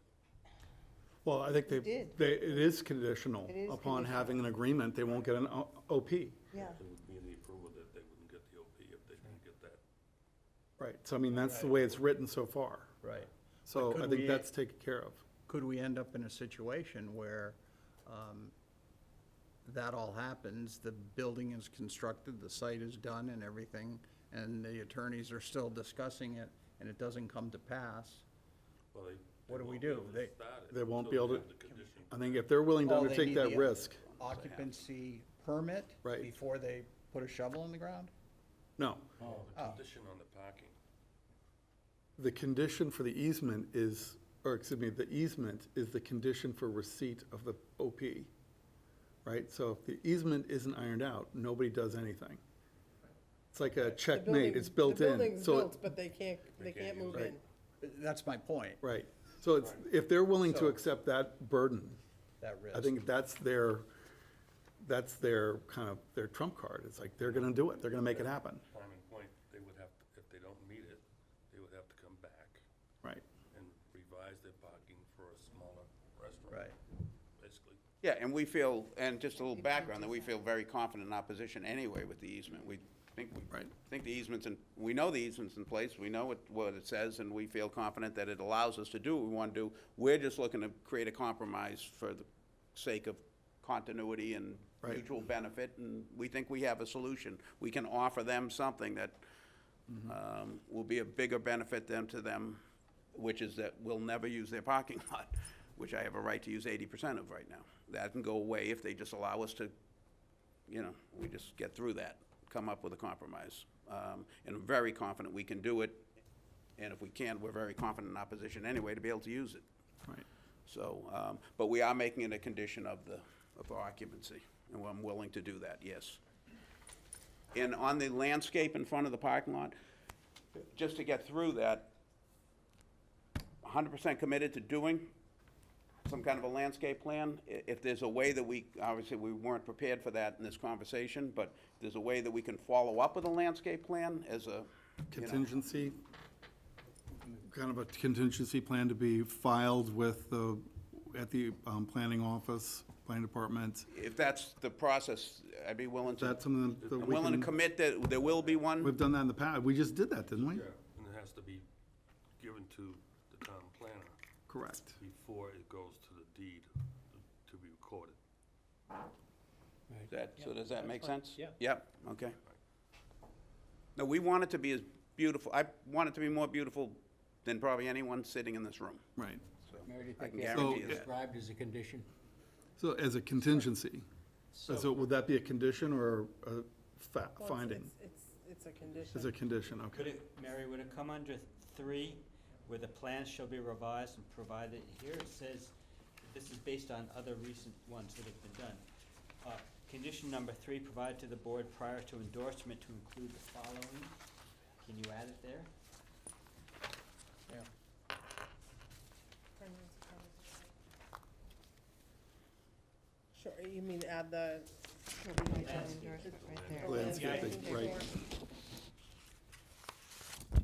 Speaker 1: Well, I think
Speaker 6: did.
Speaker 1: it is conditional
Speaker 6: It is
Speaker 1: upon
Speaker 6: conditional.
Speaker 1: having an agreement, they won't get an OP.
Speaker 6: Yeah.
Speaker 8: It would be in the approval that they wouldn't get the OP if they didn't get that.
Speaker 1: Right, so I mean, that's the way it's written so far.
Speaker 9: Right.
Speaker 1: So
Speaker 9: But
Speaker 1: I
Speaker 9: could
Speaker 1: think
Speaker 9: we-
Speaker 1: that's taken care of.
Speaker 9: Could we end up in a situation where that all happens, the building is constructed, the site is done and everything, and the attorneys are still discussing it, and it doesn't come to pass?
Speaker 8: Well,
Speaker 9: What do we
Speaker 8: won't be
Speaker 9: do?
Speaker 8: able to
Speaker 9: They-
Speaker 8: start it
Speaker 1: They won't
Speaker 8: until
Speaker 1: be able
Speaker 8: they
Speaker 1: to-
Speaker 8: have the condition.
Speaker 1: I think if they're willing to
Speaker 9: Oh, they
Speaker 1: undertake
Speaker 9: need
Speaker 1: that
Speaker 9: the
Speaker 1: risk,
Speaker 9: Occupancy permit?
Speaker 1: Right.
Speaker 9: Before they put a shovel in the ground?
Speaker 1: no.
Speaker 8: No, the condition on the parking.
Speaker 1: The condition for the easement is, or excuse me, the easement is the condition for receipt of the OP, right? So if the easement isn't ironed out, nobody does anything. It's like a checkmate, it's built
Speaker 6: The
Speaker 1: in.
Speaker 6: building's
Speaker 1: So it-
Speaker 6: built, but they can't move
Speaker 1: Right.
Speaker 6: in.
Speaker 9: That's my point,
Speaker 1: Right, so it's, if they're willing to
Speaker 9: So-
Speaker 1: accept that burden,
Speaker 9: that risk.
Speaker 1: I think that's their kind of, their trump card. It's like, they're gonna do it, they're gonna make it happen.
Speaker 8: Time and point, they would have, to if they don't meet it, they would have to come back
Speaker 1: Right.
Speaker 8: and revise their parking for a smaller restaurant.
Speaker 9: Right.
Speaker 8: Basically.
Speaker 4: Yeah, and we feel, and just a little background, that we feel very confident in our position anyway with the easement. We think the easement's in, we know the easement's in place, we know what it says, and we feel confident that it allows us to do what we want to do. We're just looking to create a compromise for the sake of continuity and
Speaker 1: Right.
Speaker 4: mutual benefit, and we think we have a solution. We can offer them something that will be a bigger benefit than to them, which is that we'll never use their parking lot, which I have a right to use 80% of right now. That can go away if they just allow us to, we just get through that, come up with a compromise. And I'm very confident we can do it, and if we can't, we're very confident in our position anyway to be able to use it.
Speaker 1: Right.
Speaker 4: So, but we are making it a condition of our occupancy, and I'm willing to do that, yes. And on the landscape in front of the parking lot, just to get through that, 100% committed to doing some kind of a landscape plan. If there's a way that obviously we weren't prepared for that in this conversation, but if there's a way that we can follow up with a landscape plan as a,
Speaker 1: Contingency, kind of a contingency plan to be filed with at the planning office, planning department.
Speaker 4: if that's the process, I'd be willing
Speaker 1: Is
Speaker 4: to,
Speaker 1: that something that
Speaker 4: I'm
Speaker 1: we
Speaker 4: willing to
Speaker 1: can,
Speaker 4: commit that there will be one.
Speaker 1: we've done that in the past. We just did that, didn't we?
Speaker 8: Yeah, and it has to be given to the town planner
Speaker 1: Correct.
Speaker 8: before it goes to the deed to be recorded.
Speaker 4: So does that make sense?
Speaker 3: Yeah.
Speaker 4: Yep, okay. No, we want it to be as beautiful, I want it to be more beautiful than probably anyone sitting in this room.
Speaker 1: Right.
Speaker 4: So
Speaker 11: Mary, do you
Speaker 4: I
Speaker 11: think
Speaker 4: can
Speaker 11: that's
Speaker 4: guarantee you that.
Speaker 11: described as a condition?
Speaker 1: So as a contingency, so would that be a condition or a
Speaker 6: Well,
Speaker 1: finding?
Speaker 6: It's a condition.
Speaker 1: As a condition, okay.
Speaker 5: Could it, Mary, would it come under 3, where the plans shall be revised and provided? Here it says, this is based on other recent ones that have been done. Condition number 3, provided to the board prior to endorsement to include the following. Can you add it there?
Speaker 11: Yeah.
Speaker 6: Sure, you mean add the
Speaker 7: Endorsement right there.
Speaker 1: Landscaping, right.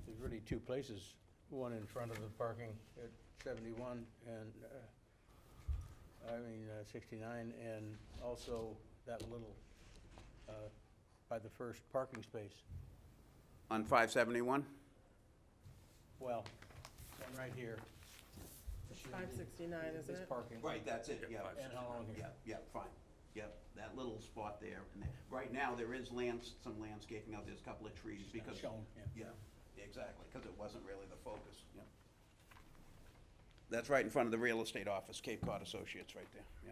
Speaker 11: There's really two places, one in front of the parking at 71 and, 69, and also that little, by the first parking space.
Speaker 4: On 571?
Speaker 11: Well, one right here.
Speaker 6: It's 569, isn't
Speaker 11: This
Speaker 6: it?
Speaker 11: parking.
Speaker 4: Right, that's it, yeah.
Speaker 11: And how long here?
Speaker 4: Yeah, fine, yep, that little spot there. And right now, there is some landscaping out there, there's a couple of trees because.
Speaker 11: shown, yeah.
Speaker 4: Yeah, exactly, because it wasn't really the focus, yeah. That's right in front of the real estate office, Cape Cod Associates, right there, yeah.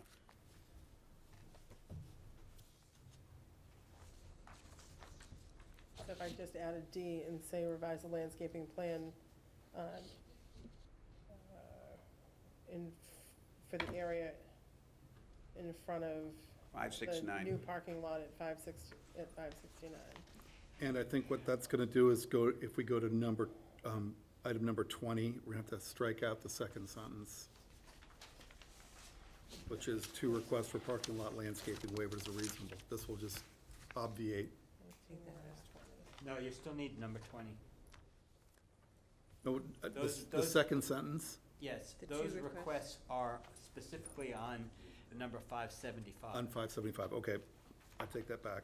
Speaker 6: So if I just added D and say revise the landscaping plan, for the area in front of the
Speaker 4: 569.
Speaker 6: new parking lot at 569.
Speaker 1: And I think what that's gonna do is go, if we go to number, item number 20, we're gonna have to strike out the second sentence, which is 2 requests for parking lot landscaping waivers are reasonable. This will just obviate.
Speaker 6: Take that as 20.
Speaker 5: No, you still need number 20.
Speaker 1: No,
Speaker 5: Those-
Speaker 1: the
Speaker 5: those-
Speaker 1: second sentence,
Speaker 5: Yes,
Speaker 6: The two
Speaker 5: those
Speaker 6: requests.
Speaker 5: requests are specifically on the number 575.
Speaker 1: on 575, okay, I take that back.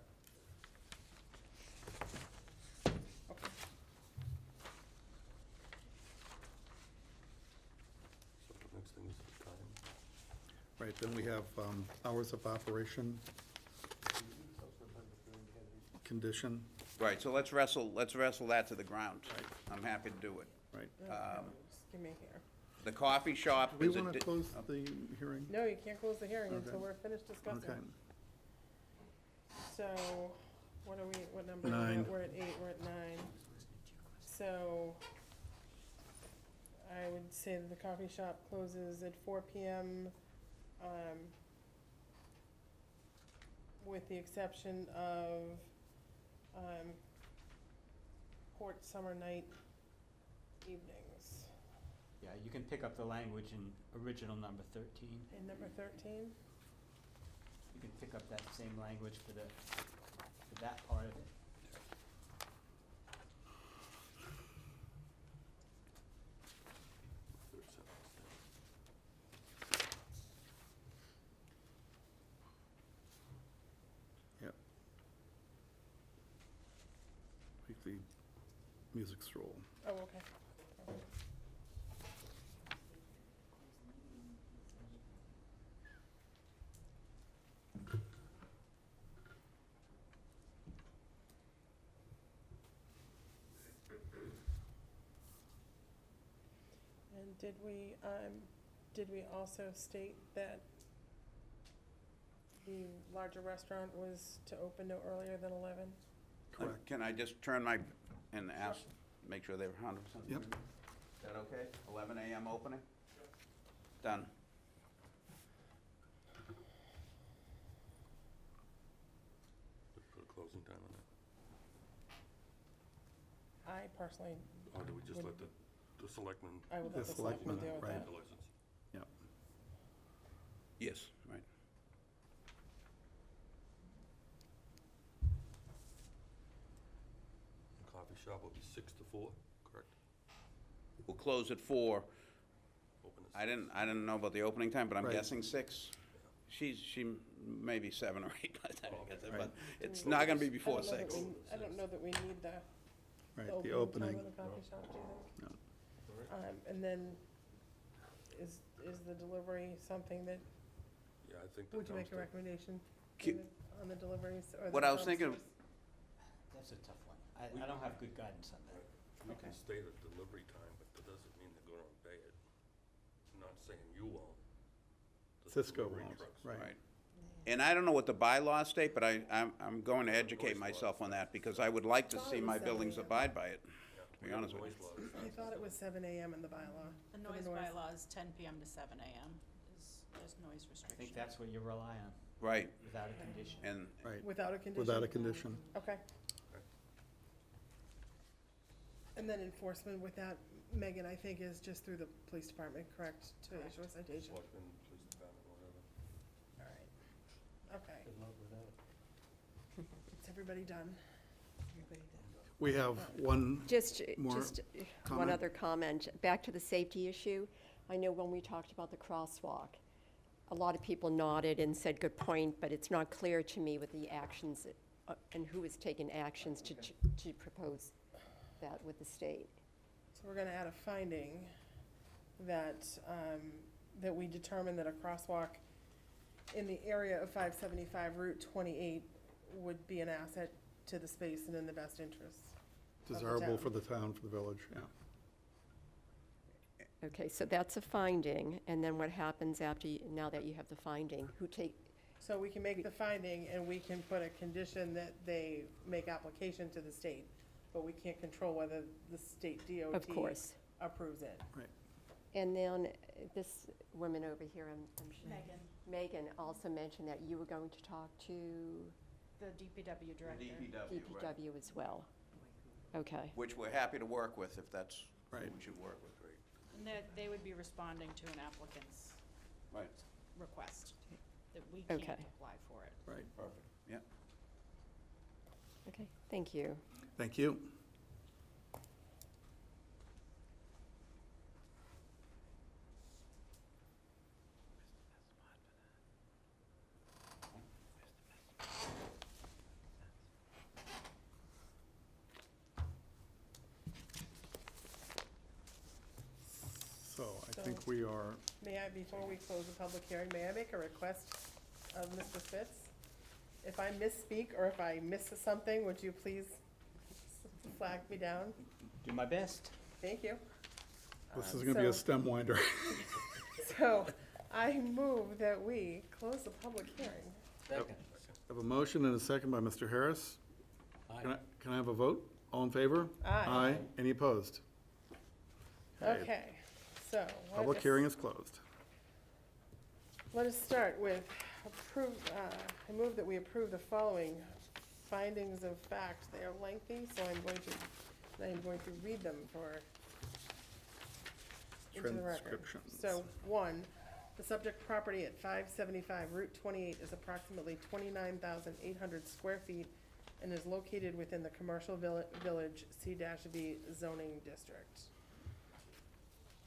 Speaker 8: So the next thing is the time.
Speaker 1: Right, then we have hours of operation, condition,
Speaker 4: Right, so let's wrestle that to the ground. I'm happy to do it.
Speaker 1: right.
Speaker 6: Just give me here.
Speaker 4: The coffee shop
Speaker 1: Do we
Speaker 4: is a.
Speaker 1: want to close the hearing?
Speaker 6: No, you can't close the hearing until
Speaker 1: Okay.
Speaker 6: we're finished discussing.
Speaker 1: Okay,
Speaker 6: So, what number are we
Speaker 1: 9.
Speaker 6: at? We're at 8, we're at 9. So, I would say that the coffee shop closes at 4 PM, with the exception of, Port Summer Night evenings.
Speaker 5: Yeah, you can pick up the language in original number 13.
Speaker 6: And number 13?
Speaker 5: You can pick up that same language for that part of it.
Speaker 8: Third sentence there.
Speaker 1: yep. Weekly music stroll.
Speaker 6: Oh, okay. And did we also state that the larger restaurant was to open no earlier than 11?
Speaker 1: Correct.
Speaker 4: Can I just turn and ask, make sure they were 100%?
Speaker 1: Yep.
Speaker 4: Is that okay? 11 a.m. opening? Done.
Speaker 8: Put a closing time on that.
Speaker 6: I personally,
Speaker 8: Or do we just let the selectmen?
Speaker 6: I would let
Speaker 1: The
Speaker 6: the selectmen
Speaker 1: selectmen,
Speaker 6: deal with
Speaker 1: right.
Speaker 6: that.
Speaker 8: The license.
Speaker 1: Yep.
Speaker 4: Yes, right.
Speaker 8: The coffee shop will be 6 to 4, correct?
Speaker 4: We'll close at 4.
Speaker 8: Open at
Speaker 4: I didn't know about the opening time, but I'm
Speaker 1: Right.
Speaker 4: guessing 6. She may be 7 or 8 by the time we get there, but
Speaker 1: Right.
Speaker 4: it's not gonna be
Speaker 6: I
Speaker 4: before
Speaker 6: don't know that
Speaker 4: 6.
Speaker 6: I don't know that we need the
Speaker 1: Right, the
Speaker 6: opening time
Speaker 1: opening.
Speaker 6: of the coffee shop, do you think?
Speaker 1: No.
Speaker 6: And then, is the delivery something that,
Speaker 8: Yeah, I think the
Speaker 6: would you make a
Speaker 8: dumpster-
Speaker 6: recommendation
Speaker 4: Ki-
Speaker 6: on the deliveries or the
Speaker 4: What I was thinking-
Speaker 6: dumpsters?
Speaker 5: That's a tough one. I don't have good guidance on that.
Speaker 8: We
Speaker 6: Okay.
Speaker 8: can state a delivery time, but that doesn't mean they're gonna obey it. I'm not saying you won't. The
Speaker 1: Cisco
Speaker 8: delivery
Speaker 1: won't,
Speaker 8: trucks
Speaker 1: right.
Speaker 4: Right. And I don't know what the bylaws state, but I'm going to educate myself on that, because I would like to see my buildings abide by it,
Speaker 8: Yeah,
Speaker 4: to be
Speaker 8: we have
Speaker 4: honest
Speaker 8: a
Speaker 4: with
Speaker 8: noise
Speaker 4: you.
Speaker 8: law.
Speaker 6: I thought it was 7 AM in the bylaw.
Speaker 14: The
Speaker 6: for
Speaker 14: noise bylaw is 10 PM to 7 AM is noise
Speaker 5: I
Speaker 14: restriction.
Speaker 5: think that's what you rely on,
Speaker 4: Right,
Speaker 5: without a condition.
Speaker 4: and,
Speaker 1: Right,
Speaker 6: Without a condition?
Speaker 1: without a condition.
Speaker 6: Okay. And then enforcement with that, Megan, I think is just through the police department, correct, to issue a citation?
Speaker 8: Selectmen, police department, whatever.
Speaker 6: All right. Okay,
Speaker 11: Good luck with that.
Speaker 6: is everybody done?
Speaker 1: We have one,
Speaker 2: Just
Speaker 1: More
Speaker 2: one
Speaker 1: comment?
Speaker 2: other comment, back to the safety issue. I know when we talked about the crosswalk, a lot of people nodded and said, good point, but it's not clear to me what the actions, and who has taken actions to propose that with the state.
Speaker 6: So we're gonna add a finding that, that we determine that a crosswalk in the area of 575 Route 28 would be an asset to the space and in the best interest of the
Speaker 1: desirable
Speaker 6: town.
Speaker 1: for the town, for the village, yeah.
Speaker 2: Okay, so that's a finding, and then what happens after, now that you have the finding?
Speaker 6: So we can make the finding and we can put a condition that they make application to the state, but we can't control whether the state DOT
Speaker 2: Of course.
Speaker 6: approves it.
Speaker 2: And then this woman over here, I'm sure.
Speaker 14: Megan.
Speaker 2: Megan also mentioned that you were going to talk to
Speaker 14: The DPW director.
Speaker 4: DPW, right.
Speaker 2: DPW as well. Okay.
Speaker 4: Which we're happy to work with if that's who
Speaker 1: Right.
Speaker 4: we should work with, right?
Speaker 14: And they would be responding to an applicant's
Speaker 4: Right,
Speaker 14: request, that we can't
Speaker 2: Okay.
Speaker 14: apply for it.
Speaker 1: Right.
Speaker 4: perfect, yeah.
Speaker 2: Okay, thank you.
Speaker 1: Thank you. So I think we are,
Speaker 6: May I, before we close the public hearing, may I make a request of Mr. Spitz? If I misspeak or if I miss something, would you please flag me down?
Speaker 5: Do my best.
Speaker 6: Thank you.
Speaker 1: this is gonna be a
Speaker 6: So-
Speaker 1: stem winder.
Speaker 6: So I move that we close the public hearing.
Speaker 11: Second.
Speaker 1: I have a motion and a second by Mr. Harris. Can I have a vote? All in favor?
Speaker 6: Aye.
Speaker 1: Any opposed?
Speaker 6: Okay, so.
Speaker 1: Public hearing is closed.
Speaker 6: Let us start with I move that we approve the following findings of fact. They are lengthy, so I'm going to read them into the record.
Speaker 1: Transcriptions.
Speaker 6: So, 1, the subject property at 575 Route 28 is approximately 29,800 square feet and is located within the Commercial Village C-B zoning district.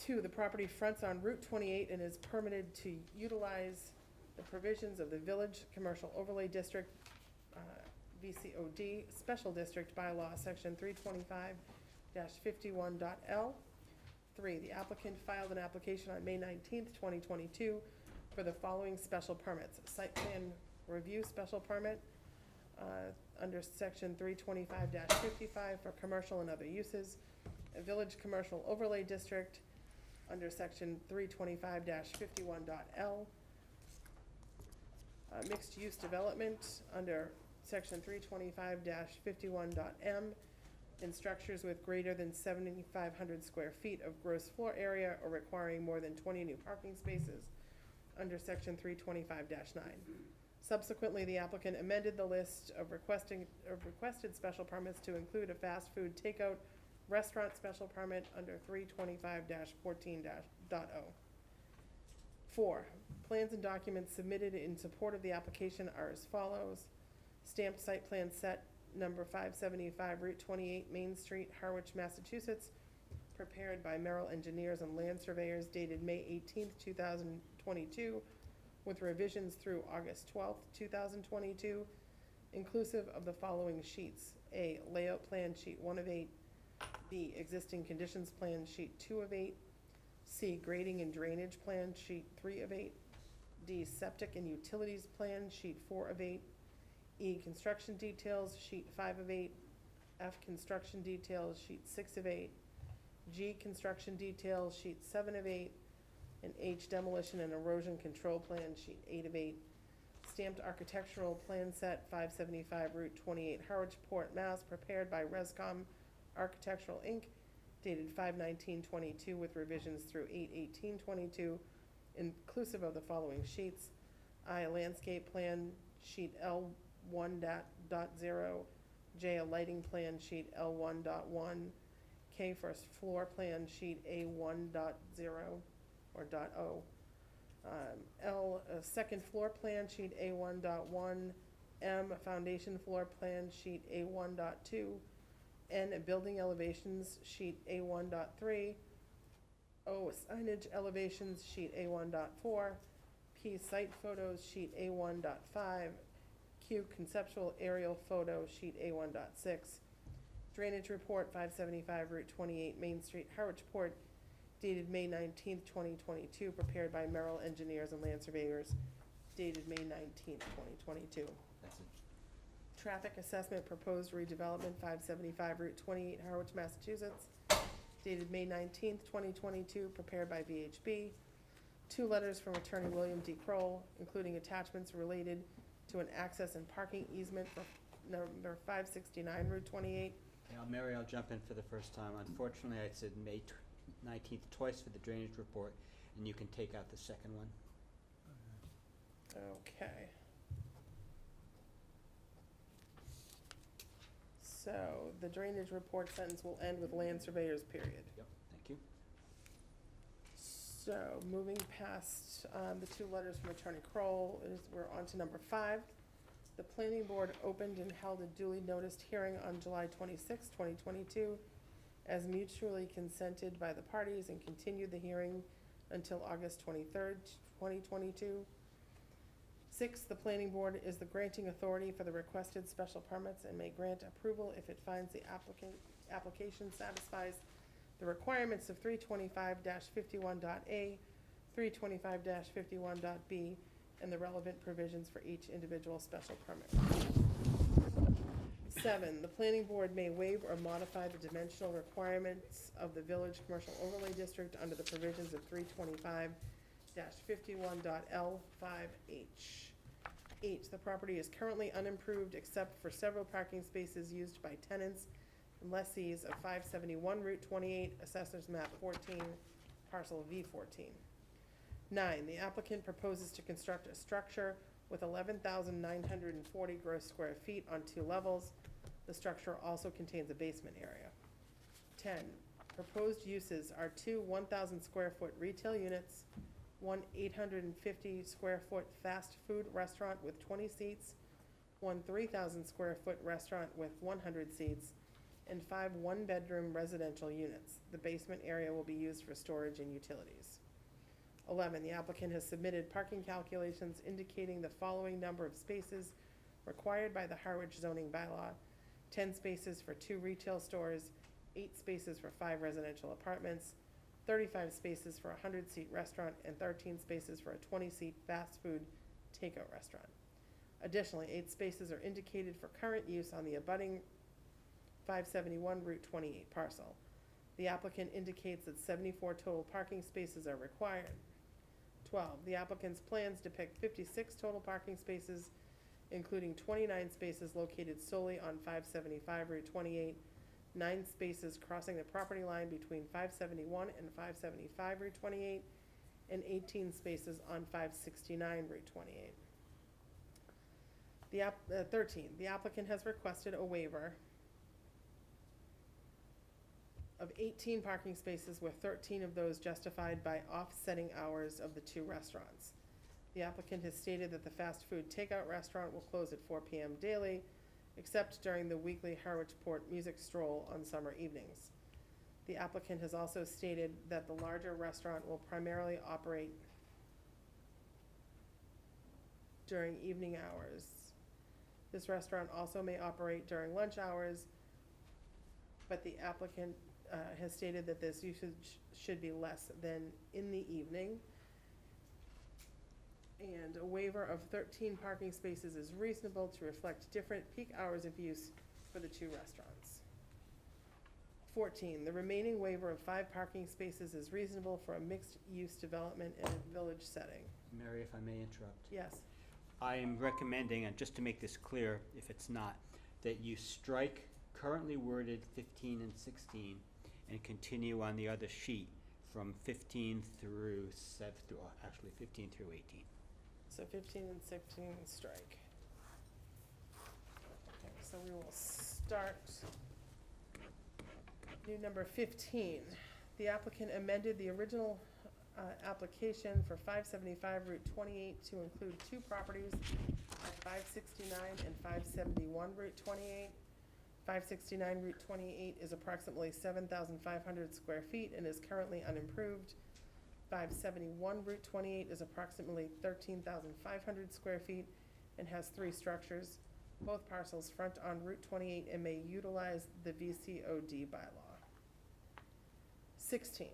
Speaker 6: 2, the property fronts on Route 28 and is permitted to utilize the provisions of the Village Commercial Overlay District, VCOD, Special District Bylaw, Section 325-51.L. 3, the applicant filed an application on May 19th, 2022 for the following special permits. Site plan review special permit under Section 325-55 for commercial and other uses. A Village Commercial Overlay District under Section 325-51.L. Mixed-use development under Section 325-51.M. in structures with greater than 7,500 square feet of gross floor area or requiring more than 20 new parking spaces under Section 325-9. Subsequently, the applicant amended the list of requested special permits to include a fast food takeout restaurant special permit under 325-14.0. 4, plans and documents submitted in support of the application are as follows. Stamped site plan set number 575 Route 28 Main Street, Harwich, Massachusetts, prepared by Merrill Engineers and Land Surveyors dated May 18th, 2022, with revisions through August 12th, 2022, inclusive of the following sheets. A, layout plan sheet 1 of 8. B, existing conditions plan sheet 2 of 8. C, grading and drainage plan sheet 3 of 8. D, septic and utilities plan sheet 4 of 8. E, construction details sheet 5 of 8. F, construction details sheet 6 of 8. G, construction details sheet 7 of 8. And H, demolition and erosion control plan sheet 8 of 8. Stamped architectural plan set 575 Route 28 Harwich Port, Mass, prepared by Rescom Architectural Inc., dated 5/19/22 with revisions through 8/18/22, inclusive of the following sheets. I, a landscape plan sheet L1.0. J, a lighting plan sheet L1.1. K, first floor plan sheet A1.0 or .0. L, a second floor plan sheet A1.1. M, a foundation floor plan sheet A1.2. N, a building elevations sheet A1.3. O, signage elevations sheet A1.4. P, site photos sheet A1.5. Q, conceptual aerial photo sheet A1.6. Drainage report 575 Route 28 Main Street, Harwich Port, dated May 19th, 2022, prepared by Merrill Engineers and Land Surveyors, dated May 19th, 2022.
Speaker 5: That's it.
Speaker 6: Traffic assessment proposed redevelopment 575 Route 28 Harwich, Massachusetts, dated May 19th, 2022, prepared by VHB. 2 letters from Attorney William D. Kroll, including attachments related to an access and parking easement for number 569 Route 28.
Speaker 5: Now, Mary, I'll jump in for the first time. Unfortunately, I said May 19th twice for the drainage report, and you can take out the second one.
Speaker 6: Okay. So the drainage report sentence will end with land surveyors, period.
Speaker 5: Yep, thank you.
Speaker 6: So, moving past the two letters from Attorney Kroll, we're on to number 5. The planning board opened and held a duly noticed hearing on July 26, 2022, as mutually consented by the parties, and continued the hearing until August 23rd, 2022. 6, the planning board is the granting authority for the requested special permits and may grant approval if it finds the application satisfies the requirements of 325-51.A, 325-51.B, and the relevant provisions for each individual special permit. 7, the planning board may waive or modify the dimensional requirements of the village commercial overlay district under the provisions of 325-51.L5H. 8, the property is currently unimproved except for several parking spaces used by tenants and lessees of 571 Route 28, Assessors Map 14, Parcel V14. 9, the applicant proposes to construct a structure with 11,940 gross square feet on 2 levels. The structure also contains a basement area. 10, proposed uses are 2 1,000 square foot retail units, 1 850 square foot fast food restaurant with 20 seats, 1 3,000 square foot restaurant with 100 seats, and 5 one-bedroom residential units. The basement area will be used for storage and utilities. 11, the applicant has submitted parking calculations indicating the following number of spaces required by the Harwich zoning bylaw: 10 spaces for 2 retail stores, 8 spaces for 5 residential apartments, 35 spaces for a 100-seat restaurant, and 13 spaces for a 20-seat fast food takeout restaurant. Additionally, 8 spaces are indicated for current use on the abutting 571 Route 28 parcel. The applicant indicates that 74 total parking spaces are required. 12, the applicant's plans depict 56 total parking spaces, including 29 spaces located solely on 575 Route 28, 9 spaces crossing the property line between 571 and 575 Route 28, and 18 spaces on 569 Route 28. 13, the applicant has requested a waiver of 18 parking spaces, with 13 of those justified by offsetting hours of the 2 restaurants. The applicant has stated that the fast food takeout restaurant will close at 4 p.m. daily, except during the weekly Harwich Port music stroll on summer evenings. The applicant has also stated that the larger restaurant will primarily operate during evening hours. This restaurant also may operate during lunch hours, but the applicant has stated that this usage should be less than in the evening. And a waiver of 13 parking spaces is reasonable to reflect different peak hours of use for the 2 restaurants. 14, the remaining waiver of 5 parking spaces is reasonable for a mixed-use development in a village setting.
Speaker 5: Mary, if I may interrupt.
Speaker 6: Yes.
Speaker 5: I am recommending, and just to make this clear, if it's not, that you strike currently worded 15 and 16 and continue on the other sheet from 15 through 15 through 18.
Speaker 6: So 15 and 16 strike. Okay, so we will start. New number 15. The applicant amended the original application for 575 Route 28 to include 2 properties at 569 and 571 Route 28. 569 Route 28 is approximately 7,500 square feet and is currently unimproved. 571 Route 28 is approximately 13,500 square feet and has 3 structures. Both parcels front on Route 28 and may utilize the VCOD bylaw. 16,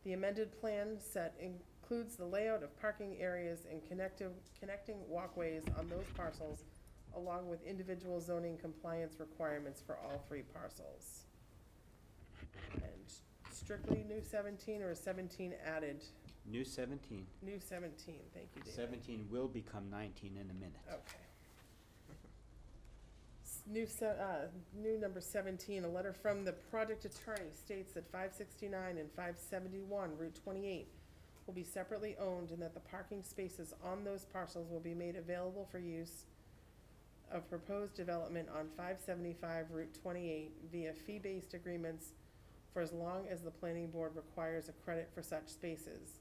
Speaker 6: the amended plan set includes the layout of parking areas and connecting walkways on those parcels, along with individual zoning compliance requirements for all 3 parcels. And strictly new 17, or 17 added?
Speaker 5: New 17.
Speaker 6: New 17, thank you, David.
Speaker 5: 17 will become 19 in a minute.
Speaker 6: Okay. New number 17, a letter from the project attorney states that 569 and 571 Route 28 will be separately owned and that the parking spaces on those parcels will be made available for use of proposed development on 575 Route 28 via fee-based agreements for as long as the planning board requires a credit for such spaces.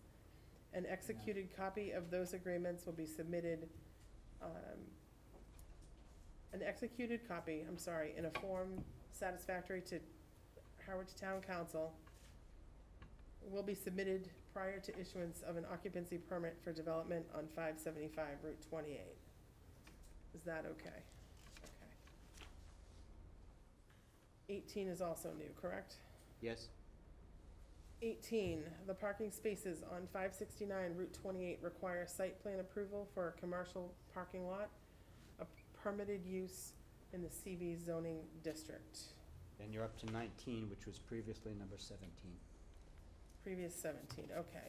Speaker 6: An executed copy of those agreements will be submitted, in a form satisfactory to Harwich Town Council will be submitted prior to issuance of an occupancy permit for development on 575 Route 28. Is that okay? Okay. 18 is also new, correct?
Speaker 5: Yes?
Speaker 6: 18, the parking spaces on 569 Route 28 require site plan approval for a commercial parking lot, a permitted use in the CV zoning district.
Speaker 5: Then you're up to 19, which was previously number 17.
Speaker 6: Previous 17, okay.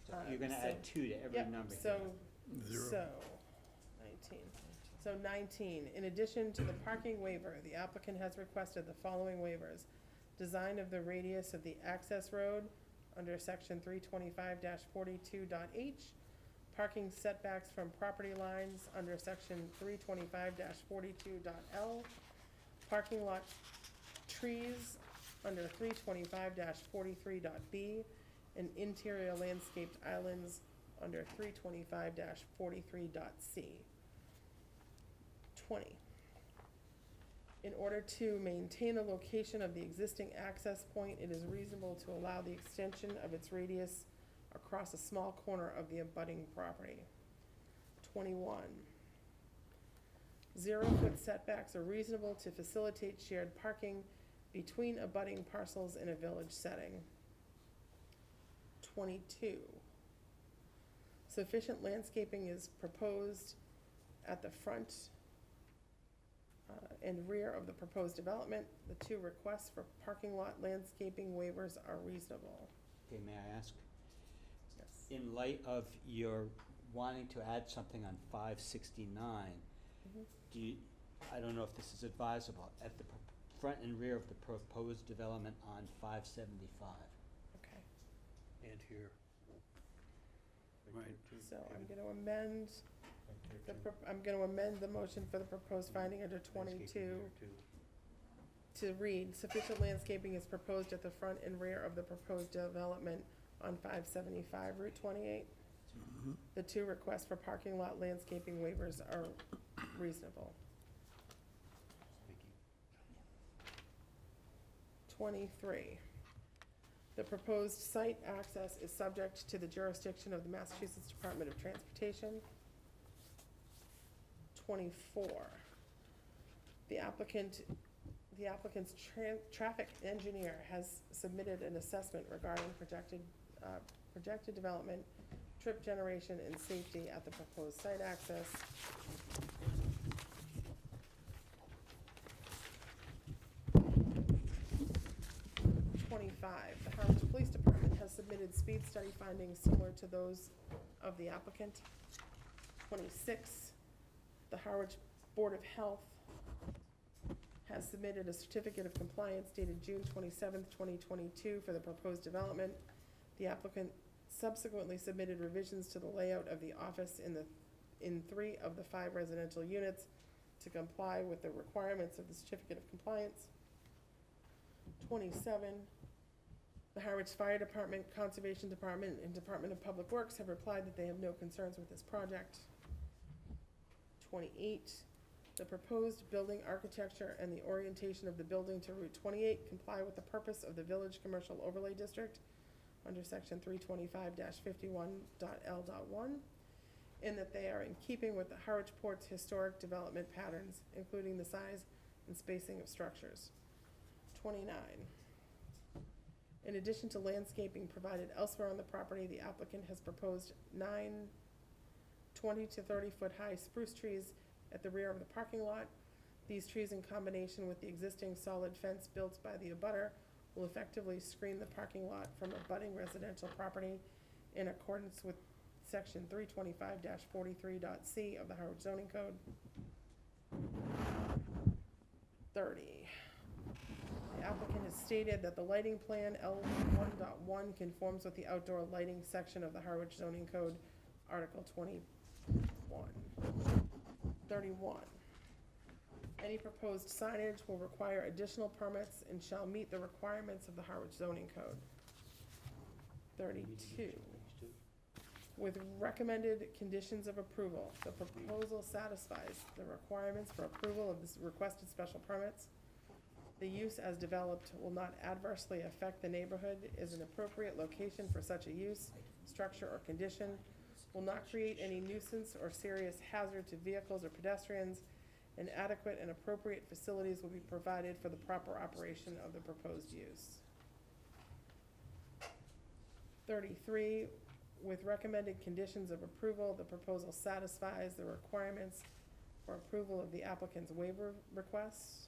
Speaker 5: So you're gonna
Speaker 6: so-
Speaker 5: add 2 to every
Speaker 6: Yep,
Speaker 5: number
Speaker 6: so,
Speaker 5: here.
Speaker 6: so, 19. So 19, in addition to the parking waiver, the applicant has requested the following waivers. Design of the radius of the access road under section 325-42.h. Parking setbacks from property lines under section 325-42.l. Parking lot trees under 325-43.b. And interior landscaped islands under 325-43.c. 20. In order to maintain the location of the existing access point, it is reasonable to allow the extension of its radius across a small corner of the abutting property. 21. 0-foot setbacks are reasonable to facilitate shared parking between abutting parcels in a village setting. 22. Sufficient landscaping is proposed at the front and rear of the proposed development. The 2 requests for parking lot landscaping waivers are reasonable.
Speaker 5: Okay, may I ask?
Speaker 6: Yes.
Speaker 5: In light of your wanting to add something on 569, do you, I don't know if this is advisable, at the front and rear of the proposed development on 575.
Speaker 6: Okay,
Speaker 3: And here.
Speaker 10: Right.
Speaker 6: so I'm gonna amend I'm gonna amend the motion for the proposed finding under 22 to read, sufficient landscaping is proposed at the front and rear of the proposed development on 575 Route 28. The 2 requests for parking lot landscaping waivers are reasonable.
Speaker 5: Thank you.
Speaker 6: 23. The proposed site access is subject to the jurisdiction of the Massachusetts Department of Transportation. 24. The applicant's traffic engineer has submitted an assessment regarding projected development, trip generation, and safety at the proposed site access. 25, the Harwich Police Department has submitted speed study findings similar to those of the applicant. 26, the Harwich Board of Health has submitted a certificate of compliance dated June 27th, 2022 for the proposed development. The applicant subsequently submitted revisions to the layout of the office in 3 of the 5 residential units to comply with the requirements of the certificate of compliance. 27, the Harwich Fire Department, Conservation Department, and Department of Public Works have replied that they have no concerns with this project. 28, the proposed building architecture and the orientation of the building to Route 28 comply with the purpose of the Village Commercial Overlay District under section 325-51.L.1, and that they are in keeping with the Harwich Port's historic development patterns, including the size and spacing of structures. 29. In addition to landscaping provided elsewhere on the property, the applicant has proposed 9 20 to 30-foot high spruce trees at the rear of the parking lot. These trees, in combination with the existing solid fence built by the abutter, will effectively screen the parking lot from abutting residential property in accordance with section 325-43.c of the Harwich zoning code. 30. The applicant has stated that the lighting plan L1.1 conforms with the outdoor lighting section of the Harwich zoning code, Article 21. 31. Any proposed signage will require additional permits and shall meet the requirements of the Harwich zoning code. 32. With recommended conditions of approval, the proposal satisfies the requirements for approval of this requested special permits. The use as developed will not adversely affect the neighborhood, is an appropriate location for such a use, structure, or condition, will not create any nuisance or serious hazard to vehicles or pedestrians, and adequate and appropriate facilities will be provided for the proper operation of the proposed use. 33, with recommended conditions of approval, the proposal satisfies the requirements for approval of the applicant's waiver requests.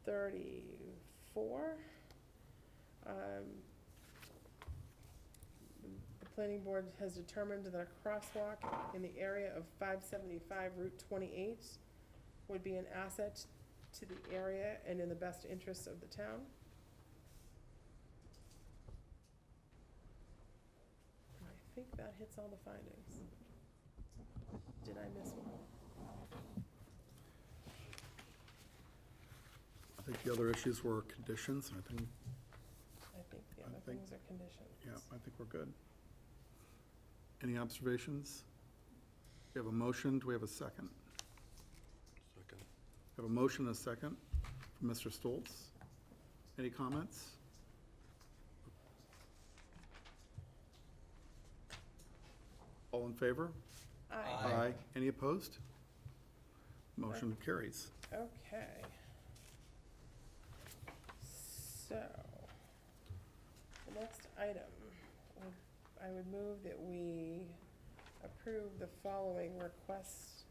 Speaker 6: 34, the planning board has determined that a crosswalk in the area of 575 Route 28 would be an asset to the area and in the best interests of the town. And I think that hits all the findings. Did I miss one?
Speaker 1: I think the other issues were conditions, I think,
Speaker 6: I think the other
Speaker 1: think-
Speaker 6: things are conditions.
Speaker 1: yeah, I think we're good. Any observations? We have a motion, do we have a second?
Speaker 8: Second.
Speaker 1: We have a motion and a second from Mr. Stoltz. Any comments? All in favor?
Speaker 6: Aye.
Speaker 1: Any opposed? Motion carries.
Speaker 6: Okay. So, the next item, I would move that we approve the following requests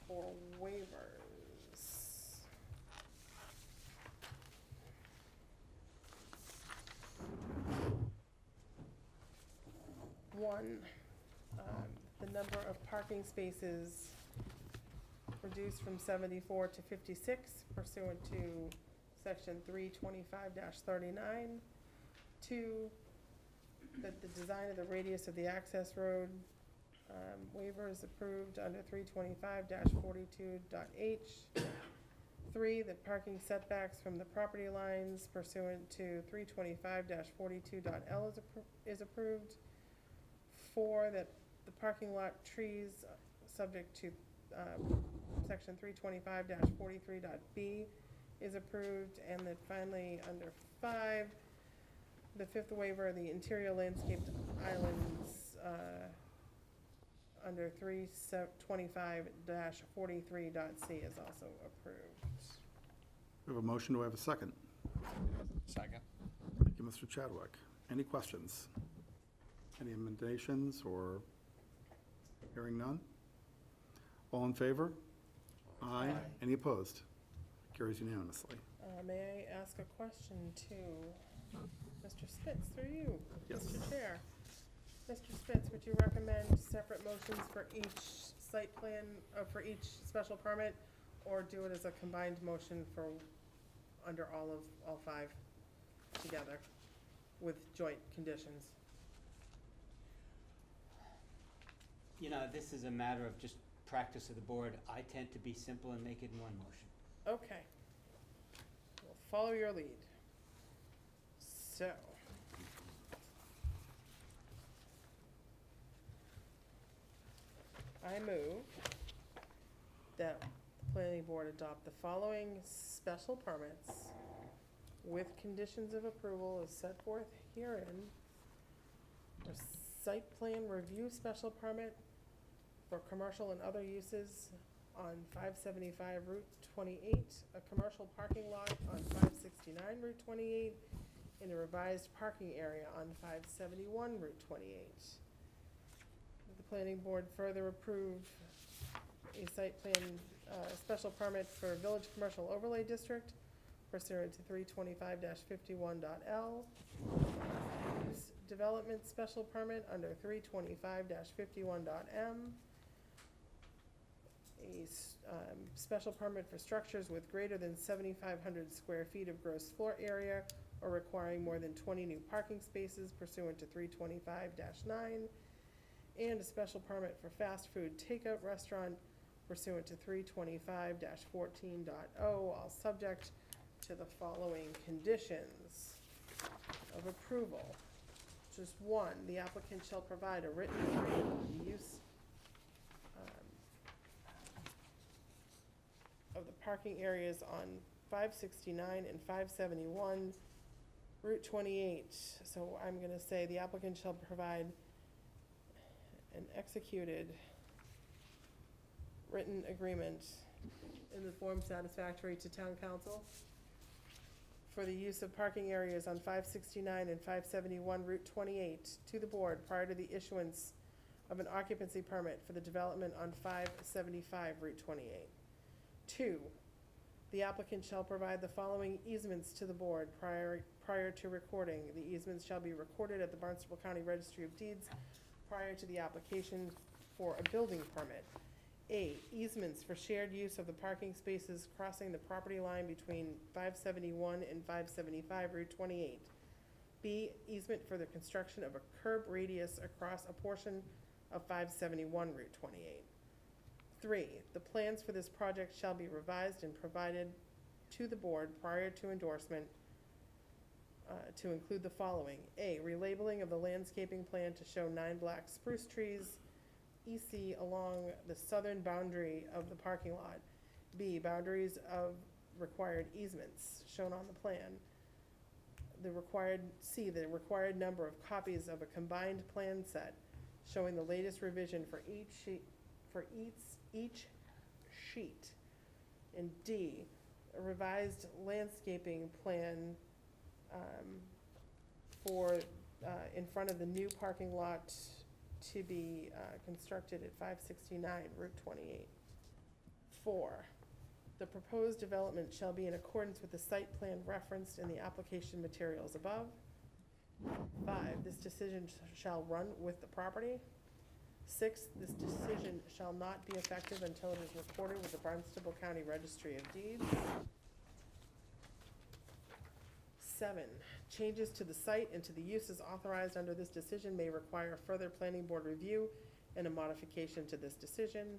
Speaker 6: for waivers. One, the number of parking spaces reduced from 74 to 56 pursuant to section 325-39. 2, that the design of the radius of the access road waiver is approved under 325-42.h. 3, that parking setbacks from the property lines pursuant to 325-42.l is approved. 4, that the parking lot trees subject to section 325-43.b is approved, and that finally, under 5, the 5th waiver, the interior landscaped islands, under 325-43.c is also approved.
Speaker 1: We have a motion, do I have a second?
Speaker 11: Second.
Speaker 1: Thank you, Mr. Chadwick. Any questions? Any amendments or hearing none? All in favor? Aye. Any opposed? Carries unanimously.
Speaker 6: May I ask a question to Mr. Spitz, through you,
Speaker 1: Yes.
Speaker 6: Mr. Chair? Mr. Spitz, would you recommend separate motions for each site plan, for each special permit, or do it as a combined motion for, under all 5 together with joint conditions?
Speaker 5: You know, this is a matter of just practice of the board. I tend to be simple and make it in one motion.
Speaker 6: Okay. We'll follow your lead. So. I move that the planning board adopt the following special permits with conditions of approval as set forth herein. A site plan review special permit for commercial and other uses on 575 Route 28, a commercial parking lot on 569 Route 28, in a revised parking area on 571 Route 28. The planning board further approve a site plan, special permit for Village Commercial Overlay District pursuant to 325-51.l. Development special permit under 325-51.m. A special permit for structures with greater than 7,500 square feet of gross floor area or requiring more than 20 new parking spaces pursuant to 325-9. And a special permit for fast food takeout restaurant pursuant to 325-14.0, all subject to the following conditions of approval. Just one, the applicant shall provide a written agreement of the use of the parking areas on 569 and 571 Route 28. So I'm gonna say the applicant shall provide an executed written agreement in the form satisfactory to town council for the use of parking areas on 569 and 571 Route 28 to the board prior to the issuance of an occupancy permit for the development on 575 Route 28. 2, the applicant shall provide the following easements to the board prior to recording. The easements shall be recorded at the Barnstable County Registry of Deeds prior to the application for a building permit. A, easements for shared use of the parking spaces crossing the property line between 571 and 575 Route 28. B, easement for the construction of a curb radius across a portion of 571 Route 28. 3, the plans for this project shall be revised and provided to the board prior to endorsement to include the following. A, relabeling of the landscaping plan to show 9 black spruce trees, EC along the southern boundary of the parking lot. B, boundaries of required easements shown on the plan. The required number of copies of a combined plan set showing the latest revision for each sheet. And D, a revised landscaping plan for in front of the new parking lot to be constructed at 569 Route 28. 4, the proposed development shall be in accordance with the site plan referenced in the application materials above. 5, this decision shall run with the property. 6, this decision shall not be effective until it is recorded with the Barnstable County Registry of Deeds. 7, changes to the site and to the uses authorized under this decision may require further planning board review and a modification to this decision.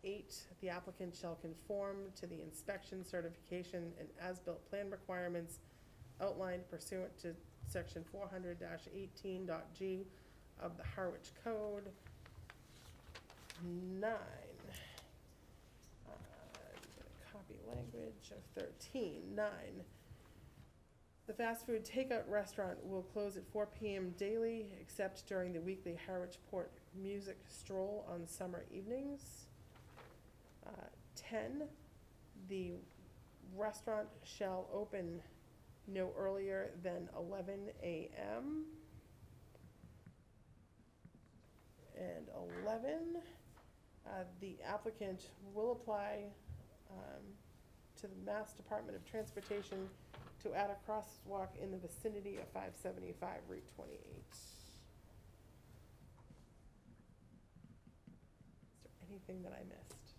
Speaker 6: 8, the applicant shall conform to the inspection, certification, and as-built plan requirements outlined pursuant to section 400-18.g of the Harwich Code. 9, I'm gonna copy language of 13. 9, the fast food takeout restaurant will close at 4 p.m. daily, except during the weekly Harwich Port Music Stroll on summer evenings. 10, the restaurant shall open no earlier than 11 a.m. And 11, the applicant will apply to the Mass Department of Transportation to add a crosswalk in the vicinity of 575 Route 28. Is there anything that I missed?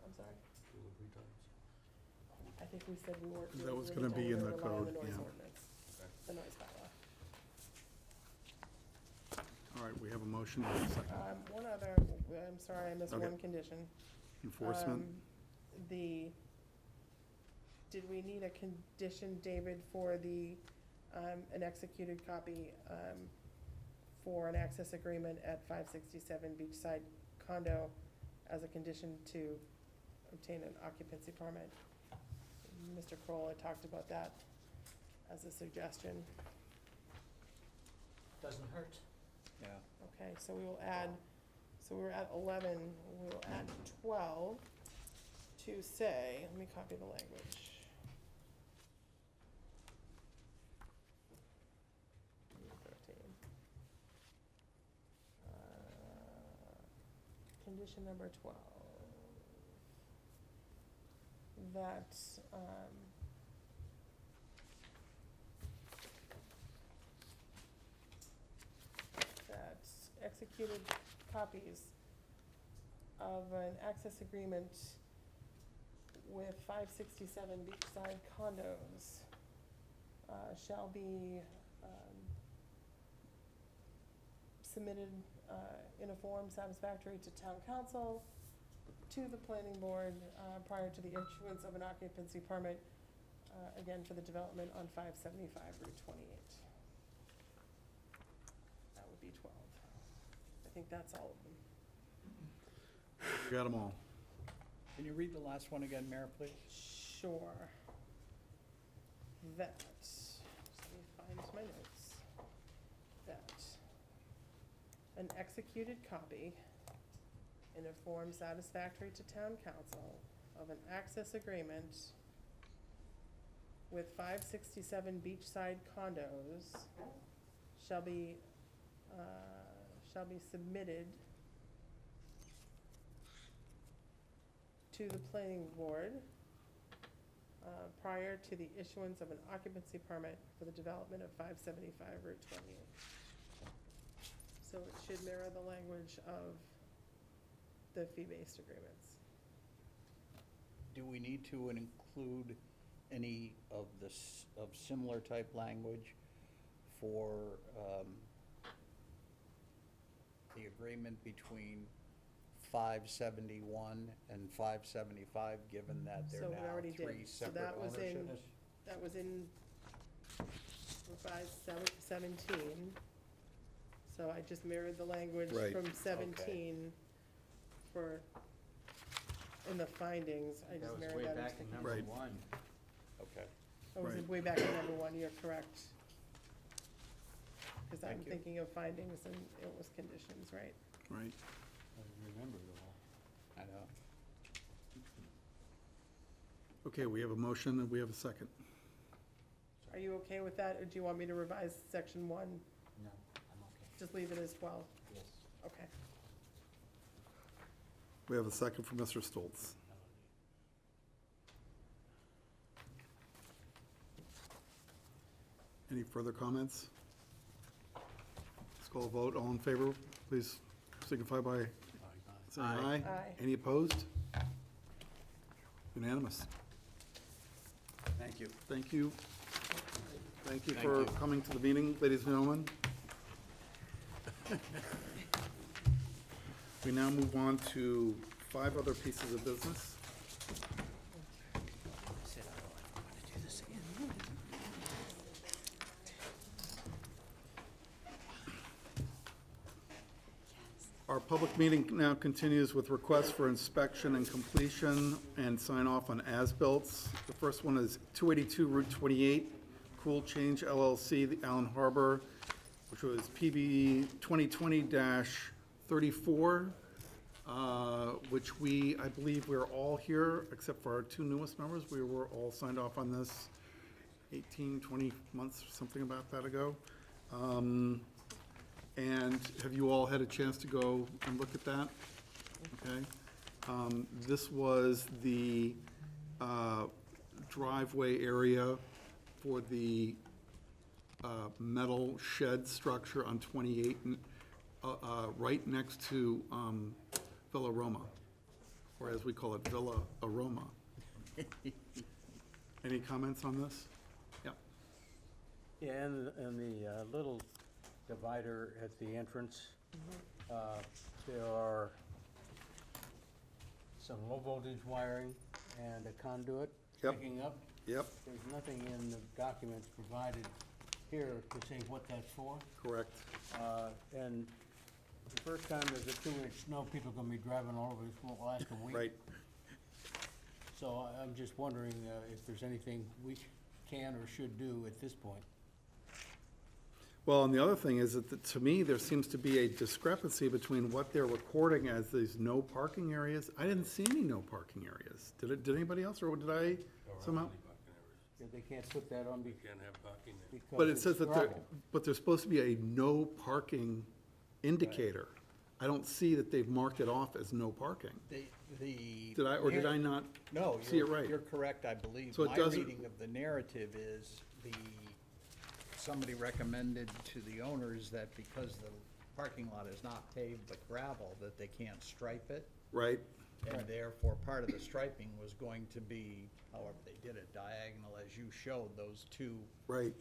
Speaker 6: I'm sorry? I think we said we weren't.
Speaker 1: That was
Speaker 6: we
Speaker 1: gonna be in the
Speaker 6: rely on
Speaker 1: code,
Speaker 6: the noise
Speaker 1: yeah.
Speaker 6: ordinance, the noise bylaw.
Speaker 1: All right, we have a motion and a second.
Speaker 6: One other, I'm sorry, I missed
Speaker 1: Okay.
Speaker 6: one condition.
Speaker 1: Enforcement,
Speaker 6: Did we need a condition, David, for an executed copy, for an access agreement at 567 Beachside Condo as a condition to obtain an occupancy permit? Mr. Kroll had talked about that as a suggestion.
Speaker 5: Doesn't hurt.
Speaker 9: Yeah.
Speaker 6: Okay, so we will add, so we're at 11, we will add 12 to say, let me copy the language. Condition number 12. That, that executed copies of an access agreement with 567 Beachside Condos shall be submitted in a form satisfactory to town council, to the planning board, prior to the issuance of an occupancy permit, again, for the development on 575 Route 28. That would be 12. I think that's all of them.
Speaker 1: We got them all.
Speaker 9: Can you read the last one again, Mayor, please?
Speaker 6: Sure. That, just let me find my notes. That an executed copy in a form satisfactory to town council of an access agreement with 567 beachside condos shall be submitted to the planning board prior to the issuance of an occupancy permit for the development of 575 Route 28. So it should mirror the language of the fee-based agreements.
Speaker 9: Do we need to include any of this, of similar type language for the agreement between 571 and 575, given that they're
Speaker 6: So we
Speaker 9: now
Speaker 6: already did.
Speaker 9: three
Speaker 6: So
Speaker 9: separate
Speaker 6: that was in,
Speaker 9: ownerships?
Speaker 6: that was in revised 17. So I just mirrored the language
Speaker 1: Right.
Speaker 6: from 17 for, in the findings, I
Speaker 5: That
Speaker 6: just
Speaker 5: was
Speaker 6: mirrored
Speaker 5: way
Speaker 6: that
Speaker 5: back
Speaker 6: into.
Speaker 5: in number
Speaker 1: Right.
Speaker 5: one.
Speaker 9: Okay.
Speaker 6: Oh, was it
Speaker 1: Right.
Speaker 6: way back in number 1, you're correct. Because I'm
Speaker 9: Thank you.
Speaker 6: thinking of findings and it was conditions, right?
Speaker 1: Right.
Speaker 5: I remember it all.
Speaker 9: I know.
Speaker 1: Okay, we have a motion and we have a second.
Speaker 6: Are you okay with that, or do you want me to revise section 1?
Speaker 5: No, I'm okay.
Speaker 6: Just leave it as 12?
Speaker 5: Yes.
Speaker 6: Okay.
Speaker 1: We have a second from Mr. Stoltz. Any further comments? Let's call a vote. All in favor, please signify by saying aye.
Speaker 6: Aye.
Speaker 1: Any opposed? Unanimous.
Speaker 9: Thank you.
Speaker 1: Thank you. Thank you
Speaker 9: Thank
Speaker 1: for
Speaker 9: you.
Speaker 1: coming to the meeting, ladies and gentlemen. We now move on to 5 other pieces of business. Our public meeting now continues with requests for inspection and completion and sign off on as-bills. The first one is 282 Route 28, Cool Change LLC, the Allen Harbor, which was PB 2020-34, which I believe we're all here, except for our 2 newest members. We were all signed off on this 18, 20 months, something about that ago. And have you all had a chance to go and look at that? Okay. This was the driveway area for the metal shed structure on 28, right next to Villa Roma, or as we call it, Villa Aroma. Any comments on this? Yeah.
Speaker 11: Yeah, and the little divider at the entrance, there are some low voltage wiring and a conduit
Speaker 1: Yep.
Speaker 11: picking up.
Speaker 1: Yep,
Speaker 11: There's nothing in the documents provided here to say what that's for.
Speaker 1: correct.
Speaker 11: And the first time there's a 2-inch snow, people are gonna be driving all over this, won't last a week.
Speaker 1: Right.
Speaker 11: So I'm just wondering if there's anything we can or should do at this point.
Speaker 1: Well, and the other thing is that, to me, there seems to be a discrepancy between what they're recording as these no parking areas. I didn't see any no parking areas. Did anybody else, or did I somehow?
Speaker 11: Yeah, they can't put that on
Speaker 8: You can't have parking there.
Speaker 11: because
Speaker 1: But it
Speaker 11: it's
Speaker 1: says that
Speaker 11: gravel.
Speaker 1: there's supposed to be a no parking indicator. I don't see that they've marked it off as no parking. Did I, or did I not
Speaker 9: No,
Speaker 1: see it right?
Speaker 9: you're correct, I believe.
Speaker 1: So it
Speaker 9: My
Speaker 1: doesn't-
Speaker 9: reading of the narrative is somebody recommended to the owners that because the parking lot is not paved but gravel, that they can't stripe it.
Speaker 1: Right?
Speaker 9: And therefore, part of the striping was going to be, however they did it, diagonal, as you showed, those 2
Speaker 1: Right.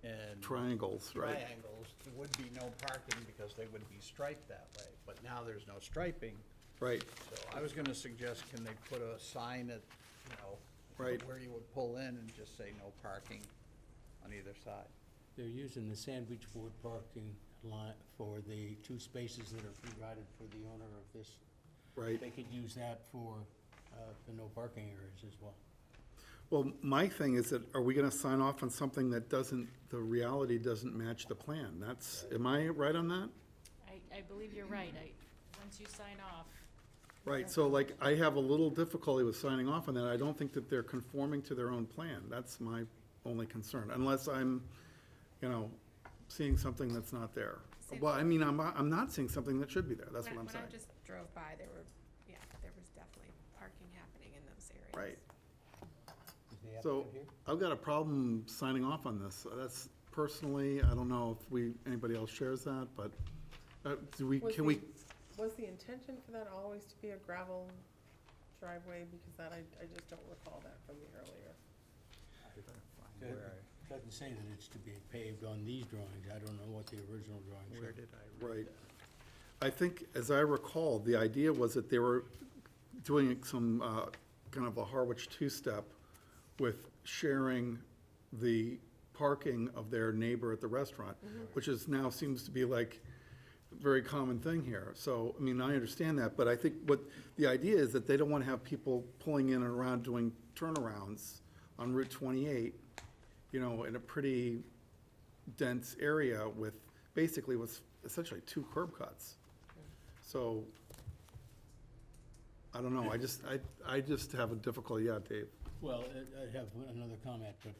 Speaker 9: and
Speaker 1: Triangles, right?
Speaker 9: triangles, there would be no parking because they would be striped that way. But now there's no striping.
Speaker 1: Right,
Speaker 9: So I was gonna suggest, can they put a sign at,
Speaker 1: Right.
Speaker 9: where you would pull in and just say no parking on either side?
Speaker 11: They're using the sandwich board parking lot for the 2 spaces that are provided for the owner of this.
Speaker 1: right.
Speaker 11: They could use that for the no parking areas as well.
Speaker 1: Well, my thing is that, are we gonna sign off on something that doesn't, the reality doesn't match the plan? That's, am I right on that?
Speaker 14: I believe you're right. Once you sign off,
Speaker 1: Right, so like, I have a little difficulty with signing off on that. I don't think that they're conforming to their own plan. That's my only concern, unless I'm, seeing something that's not there. Well, I mean, I'm not seeing something that should be there, that's what I'm saying.
Speaker 18: When I just drove by, there was definitely parking happening in those areas.
Speaker 1: Right.
Speaker 11: Is the
Speaker 1: So,
Speaker 11: applicant here?
Speaker 1: I've got a problem signing off on this. That's personally, I don't know if anybody else shares that, but,
Speaker 6: Was the intention for that always to be a gravel driveway? Because that, I just don't recall that from the earlier.
Speaker 11: It doesn't say that it's to be paved on these drawings. I don't know what the original drawings showed.
Speaker 9: Where did I read
Speaker 1: right.
Speaker 9: that?
Speaker 1: I think, as I recall, the idea was that they were doing some, kind of a Harwich two-step with sharing the parking of their neighbor at the restaurant, which is now seems to be like a very common thing here. So, I mean, I understand that, but I think what, the idea is that they don't want to have people pulling in and around doing turnarounds on Route 28, in a pretty dense area with, basically with essentially 2 curb cuts. So, I don't know, I just have a difficulty, yeah, Dave.
Speaker 11: Well, I have another comment, but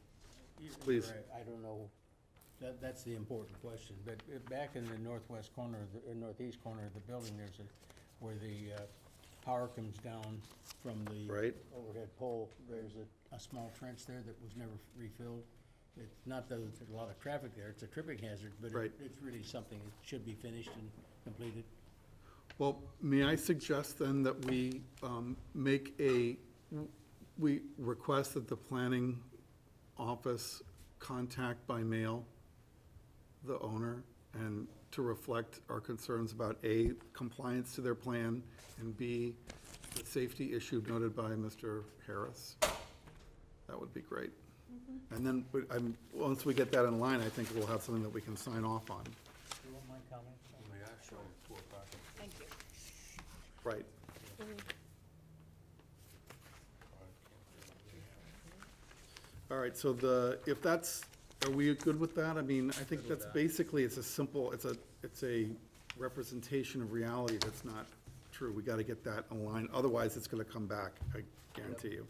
Speaker 1: Please.
Speaker 11: I don't know, that's the important question. But back in the northwest corner, or northeast corner of the building, where the power comes down from the
Speaker 1: Right.
Speaker 11: overhead pole, there's a small trench there that was never refilled. It's not that there's a lot of traffic there, it's a tripping hazard, but
Speaker 1: Right.
Speaker 11: it's really something that should be finished and completed.
Speaker 1: Well, may I suggest then that we we request that the planning office contact by mail the owner and to reflect our concerns about A, compliance to their plan, and B, the safety issue noted by Mr. Harris? That would be great. And then, once we get that in line, I think we'll have something that we can sign off on.
Speaker 11: Do you want my comments?
Speaker 8: They are showing 4 parking.
Speaker 14: thank you.
Speaker 1: Right. All right, so are we good with that? I mean, I think that's basically, it's a representation of reality that's not true. We gotta get that in line, otherwise it's gonna come back, I guarantee you.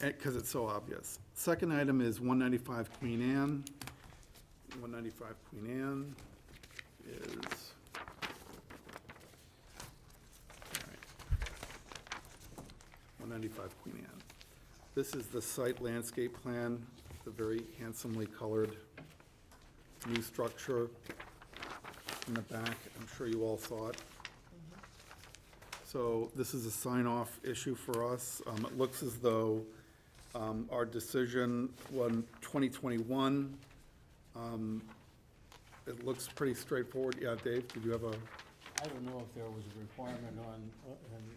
Speaker 1: Because it's so obvious. Second item is 195 Queen Anne. 195 Queen Anne is, all right. 195 Queen Anne. This is the site landscape plan, the very handsomely colored new structure in the back. I'm sure you all saw it. So this is a sign-off issue for us. It looks as though our decision on 2021, it looks pretty straightforward. Yeah, Dave, did you have a?
Speaker 11: I don't know if there was a requirement on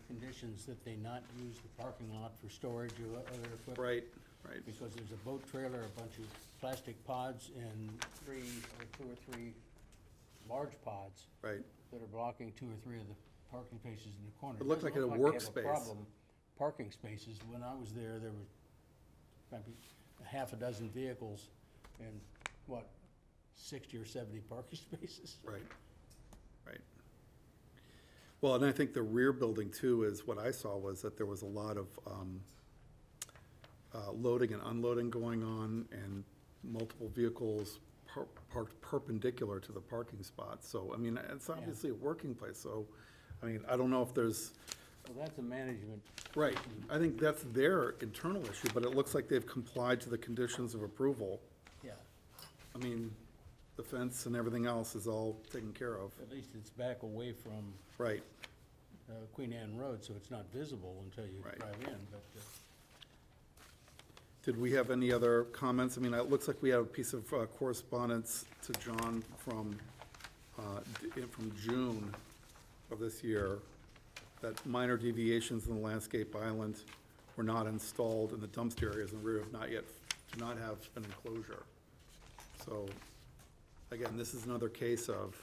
Speaker 11: conditions that they not use the parking lot for storage or other equipment.
Speaker 1: Right.
Speaker 11: Because there's a boat trailer, a bunch of plastic pods, and 2 or 3 large pods.
Speaker 1: Right.
Speaker 11: That are blocking 2 or 3 of the parking spaces in the corner.
Speaker 1: It looked like
Speaker 11: Doesn't
Speaker 1: a
Speaker 11: look they have
Speaker 1: workspace.
Speaker 11: problem parking spaces. When I was there were maybe a half a dozen vehicles and, 60 or 70 parking spaces?
Speaker 1: Right. Well, and I think the rear building too is, what I saw was that there was a lot of loading and unloading going on, and multiple vehicles parked perpendicular to the parking spots. So, I mean, it's obviously a working place, so, I mean, I don't know if there's.
Speaker 11: Well, that's a management.
Speaker 1: Right, I think that's their internal issue, but it looks like they've complied to the conditions of approval.
Speaker 11: Yeah,
Speaker 1: I mean, the fence and everything else is all taken care of.
Speaker 11: at least it's back away from
Speaker 1: Right,
Speaker 11: Queen Anne Road, so it's not visible until you
Speaker 1: Right.
Speaker 11: drive in, but.
Speaker 1: Did we have any other comments? I mean, it looks like we have a piece of correspondence to John from June of this year, that minor deviations in the landscape island were not installed in the dumpster areas and rear do not have an enclosure. So, again, this is another case of,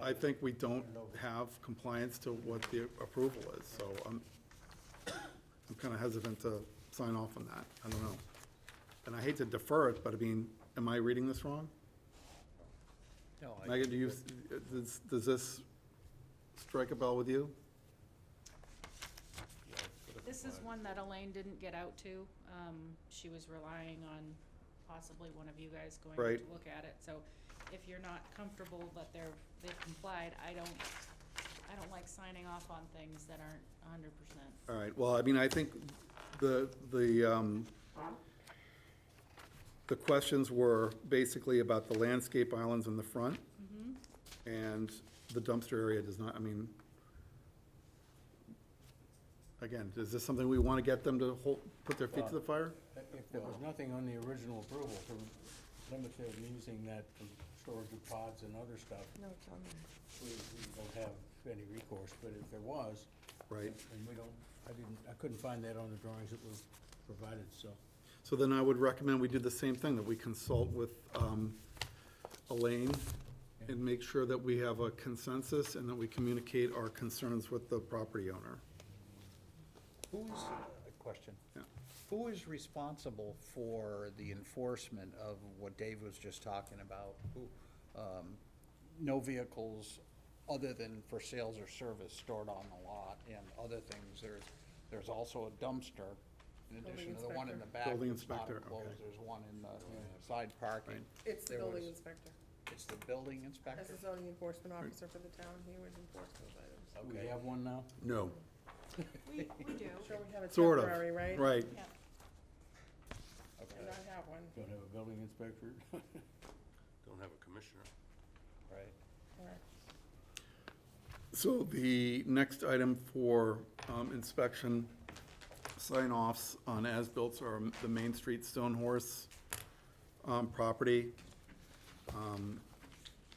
Speaker 1: I think we don't have compliance to what the approval is, so I'm kind of hesitant to sign off on that. I don't know. And I hate to defer it, but I mean, am I reading this wrong?
Speaker 9: No,
Speaker 1: Megan, does this strike a bell with you?
Speaker 14: This is one that Elaine didn't get out to. She was relying on possibly one of you guys going
Speaker 1: Right.
Speaker 14: to look at it. So if you're not comfortable that they've complied, I don't like signing off on things that aren't 100%.
Speaker 1: All right, well, I mean, I think the questions were basically about the landscape islands in the front, and the dumpster area does not, I mean, again, is this something we want to get them to put their feet to the fire?
Speaker 11: If there was nothing on the original approval to limit them using that for storage of pods and other stuff,
Speaker 15: No, it's on there.
Speaker 11: we don't have any recourse, but if there was.
Speaker 1: Right.
Speaker 11: And I couldn't find that on the drawings that were provided, so.
Speaker 1: So then I would recommend we do the same thing, that we consult with Elaine and make sure that we have a consensus and that we communicate our concerns with the property owner.
Speaker 9: Who's, a question?
Speaker 1: Yeah.
Speaker 9: Who is responsible for the enforcement of what Dave was just talking about? No vehicles other than for sales or service stored on the lot and other things. There's also a dumpster, in addition to the one in the back.
Speaker 1: Building
Speaker 9: that's not
Speaker 1: inspector,
Speaker 9: enclosed.
Speaker 1: okay.
Speaker 9: There's one in the side parking.
Speaker 6: It's the
Speaker 9: There
Speaker 6: building
Speaker 9: was-
Speaker 6: inspector.
Speaker 9: It's the building
Speaker 6: As
Speaker 9: inspector?
Speaker 6: the zoning enforcement officer for the town, he would enforce those items.
Speaker 11: We
Speaker 9: Okay.
Speaker 11: have one now?
Speaker 1: No.
Speaker 14: We do.
Speaker 6: Sure, we have a
Speaker 1: Sort of.
Speaker 6: temporary, right?
Speaker 1: Right.
Speaker 14: Yeah.
Speaker 6: And I have one,
Speaker 11: Don't have a building inspector?
Speaker 8: Don't have a commissioner.
Speaker 9: Right.
Speaker 6: correct.
Speaker 1: So the next item for inspection sign-offs on as-built are the Main Street Stone Horse property.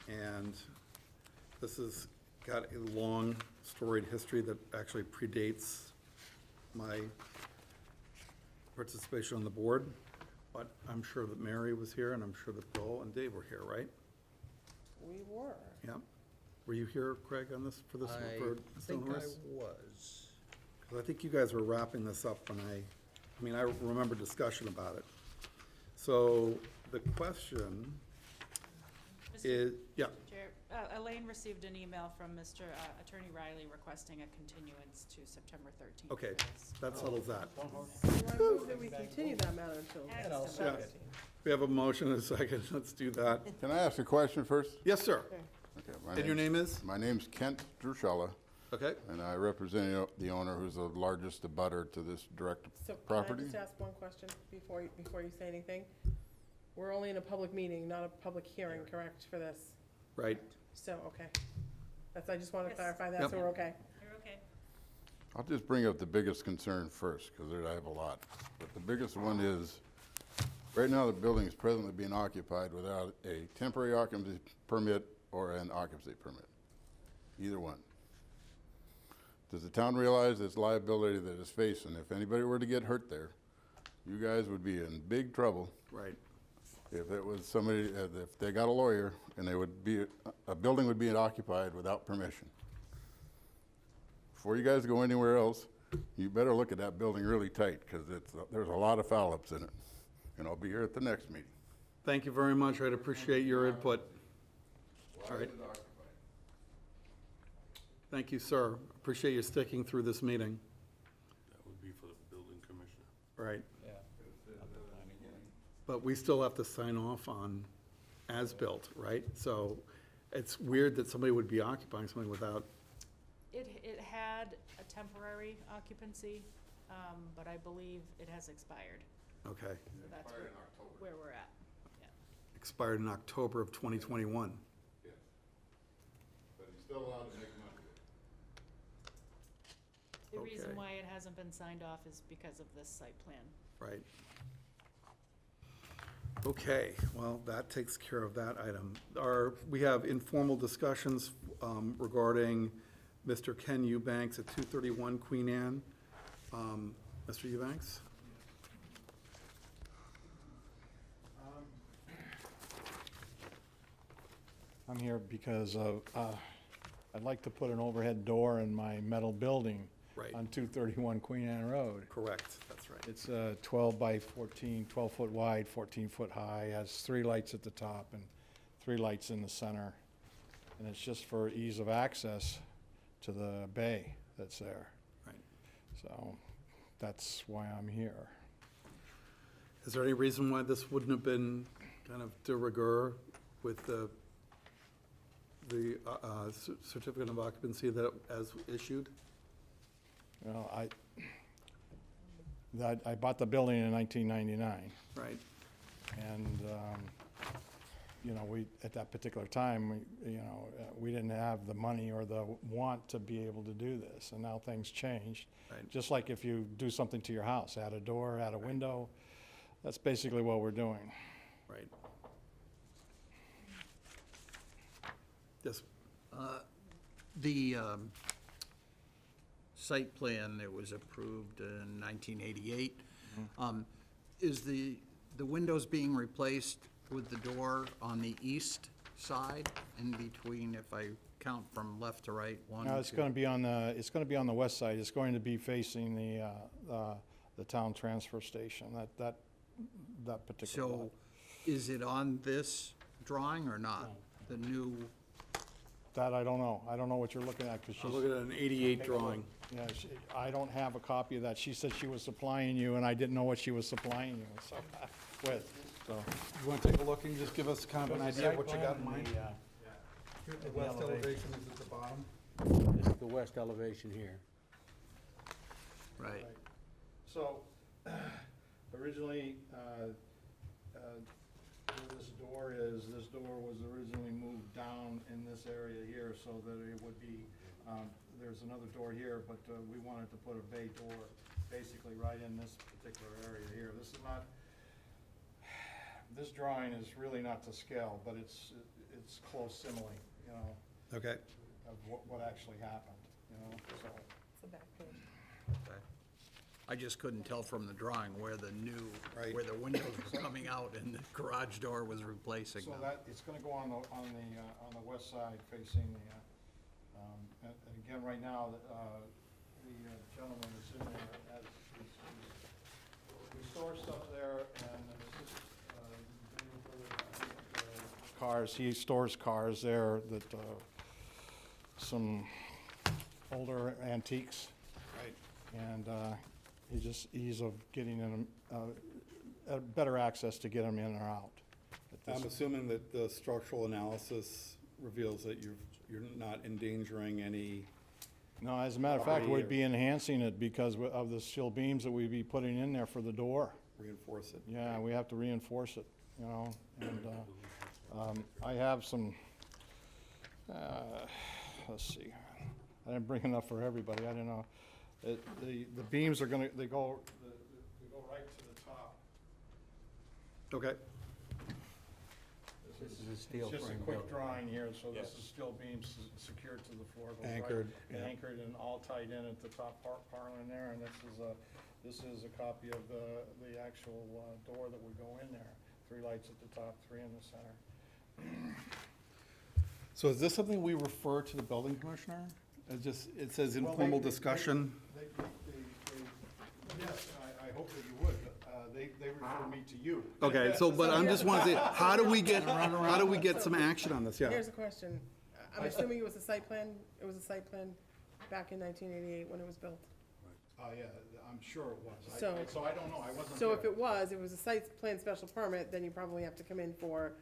Speaker 1: And this has got a long storied history that actually predates my participation on the board. But I'm sure that Mary was here, and I'm sure that Bill and Dave were here, right?
Speaker 6: We were.
Speaker 1: Yeah. Were you here, Craig, on this, for this, for Stone Horse?
Speaker 9: was.
Speaker 1: Because I think you guys were wrapping this up when I mean, I remember discussion about it. So the question is, yeah,
Speaker 14: Chair, Elaine received an email from Mr. Attorney Riley requesting a continuance to September 13th.
Speaker 1: okay, that settles that.
Speaker 6: So I move that we continue that matter until September
Speaker 1: Yeah.
Speaker 6: 15th.
Speaker 1: We have a motion and a second, let's do that.
Speaker 19: Can I ask a question first?
Speaker 1: Yes, sir.
Speaker 19: Okay,
Speaker 1: And your name is?
Speaker 19: My name's Kent Druschella,
Speaker 1: Okay,
Speaker 19: and I represent the owner who's the largest abutter to this direct
Speaker 6: So
Speaker 19: property.
Speaker 6: can I just ask one question before you say anything? We're only in a public meeting, not a public hearing, correct, for this?
Speaker 1: right.
Speaker 6: So, okay. I just want to
Speaker 14: Yes.
Speaker 6: clarify that,
Speaker 1: Yep.
Speaker 6: so we're okay.
Speaker 14: You're okay.
Speaker 19: I'll just bring up the biggest concern first, because I have a lot. But the biggest one is, right now, the building is presently being occupied without a temporary occupancy permit or an occupancy permit. Either one. Does the town realize its liability that it's facing? If anybody were to get hurt there, you guys would be in big trouble.
Speaker 1: Right.
Speaker 19: If it was somebody, if they got a lawyer and they would be, a building would be occupied without permission. Before you guys go anywhere else, you better look at that building really tight, because there's a lot of foul-ups in it. And I'll be here at the next meeting.
Speaker 1: Thank you very much, I'd appreciate your input. All right. Thank you, sir. Appreciate you sticking through this meeting.
Speaker 8: That would be for the building commissioner.
Speaker 1: Right.
Speaker 9: Yeah.
Speaker 1: But we still have to sign off on as-built, right? So it's weird that somebody would be occupying something without,
Speaker 14: It had a temporary occupancy, but I believe it has expired.
Speaker 1: okay,
Speaker 14: So that's where we're at. Yeah.
Speaker 1: expired in October of 2021.
Speaker 19: But he's still allowed to make money.
Speaker 14: The reason
Speaker 1: Okay.
Speaker 14: why it hasn't been signed off is because of this site plan.
Speaker 1: Right. Okay, well, that takes care of that item. We have informal discussions regarding Mr. Ken Eubanks at 231 Queen Anne. Mr. Eubanks?
Speaker 20: I'm here because I'd like to put an overhead door in my metal building
Speaker 1: Right.
Speaker 20: on 231 Queen Anne Road.
Speaker 1: Correct, that's right.
Speaker 20: It's 12 by 14, 12 foot wide, 14 foot high, has 3 lights at the top and 3 lights in the center. And it's just for ease of access to the bay that's there.
Speaker 1: Right.
Speaker 20: So that's why I'm here.
Speaker 1: Is there any reason why this wouldn't have been kind of de rigueur with the certificate of occupancy that as issued?
Speaker 20: Well, I bought the building in 1999.
Speaker 1: Right.
Speaker 20: And, you know, at that particular time, we didn't have the money or the want to be able to do this, and now things changed.
Speaker 1: Right.
Speaker 20: Just like if you do something to your house, add a door, add a window, that's basically what we're doing.
Speaker 1: Right. Yes.
Speaker 9: The site plan that was approved in 1988, is the windows being replaced with the door on the east side in between, if I count from left to right, one,
Speaker 20: No, it's
Speaker 9: two?
Speaker 20: going to be on the west side. It's going to be facing the town transfer station, that particular lot.
Speaker 9: So is it on this drawing or not? The new,
Speaker 20: That I don't know. I don't know what you're looking at, because she's.
Speaker 1: I'm looking at an 88 drawing.
Speaker 20: Yeah, I don't have a copy of that. She said she was supplying you, and I didn't know what she was supplying you, so, so.
Speaker 1: You want to take a look and just give us kind of an idea of what you got in mind?
Speaker 11: The
Speaker 1: west elevation is at the bottom.
Speaker 11: This is the west elevation here.
Speaker 9: right.
Speaker 20: So, originally, where this door was originally moved down in this area here so that it would be, there's another door here, but we wanted to put a bay door basically right in this particular area here. This is not, this drawing is really not to scale, but it's close simile, you know,
Speaker 1: Okay.
Speaker 20: of what actually happened, you know, so.
Speaker 6: It's the back page.
Speaker 9: Okay. I just couldn't tell from the drawing where the new,
Speaker 1: Right.
Speaker 9: where the windows were coming out and the garage door was replacing
Speaker 20: So
Speaker 9: them.
Speaker 20: that, it's gonna go on the west side facing the, and again, right now, the gentleman is in there as, we store stuff there, and this is, cars, he stores cars there that, some older antiques.
Speaker 1: Right.
Speaker 20: And, ease of getting in, better access to get them in or out. at
Speaker 1: I'm
Speaker 20: this-
Speaker 1: assuming that the structural analysis reveals that you're not endangering any,
Speaker 20: No, as a matter of fact,
Speaker 1: property
Speaker 20: we'd
Speaker 1: or-
Speaker 20: be enhancing it because of the steel beams that we'd be putting in there for the door.
Speaker 1: reinforce it.
Speaker 20: Yeah, we have to reinforce it, you know, and, I have some, let's see, I didn't bring enough for everybody, I don't know. The beams are they go right to the top.
Speaker 1: Okay.
Speaker 11: This is a steel
Speaker 20: It's just a
Speaker 11: frame
Speaker 20: quick
Speaker 11: building.
Speaker 20: drawing here, so this
Speaker 11: Yes.
Speaker 20: is steel beams secured to the floor. goes right-
Speaker 1: Anchored, yeah.
Speaker 20: Anchored and all tied in at the top parlor in there, and this is a copy of the actual door that would go in there. 3 lights at the top, 3 in the center.
Speaker 1: So is this something we refer to the building commissioner? It says
Speaker 20: Well,
Speaker 1: informal
Speaker 20: they-
Speaker 1: discussion?
Speaker 20: Yes, I hope that you would, but they refer me to you.
Speaker 1: Okay, so, but I'm just wondering, how do we get some action on this? Yeah.
Speaker 6: Here's a question. I'm assuming it was a site plan back in 1988 when it was built.
Speaker 20: Yeah, I'm sure it was.
Speaker 6: So-
Speaker 20: So I don't know, I wasn't
Speaker 6: So if
Speaker 20: there.
Speaker 6: it was a site plan special permit, then you probably have to come in for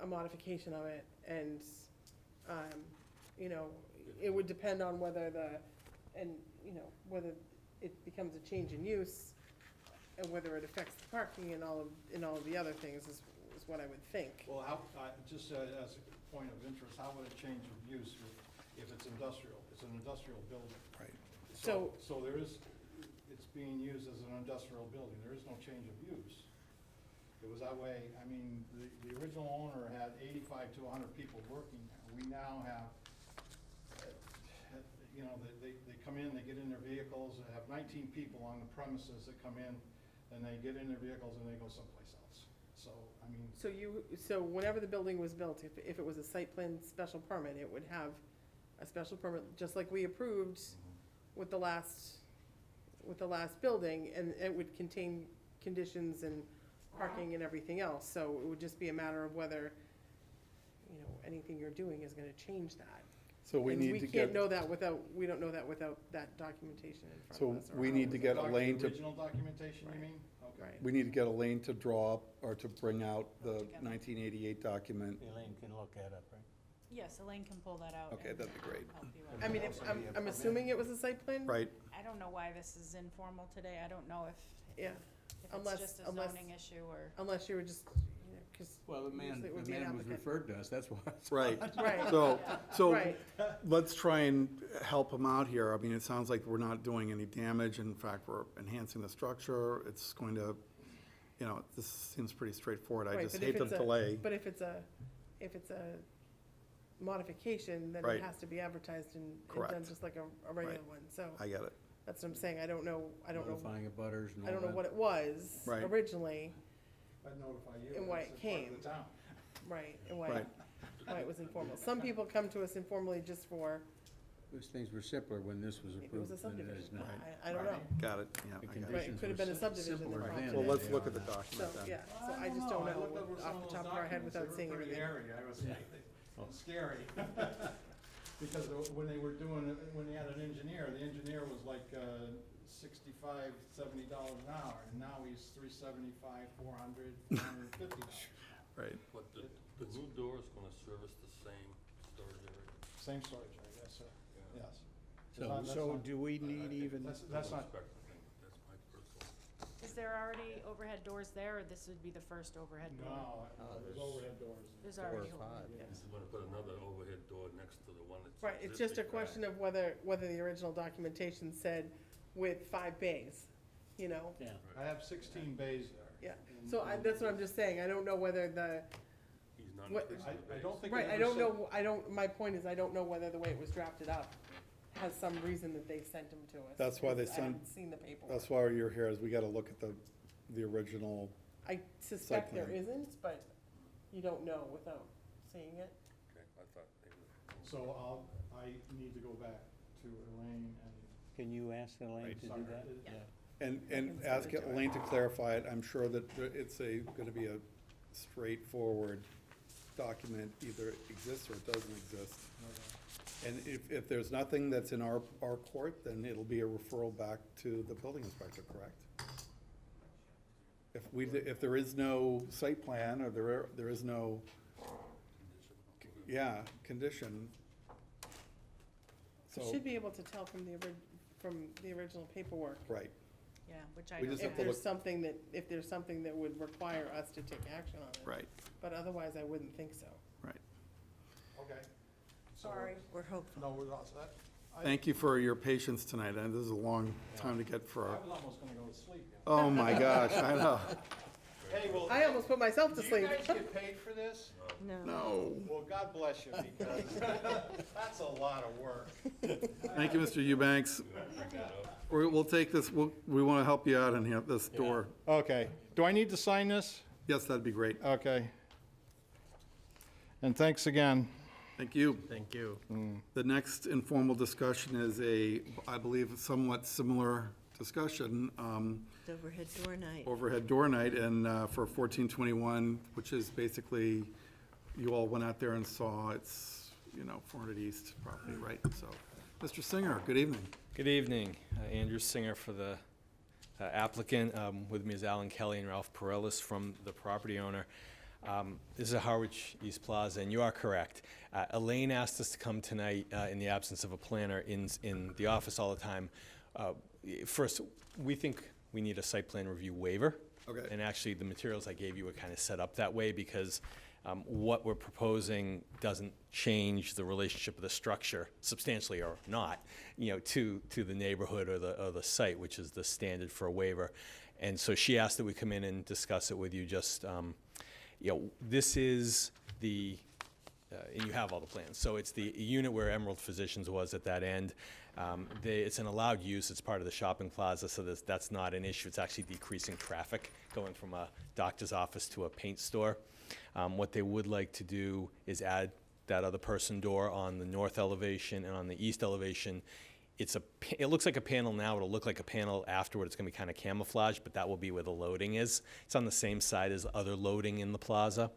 Speaker 6: a modification of it. And, you know, it would depend on whether whether it becomes a change in use and whether it affects the parking and all of the other things is what I would think.
Speaker 20: Well, just as a point of interest, how would it change of use if it's industrial? It's an industrial building.
Speaker 1: Right.
Speaker 20: So there is, it's being used as an industrial building, there is no change of use. It was that way, I mean, the original owner had 85 to 100 people working there. We now have, you know, they come in, they get in their vehicles, they have 19 people on the premises that come in, and they get in their vehicles and they go someplace else. So, I mean,
Speaker 6: So whenever the building was built, if it was a site plan special permit, it would have a special permit, just like we approved with the last building, and it would contain conditions and parking and everything else. So it would just be a matter of whether, you know, anything you're doing is gonna change that.
Speaker 1: So we
Speaker 6: And
Speaker 1: need
Speaker 6: we
Speaker 1: to
Speaker 6: can't
Speaker 1: get,
Speaker 6: know that without, we don't know that without that documentation in front
Speaker 1: so
Speaker 6: of us. or
Speaker 1: we
Speaker 6: how
Speaker 1: need
Speaker 6: it
Speaker 1: to
Speaker 6: was
Speaker 1: get Elaine
Speaker 20: the
Speaker 1: to,
Speaker 20: original documentation, you
Speaker 6: Right.
Speaker 20: mean? Okay.
Speaker 6: Right.
Speaker 1: we need to get Elaine to draw up or to bring out the 1988 document.
Speaker 11: Elaine can look that up, right?
Speaker 14: Yes, Elaine can pull that out.
Speaker 1: Okay,
Speaker 14: and
Speaker 1: that'd be great.
Speaker 14: help you with
Speaker 6: I mean,
Speaker 14: it.
Speaker 6: I'm assuming it was a site plan?
Speaker 1: Right,
Speaker 14: I don't know why this is informal today. I don't know if
Speaker 6: Yeah,
Speaker 14: it's
Speaker 6: Unless-
Speaker 14: just a
Speaker 6: unless-
Speaker 14: zoning issue or.
Speaker 6: unless you were just, you know, because
Speaker 11: Well,
Speaker 6: Usually it would
Speaker 11: the
Speaker 6: be an
Speaker 11: man was
Speaker 6: applicant.
Speaker 11: referred to us, that's why.
Speaker 1: right.
Speaker 6: Right.
Speaker 1: So
Speaker 6: Right.
Speaker 1: let's try and help them out here. I mean, it sounds like we're not doing any damage. In fact, we're enhancing the structure. It's going to, you know, this seems pretty straightforward. I
Speaker 6: Right,
Speaker 1: just
Speaker 6: but
Speaker 1: hate
Speaker 6: if
Speaker 1: the
Speaker 6: it's a-
Speaker 1: delay.
Speaker 6: But if it's a modification, then
Speaker 1: Right.
Speaker 6: it has to be advertised and done
Speaker 1: Correct.
Speaker 6: just like a regular
Speaker 1: Right.
Speaker 6: one, so
Speaker 1: I get it.
Speaker 6: that's what I'm saying, I don't know,
Speaker 11: Notifying of butters and all
Speaker 6: I don't know
Speaker 11: that.
Speaker 6: what it was
Speaker 1: Right.
Speaker 6: originally,
Speaker 20: I'd notify you.
Speaker 6: And why
Speaker 20: it's
Speaker 6: it
Speaker 20: a part of
Speaker 6: came.
Speaker 20: the town.
Speaker 6: right, and
Speaker 1: Right.
Speaker 6: why it was informal. Some people come to us informally just for,
Speaker 11: Those things were simpler when this was
Speaker 6: it was
Speaker 11: approved
Speaker 6: a
Speaker 11: than it is
Speaker 6: subdivision,
Speaker 11: now.
Speaker 6: I don't know.
Speaker 1: Got it, yeah.
Speaker 11: The
Speaker 1: I got it.
Speaker 6: Right, it
Speaker 11: conditions
Speaker 6: could have
Speaker 11: were
Speaker 6: been a subdivision
Speaker 11: simpler
Speaker 6: then
Speaker 11: then
Speaker 1: So
Speaker 6: probably.
Speaker 1: let's
Speaker 11: they
Speaker 1: look
Speaker 11: are
Speaker 1: at the
Speaker 11: now.
Speaker 6: So,
Speaker 1: document then.
Speaker 6: yeah, so I
Speaker 20: don't
Speaker 6: just don't
Speaker 20: I
Speaker 6: know
Speaker 20: looked over some
Speaker 6: off
Speaker 20: of
Speaker 6: the top
Speaker 20: those
Speaker 6: of our head
Speaker 20: documents.
Speaker 6: without seeing
Speaker 20: They were pretty
Speaker 6: everything.
Speaker 20: hairy. I was scary. Because when they were doing, when they had an engineer, the engineer was like $65, $70 an hour, and now he's $375, $400, $450.
Speaker 1: Right.
Speaker 8: But the new door is gonna service the same storage area?
Speaker 20: Same storage area, yes, sir, yes.
Speaker 11: So do we need even,
Speaker 20: That's
Speaker 8: I
Speaker 20: not,
Speaker 8: don't expect anything, but that's my personal.
Speaker 14: Is there already overhead doors there, or this would be the first overhead door?
Speaker 20: no, there's overhead doors.
Speaker 14: There's already
Speaker 11: or
Speaker 14: overhead.
Speaker 11: five.
Speaker 8: This is gonna put another overhead door next to the one that's
Speaker 6: Right, it's just a
Speaker 8: existing,
Speaker 6: question of whether the original documentation said with 5 bays, you know?
Speaker 11: yeah.
Speaker 20: I have 16 bays there.
Speaker 6: Yeah, so that's what I'm just saying, I don't know whether
Speaker 8: He's not
Speaker 6: What-
Speaker 8: increasing the
Speaker 20: I
Speaker 8: base.
Speaker 20: don't think. it
Speaker 6: right, I
Speaker 20: ever
Speaker 6: don't
Speaker 20: said-
Speaker 6: know, my point is, I don't know whether the way it was drafted up has some reason that they sent them to us.
Speaker 1: That's why they
Speaker 6: because I haven't
Speaker 1: sent-
Speaker 6: seen the paperwork.
Speaker 1: That's why you're here, is we gotta look at the original,
Speaker 6: I suspect there
Speaker 1: plan.
Speaker 6: isn't, but you don't know without seeing it.
Speaker 8: Okay, I thought they were.
Speaker 20: So I need to go back to Elaine and.
Speaker 11: Can you ask Elaine
Speaker 1: Right.
Speaker 11: to do that?
Speaker 6: Yeah.
Speaker 1: and
Speaker 6: can
Speaker 1: ask
Speaker 6: send it to her.
Speaker 1: Elaine to clarify it. I'm sure that it's gonna be a straightforward document, either it exists or it doesn't exist. And if there's nothing that's in our court, then it'll be a referral back to the building inspector, correct? If there is no site plan, or there is no, yeah, condition.
Speaker 6: You
Speaker 1: So,
Speaker 6: should be able to tell from the original paperwork,
Speaker 1: right,
Speaker 14: Yeah, which I
Speaker 1: We
Speaker 14: don't
Speaker 1: just
Speaker 14: have.
Speaker 1: have to
Speaker 6: if there's something that would require us to take action on it.
Speaker 1: right,
Speaker 6: But otherwise, I wouldn't think so.
Speaker 1: right.
Speaker 20: Okay.
Speaker 15: Sorry, we're hopeful.
Speaker 20: No, we're all set.
Speaker 1: Thank you for your patience tonight, and this is a long time to get for
Speaker 20: I
Speaker 1: our,
Speaker 20: was almost gonna go to sleep.
Speaker 1: oh my gosh, I know.
Speaker 20: Hey, well.
Speaker 6: I almost put myself to
Speaker 20: Do
Speaker 6: sleep.
Speaker 20: you guys get paid for this?
Speaker 15: No.
Speaker 1: No.
Speaker 20: Well, God bless you, because that's a lot of work.
Speaker 1: Thank you, Mr. Eubanks. We'll take this, we want to help you out in here, this door.
Speaker 20: Okay, do I need to sign this?
Speaker 1: Yes, that'd be great.
Speaker 20: Okay. And thanks again.
Speaker 1: Thank you.
Speaker 11: Thank you.
Speaker 1: The next informal discussion is I believe, somewhat similar discussion,
Speaker 15: The overhead door night.
Speaker 1: overhead door night, and for 1421, which is basically, you all went out there and saw, it's, 400 East property, right? So, Mr. Singer, good evening.
Speaker 21: Good evening. Andrew Singer for the applicant. With me is Alan Kelly and Ralph Perellis from the property owner. This is a Harwich East Plaza, and you are correct. Elaine asked us to come tonight in the absence of a planner in the office all the time. First, we think we need a site plan review waiver
Speaker 1: Okay.
Speaker 21: And actually, the materials I gave you were kind of set up that way because what we're proposing doesn't change the relationship of the structure substantially or not, to the neighborhood or the site, which is the standard for a waiver. And so she asked that we come in and discuss it with you. Just, this is the, and you have all the plans. So it's the unit where Emerald Physicians was at that end. It's an allowed use. It's part of the shopping plaza, so that's not an issue. It's actually decreasing traffic going from a doctor's office to a paint store. What they would like to do is add that other person door on the north elevation, and on the east elevation, it looks like a panel now. It'll look like a panel afterward. It's going to be kind of camouflaged, but that will be where the loading is. It's on the same side as other loading in the plaza.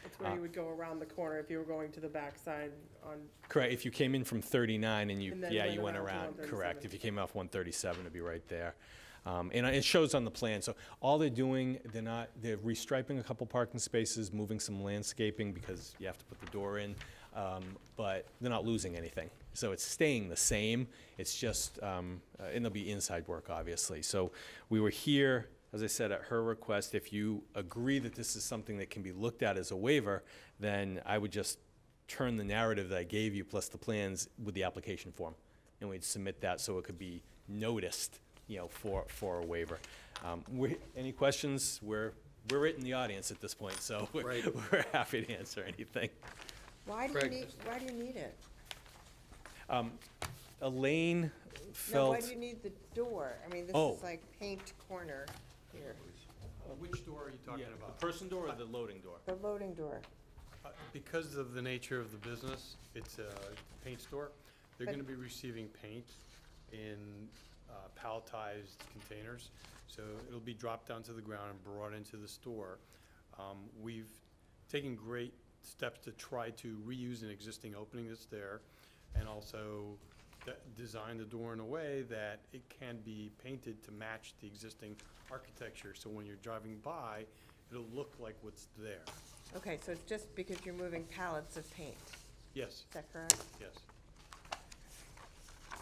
Speaker 6: It's where you would go around the corner if you were going to the backside on,
Speaker 21: Correct. If you came in from 39 and
Speaker 6: And then
Speaker 21: you
Speaker 6: went
Speaker 21: went
Speaker 6: around to
Speaker 21: around,
Speaker 6: 137.
Speaker 21: correct. If you came off 137, it'd be right there. And it shows on the plan. So all they're doing, they're restriping a couple parking spaces, moving some landscaping because you have to put the door in, but they're not losing anything. So it's staying the same. It's just, and there'll be inside work, obviously. So we were here, as I said, at her request. If you agree that this is something that can be looked at as a waiver, then I would just turn the narrative that I gave you plus the plans with the application form. And we'd submit that so it could be noticed, for a waiver. Any questions? We're right in the audience at this point, so we're happy to answer anything.
Speaker 7: Why do you need it?
Speaker 21: Elaine
Speaker 7: No,
Speaker 21: felt.
Speaker 7: why do you need the door? I mean, this
Speaker 21: Oh.
Speaker 7: is like paint corner here,
Speaker 12: Which door are you talking
Speaker 21: The
Speaker 12: about?
Speaker 21: person door or the loading door?
Speaker 7: the loading door.
Speaker 12: Because of the nature of the business, it's a paint store. They're
Speaker 7: But-
Speaker 12: gonna be receiving paint in palletized containers. So it'll be dropped down to the ground and brought into the store. We've taken great steps to try to reuse an existing opening that's there, and also design the door in a way that it can be painted to match the existing architecture. So when you're driving by, it'll look like what's there.
Speaker 7: Okay, so it's just because you're moving pallets of paint,
Speaker 12: Yes,
Speaker 7: is that correct?
Speaker 12: yes.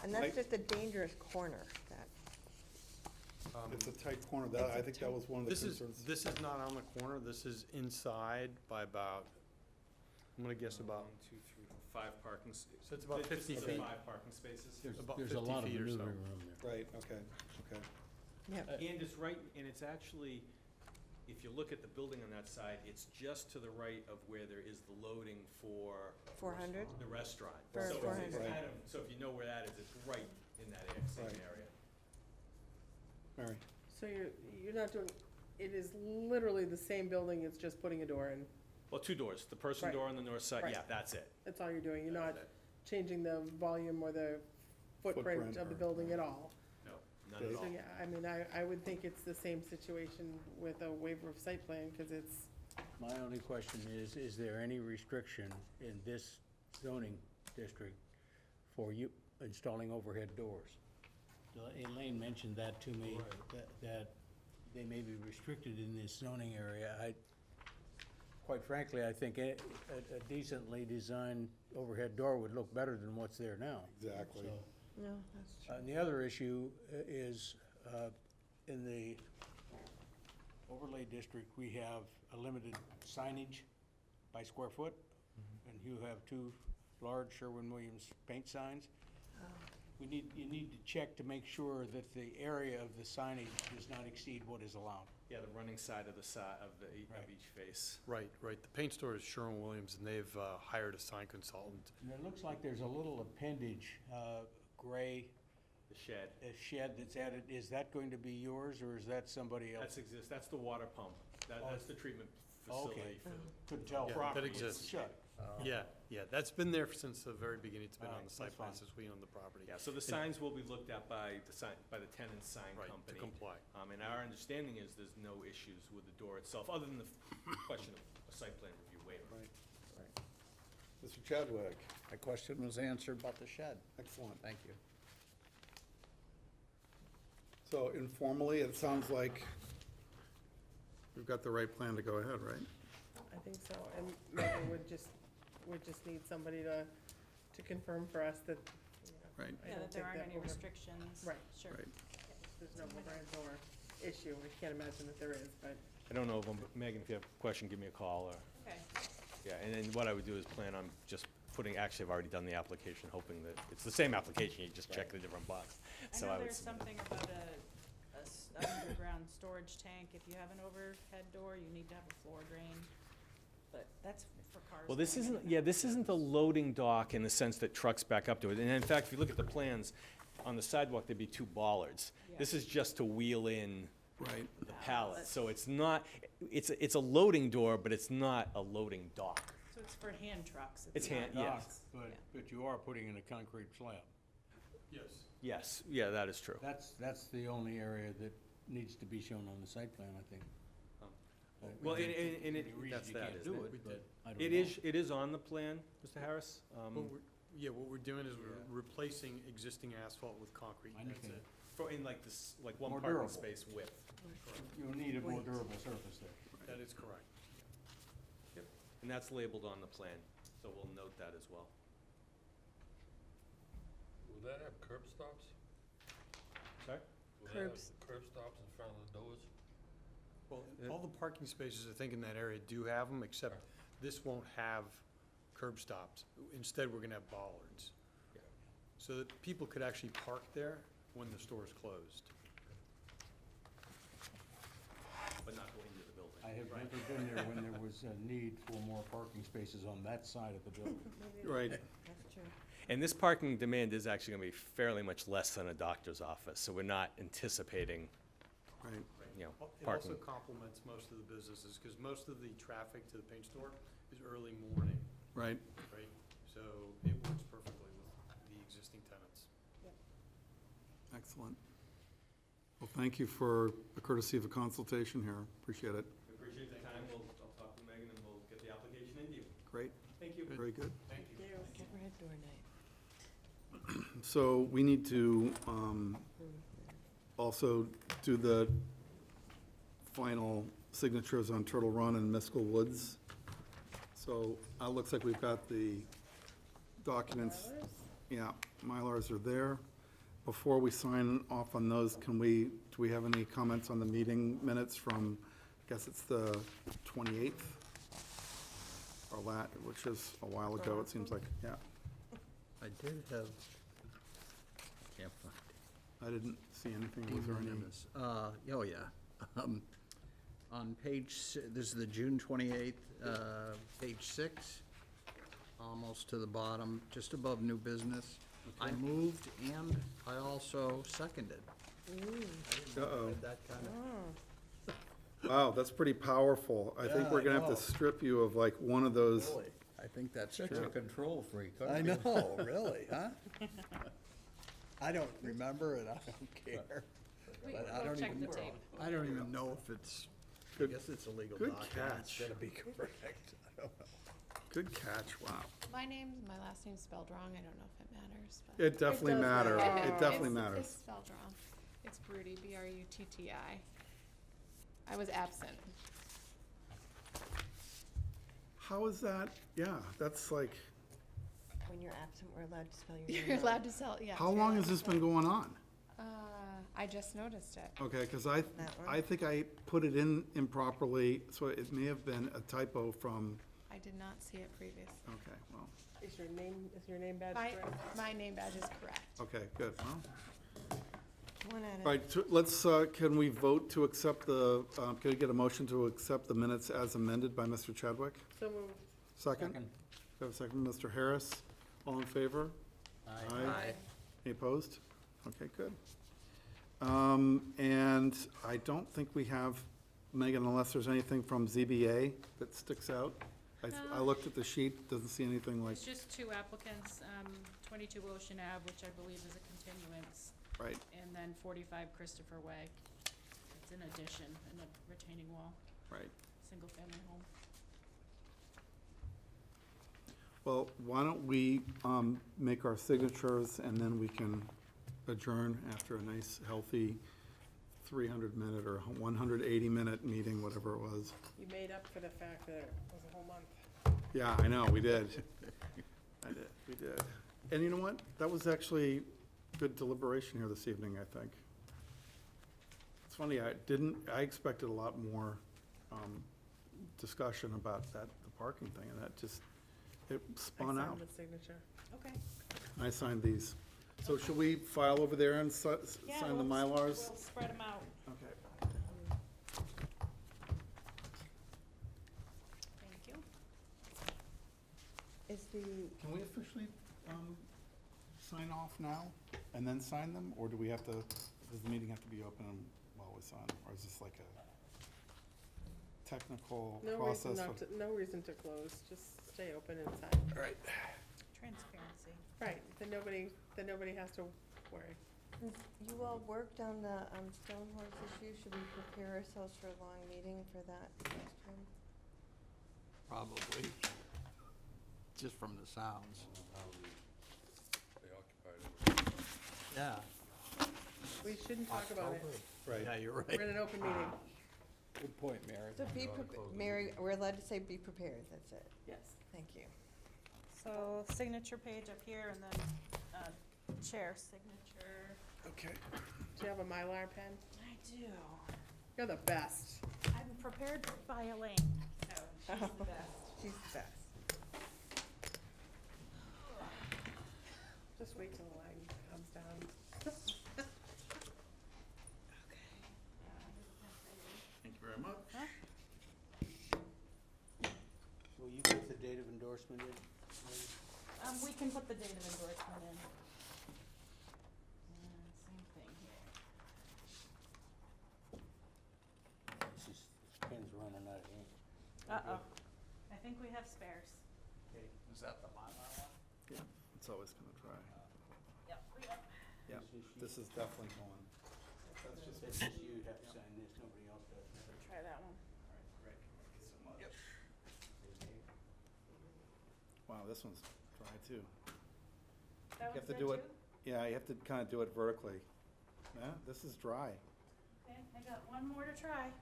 Speaker 7: And that's just a dangerous corner, that,
Speaker 1: It's a tight corner. I think that was one of the
Speaker 12: This is,
Speaker 1: concerns.
Speaker 12: this is not on the corner, this is inside by about, I'm gonna guess about,
Speaker 21: 1, 2, 3, 5 parking. So
Speaker 12: it's about 50 feet.
Speaker 21: 5 parking spaces.
Speaker 12: about
Speaker 11: There's a
Speaker 12: 50
Speaker 11: lot of
Speaker 12: feet or so.
Speaker 11: maneuvering room there.
Speaker 1: Right, okay.
Speaker 7: yeah.
Speaker 21: And it's right, and it's actually, if you look at the building on that side, it's just to the right of where there is the loading for
Speaker 7: 400?
Speaker 21: the restaurant.
Speaker 7: For
Speaker 21: So it's
Speaker 7: 400.
Speaker 21: kind of, so if you know where that is, it's right in that same
Speaker 1: Right.
Speaker 21: area.
Speaker 1: Mary?
Speaker 6: so you're not doing, it is literally the same building, it's just putting a door in.
Speaker 21: Well, 2 doors, the person
Speaker 6: Right.
Speaker 21: door on the north side,
Speaker 6: Right.
Speaker 21: yeah, that's it.
Speaker 6: That's all you're doing. You're not
Speaker 21: That's it.
Speaker 6: changing the volume or the
Speaker 1: Footprint
Speaker 6: footprint of the
Speaker 1: or-
Speaker 6: building at all.
Speaker 21: No, not at
Speaker 6: So,
Speaker 21: all.
Speaker 6: yeah, I mean, I would think it's the same situation with a waiver of site plan, because it's,
Speaker 11: My only question is there any restriction in this zoning district for you installing overhead doors? Elaine mentioned that to me, that they may be restricted in this zoning area. Quite frankly, I think a decently designed overhead door would look better than what's there now.
Speaker 1: Exactly.
Speaker 11: So,
Speaker 7: No, that's true.
Speaker 11: and the other issue is, in the overlay district, we have a limited signage by square foot, and you have 2 large Sherwin-Williams paint signs. You need to check to make sure that the area of the signage does not exceed what is allowed.
Speaker 21: Yeah, the running side of
Speaker 11: Right.
Speaker 21: each face.
Speaker 12: Right. The paint store is Sherwin-Williams, and they've hired a sign consultant.
Speaker 11: And it looks like there's a little appendage, gray,
Speaker 21: The shed.
Speaker 11: a shed that's added. Is that going to be yours, or is that somebody else?
Speaker 21: That's the water pump. That's the treatment facility
Speaker 11: Okay.
Speaker 21: for the
Speaker 11: Couldn't tell.
Speaker 12: Yeah,
Speaker 21: property.
Speaker 12: that exists.
Speaker 11: Shut.
Speaker 12: Yeah, that's been there since the very beginning. It's been
Speaker 11: All
Speaker 12: on
Speaker 11: right,
Speaker 12: the site
Speaker 11: that's
Speaker 12: plan
Speaker 11: fine.
Speaker 12: since we own the property.
Speaker 21: Yeah, so the signs will be looked at by the tenant sign
Speaker 12: Right, to
Speaker 21: company.
Speaker 12: comply.
Speaker 21: And our understanding is there's no issues with the door itself, other than the question of a site plan review waiver.
Speaker 1: Right. Mr. Chadwick?
Speaker 9: My question was answered about the shed.
Speaker 1: Excellent.
Speaker 9: Thank you.
Speaker 1: So informally, it sounds like we've got the right plan to go ahead, right?
Speaker 6: I think so, and Megan would just need somebody to confirm for us that,
Speaker 1: Right.
Speaker 6: I
Speaker 14: Yeah,
Speaker 6: don't
Speaker 14: that there
Speaker 6: think
Speaker 14: aren't any
Speaker 6: over-
Speaker 14: restrictions.
Speaker 6: Right.
Speaker 14: Sure.
Speaker 1: Right.
Speaker 6: there's no overhead door. issue. I can't imagine that there is, but
Speaker 21: I don't know of them, but Megan, if you have a question, give me a call, or,
Speaker 14: Okay.
Speaker 21: yeah, and then what I would do is plan on just putting, actually, I've already done the application, hoping that, it's the same application, you just check the different box.
Speaker 14: I
Speaker 21: So
Speaker 14: know
Speaker 21: would
Speaker 14: there's
Speaker 21: submit
Speaker 14: something about a underground storage tank. If you have an overhead door, you need to have a floor drain. But that's for cars.
Speaker 21: Well, this
Speaker 14: going in
Speaker 21: isn't,
Speaker 14: and
Speaker 21: yeah,
Speaker 14: out.
Speaker 21: this isn't a loading dock in the sense that trucks back up to it. And in fact, if you look at the plans, on the sidewalk, there'd be 2 bollards. This is just to wheel in
Speaker 1: Right.
Speaker 21: the pallet. So it's not, it's a loading door, but it's not a loading dock.
Speaker 14: So it's for hand trucks.
Speaker 21: It's
Speaker 14: not
Speaker 21: hand,
Speaker 11: Dock,
Speaker 21: yes,
Speaker 11: but you are putting in a concrete slab.
Speaker 12: Yes.
Speaker 21: yes, yeah, that is true.
Speaker 11: That's the only area that needs to be shown on the site plan, I think.
Speaker 21: Well, and
Speaker 11: Any
Speaker 21: it,
Speaker 11: reason
Speaker 21: that's
Speaker 11: you
Speaker 21: that,
Speaker 11: can't
Speaker 21: isn't
Speaker 11: do
Speaker 21: it?
Speaker 11: it, but I don't
Speaker 21: It
Speaker 11: know.
Speaker 21: it is on the plan, Mr. Harris.
Speaker 12: What we're doing is we're replacing existing asphalt with concrete,
Speaker 11: I
Speaker 12: that's
Speaker 11: understand.
Speaker 12: it.
Speaker 21: For, in like this, like one
Speaker 11: More
Speaker 21: parking
Speaker 11: durable.
Speaker 21: space width.
Speaker 11: You'll need a more durable surface there.
Speaker 12: That is correct.
Speaker 21: Yep. And that's labeled on the plan, so we'll note that as well.
Speaker 8: Will that have curb stops?
Speaker 21: Sorry?
Speaker 8: Will that have
Speaker 6: Curbs.
Speaker 8: curb stops in front of the doors?
Speaker 12: Well, all the parking spaces, I think, in that area do have them, except this won't have curb stops. Instead, we're gonna have bollards.
Speaker 21: Yeah.
Speaker 12: So that people could actually park there when the store is closed.
Speaker 21: But not go into the building.
Speaker 11: I have never been there when there was a need for more parking spaces on that side of the building.
Speaker 1: Right.
Speaker 7: That's true.
Speaker 21: And this parking demand is actually gonna be fairly much less than a doctor's office, so we're not anticipating,
Speaker 1: Right.
Speaker 21: you know,
Speaker 12: It
Speaker 21: parking.
Speaker 12: also complements most of the businesses, because most of the traffic to the paint store is early morning,
Speaker 1: Right.
Speaker 12: right? So it works perfectly with the existing tenants.
Speaker 1: Excellent. Well, thank you for the courtesy of a consultation here. Appreciate it.
Speaker 21: We appreciate the time, I'll talk to Megan and we'll get the application into you.
Speaker 1: Great.
Speaker 21: Thank you.
Speaker 1: Very good.
Speaker 12: Thank you.
Speaker 7: Get red door night.
Speaker 1: So we need to also do the final signatures on Turtle Run and Miskell Woods. So it looks like we've got the documents. Yeah, Mylars are there. Before we sign off on those, do we have any comments on the meeting minutes from, I guess it's the 28th? Or which is a while ago, it seems like, yeah.
Speaker 9: I did have, can't find
Speaker 1: I didn't see anything.
Speaker 9: it.
Speaker 1: Was there any?
Speaker 9: Oh, yeah. On page, this is the June 28th, page 6, almost to the bottom, just above new business. I moved and I also seconded.
Speaker 1: Uh-oh.
Speaker 9: That kind of.
Speaker 1: Wow, that's pretty powerful. I think
Speaker 9: Yeah,
Speaker 1: we're
Speaker 9: I
Speaker 1: gonna have
Speaker 9: know.
Speaker 1: to strip you of like one of those.
Speaker 9: Really? I think that's
Speaker 11: Such
Speaker 9: true.
Speaker 11: a control freak,
Speaker 9: I
Speaker 11: aren't you?
Speaker 9: know, really, huh? I don't remember it, I don't care. But I
Speaker 14: We'll
Speaker 9: don't
Speaker 14: check
Speaker 9: even,
Speaker 14: the tape.
Speaker 9: I don't even know if it's, I
Speaker 1: Good-
Speaker 9: guess it's a legal
Speaker 1: good
Speaker 9: document.
Speaker 1: catch.
Speaker 9: It's gotta be correct. I don't know.
Speaker 1: Good catch, wow.
Speaker 18: My last name's spelled wrong. I don't know if it matters, but.
Speaker 1: It definitely
Speaker 6: does
Speaker 1: matters.
Speaker 6: matter.
Speaker 1: It definitely
Speaker 18: It's
Speaker 1: matters.
Speaker 18: spelled wrong. It's Brutti, B-R-U-T-T-I. I was absent.
Speaker 1: How is that? Yeah, that's like,
Speaker 7: When you're absent, we're allowed to spell your name
Speaker 18: You're
Speaker 7: wrong.
Speaker 18: allowed to sell, yeah.
Speaker 1: how long has this been going on?
Speaker 18: I just noticed it.
Speaker 1: Okay, because
Speaker 7: That one?
Speaker 1: I think I put it in improperly, so it may have been a typo from,
Speaker 18: I did not see it previous.
Speaker 1: okay, well,
Speaker 6: is your name badge
Speaker 18: My,
Speaker 6: correct?
Speaker 18: my name badge is correct.
Speaker 1: okay, good. Well,
Speaker 7: One at
Speaker 1: all right, let's, can we vote to accept the, can we get a motion to accept the minutes as amended by Mr. Chadwick?
Speaker 6: So moved.
Speaker 1: Second?
Speaker 11: Second.
Speaker 1: We have a second, Mr. Harris. All in favor? Aye. Any opposed? Okay, good. And I don't think we have, Megan, unless there's anything from ZBA that sticks out. I looked at the sheet, doesn't see anything like,
Speaker 14: It's just 2 applicants, 22 Ocean Ave, which I believe is a continuance,
Speaker 1: right,
Speaker 14: and then 45 Christopher Way. It's an addition and a retaining wall,
Speaker 1: right.
Speaker 14: single-family home.
Speaker 1: Well, why don't we make our signatures and then we can adjourn after a nice, healthy 300-minute or 180-minute meeting, whatever it was.
Speaker 6: You made up for the fact that it was a whole month.
Speaker 1: Yeah, I know, we did. We did. And you know what? That was actually good deliberation here this evening, I think. It's funny, I expected a lot more discussion about the parking thing, and it spun
Speaker 6: I
Speaker 1: out.
Speaker 6: signed the signature.
Speaker 14: Okay.
Speaker 1: I signed these. So should we file over there and sign the Mylars?
Speaker 14: We'll spread them out.
Speaker 1: Okay.
Speaker 14: Thank you.
Speaker 6: Is the,
Speaker 1: Can we officially sign off now and then sign them, or do we have to, does the meeting have to be open while we sign, or is this like a technical
Speaker 6: no
Speaker 1: process?
Speaker 6: reason not to, no reason to close, just stay open and sign.
Speaker 1: All right.
Speaker 14: Transparency.
Speaker 6: Right, then nobody has to worry.
Speaker 7: You all worked on the Stone Horse issue. Should we prepare ourselves for a long meeting for that next time?
Speaker 9: Probably, just from the sounds.
Speaker 8: They occupied it.
Speaker 9: Yeah.
Speaker 6: We shouldn't talk about it.
Speaker 1: Right.
Speaker 9: Yeah, you're
Speaker 6: We're
Speaker 9: right.
Speaker 6: in an open meeting.
Speaker 9: Good point, Mary.
Speaker 7: So Mary, we're allowed to say be prepared, that's it.
Speaker 6: Yes.
Speaker 7: Thank you.
Speaker 14: So signature page up here and then chair signature.
Speaker 1: Okay.
Speaker 6: Do you have a Mylar pen?
Speaker 14: I do.
Speaker 6: You're the best.
Speaker 14: I'm prepared by Elaine, so she's the best.
Speaker 7: She's the best.
Speaker 6: Just wait till the line comes down.
Speaker 1: Thank you very much.
Speaker 11: Will you put the date of endorsement in?
Speaker 14: We can put the date of endorsement in. Same thing here.
Speaker 11: This is, pen's running out of ink.
Speaker 14: Uh-oh. I think we have spares.
Speaker 11: Okay,
Speaker 9: Is that the Mylar one?
Speaker 1: Yeah, it's always gonna dry.
Speaker 14: Yep, we got.
Speaker 1: Yeah, this is definitely going.
Speaker 11: That's just you have to sign this, nobody else does.
Speaker 14: Try that one.
Speaker 11: All right, great. Thank you so much.
Speaker 1: Yep. Wow, this one's dry too.
Speaker 14: That
Speaker 1: You have
Speaker 14: one's
Speaker 1: to do
Speaker 14: good
Speaker 1: it,
Speaker 14: too?
Speaker 1: yeah, you have to kind of do it vertically. Yeah, this is dry.
Speaker 14: Okay, I got one more to try.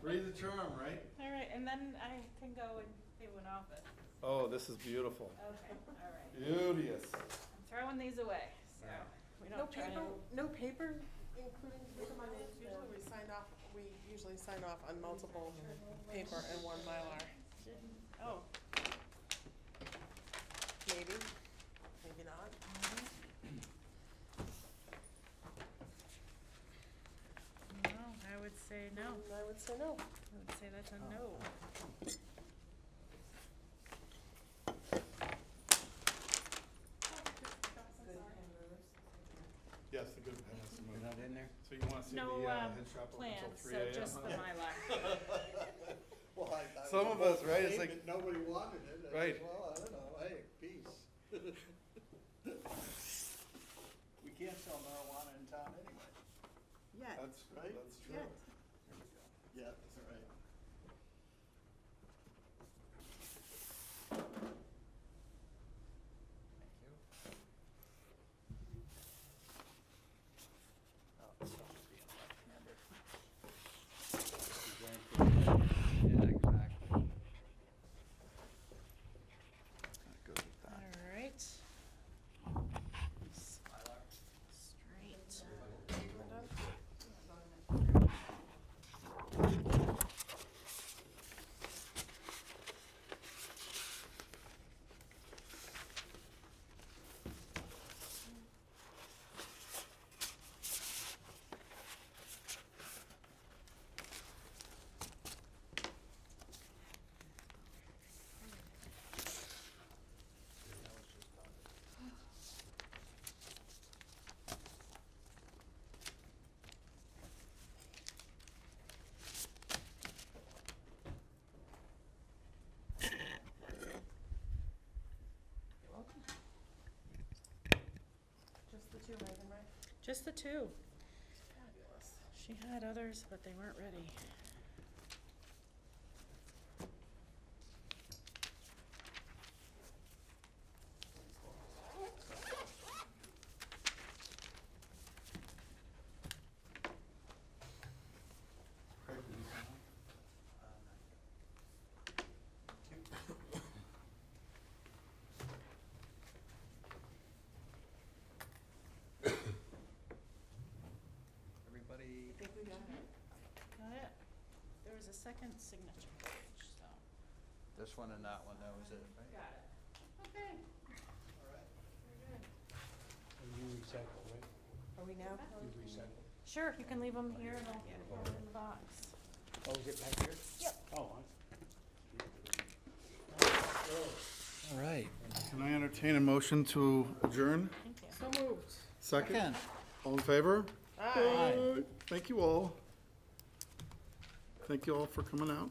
Speaker 1: Breathe the charm, right?
Speaker 14: All right, and then I can go and do an office.
Speaker 1: Oh, this is beautiful.
Speaker 14: Okay, all right.
Speaker 1: Beauteous.
Speaker 14: I'm throwing these away, so we
Speaker 6: No
Speaker 14: don't try
Speaker 6: paper,
Speaker 14: to.
Speaker 6: no paper, including paper money. We usually sign off on multiple paper and one Mylar.
Speaker 14: Oh,
Speaker 6: Maybe, maybe not.
Speaker 14: no, I would say no.
Speaker 6: I would say no.
Speaker 14: I would say that's a no.
Speaker 1: Yes, the good pen has to move.
Speaker 11: You're not in there?
Speaker 1: So you want to see the
Speaker 14: No
Speaker 1: head shop open
Speaker 14: plans,
Speaker 1: until 3
Speaker 14: so
Speaker 1: a.m.?
Speaker 14: just the Mylar.
Speaker 20: Well,
Speaker 1: Some of us, right, it's like,
Speaker 20: Nobody wanted it. I
Speaker 1: Right.
Speaker 20: said, well, I don't know, hey, peace.
Speaker 9: We can't sell marijuana in town anyway.
Speaker 7: Yeah.
Speaker 1: that's,
Speaker 20: Right?
Speaker 1: that's true.
Speaker 7: Yeah.
Speaker 20: Yeah, that's right.
Speaker 9: Yeah, exactly.
Speaker 14: All right. Straight.
Speaker 6: Just the two, Megan, right?
Speaker 14: Just the two.
Speaker 6: Fabulous.
Speaker 14: She had others, but they weren't ready. You think we got it? Got it? There was a second signature page, so.
Speaker 9: This one and that one, that was it, right?
Speaker 14: Got it. Okay.
Speaker 11: You recycle, right?
Speaker 7: Are we now?
Speaker 11: You recycle.
Speaker 14: Sure, you can leave them here and I'll put them in the box.
Speaker 11: Oh, is it back here?
Speaker 14: Yep.
Speaker 11: Oh,
Speaker 17: All right.
Speaker 1: Can I entertain a motion to adjourn?
Speaker 14: Thank you.
Speaker 6: So moved.
Speaker 1: Second? All in favor?
Speaker 6: Aye.
Speaker 1: Thank you all. Thank you all for coming out.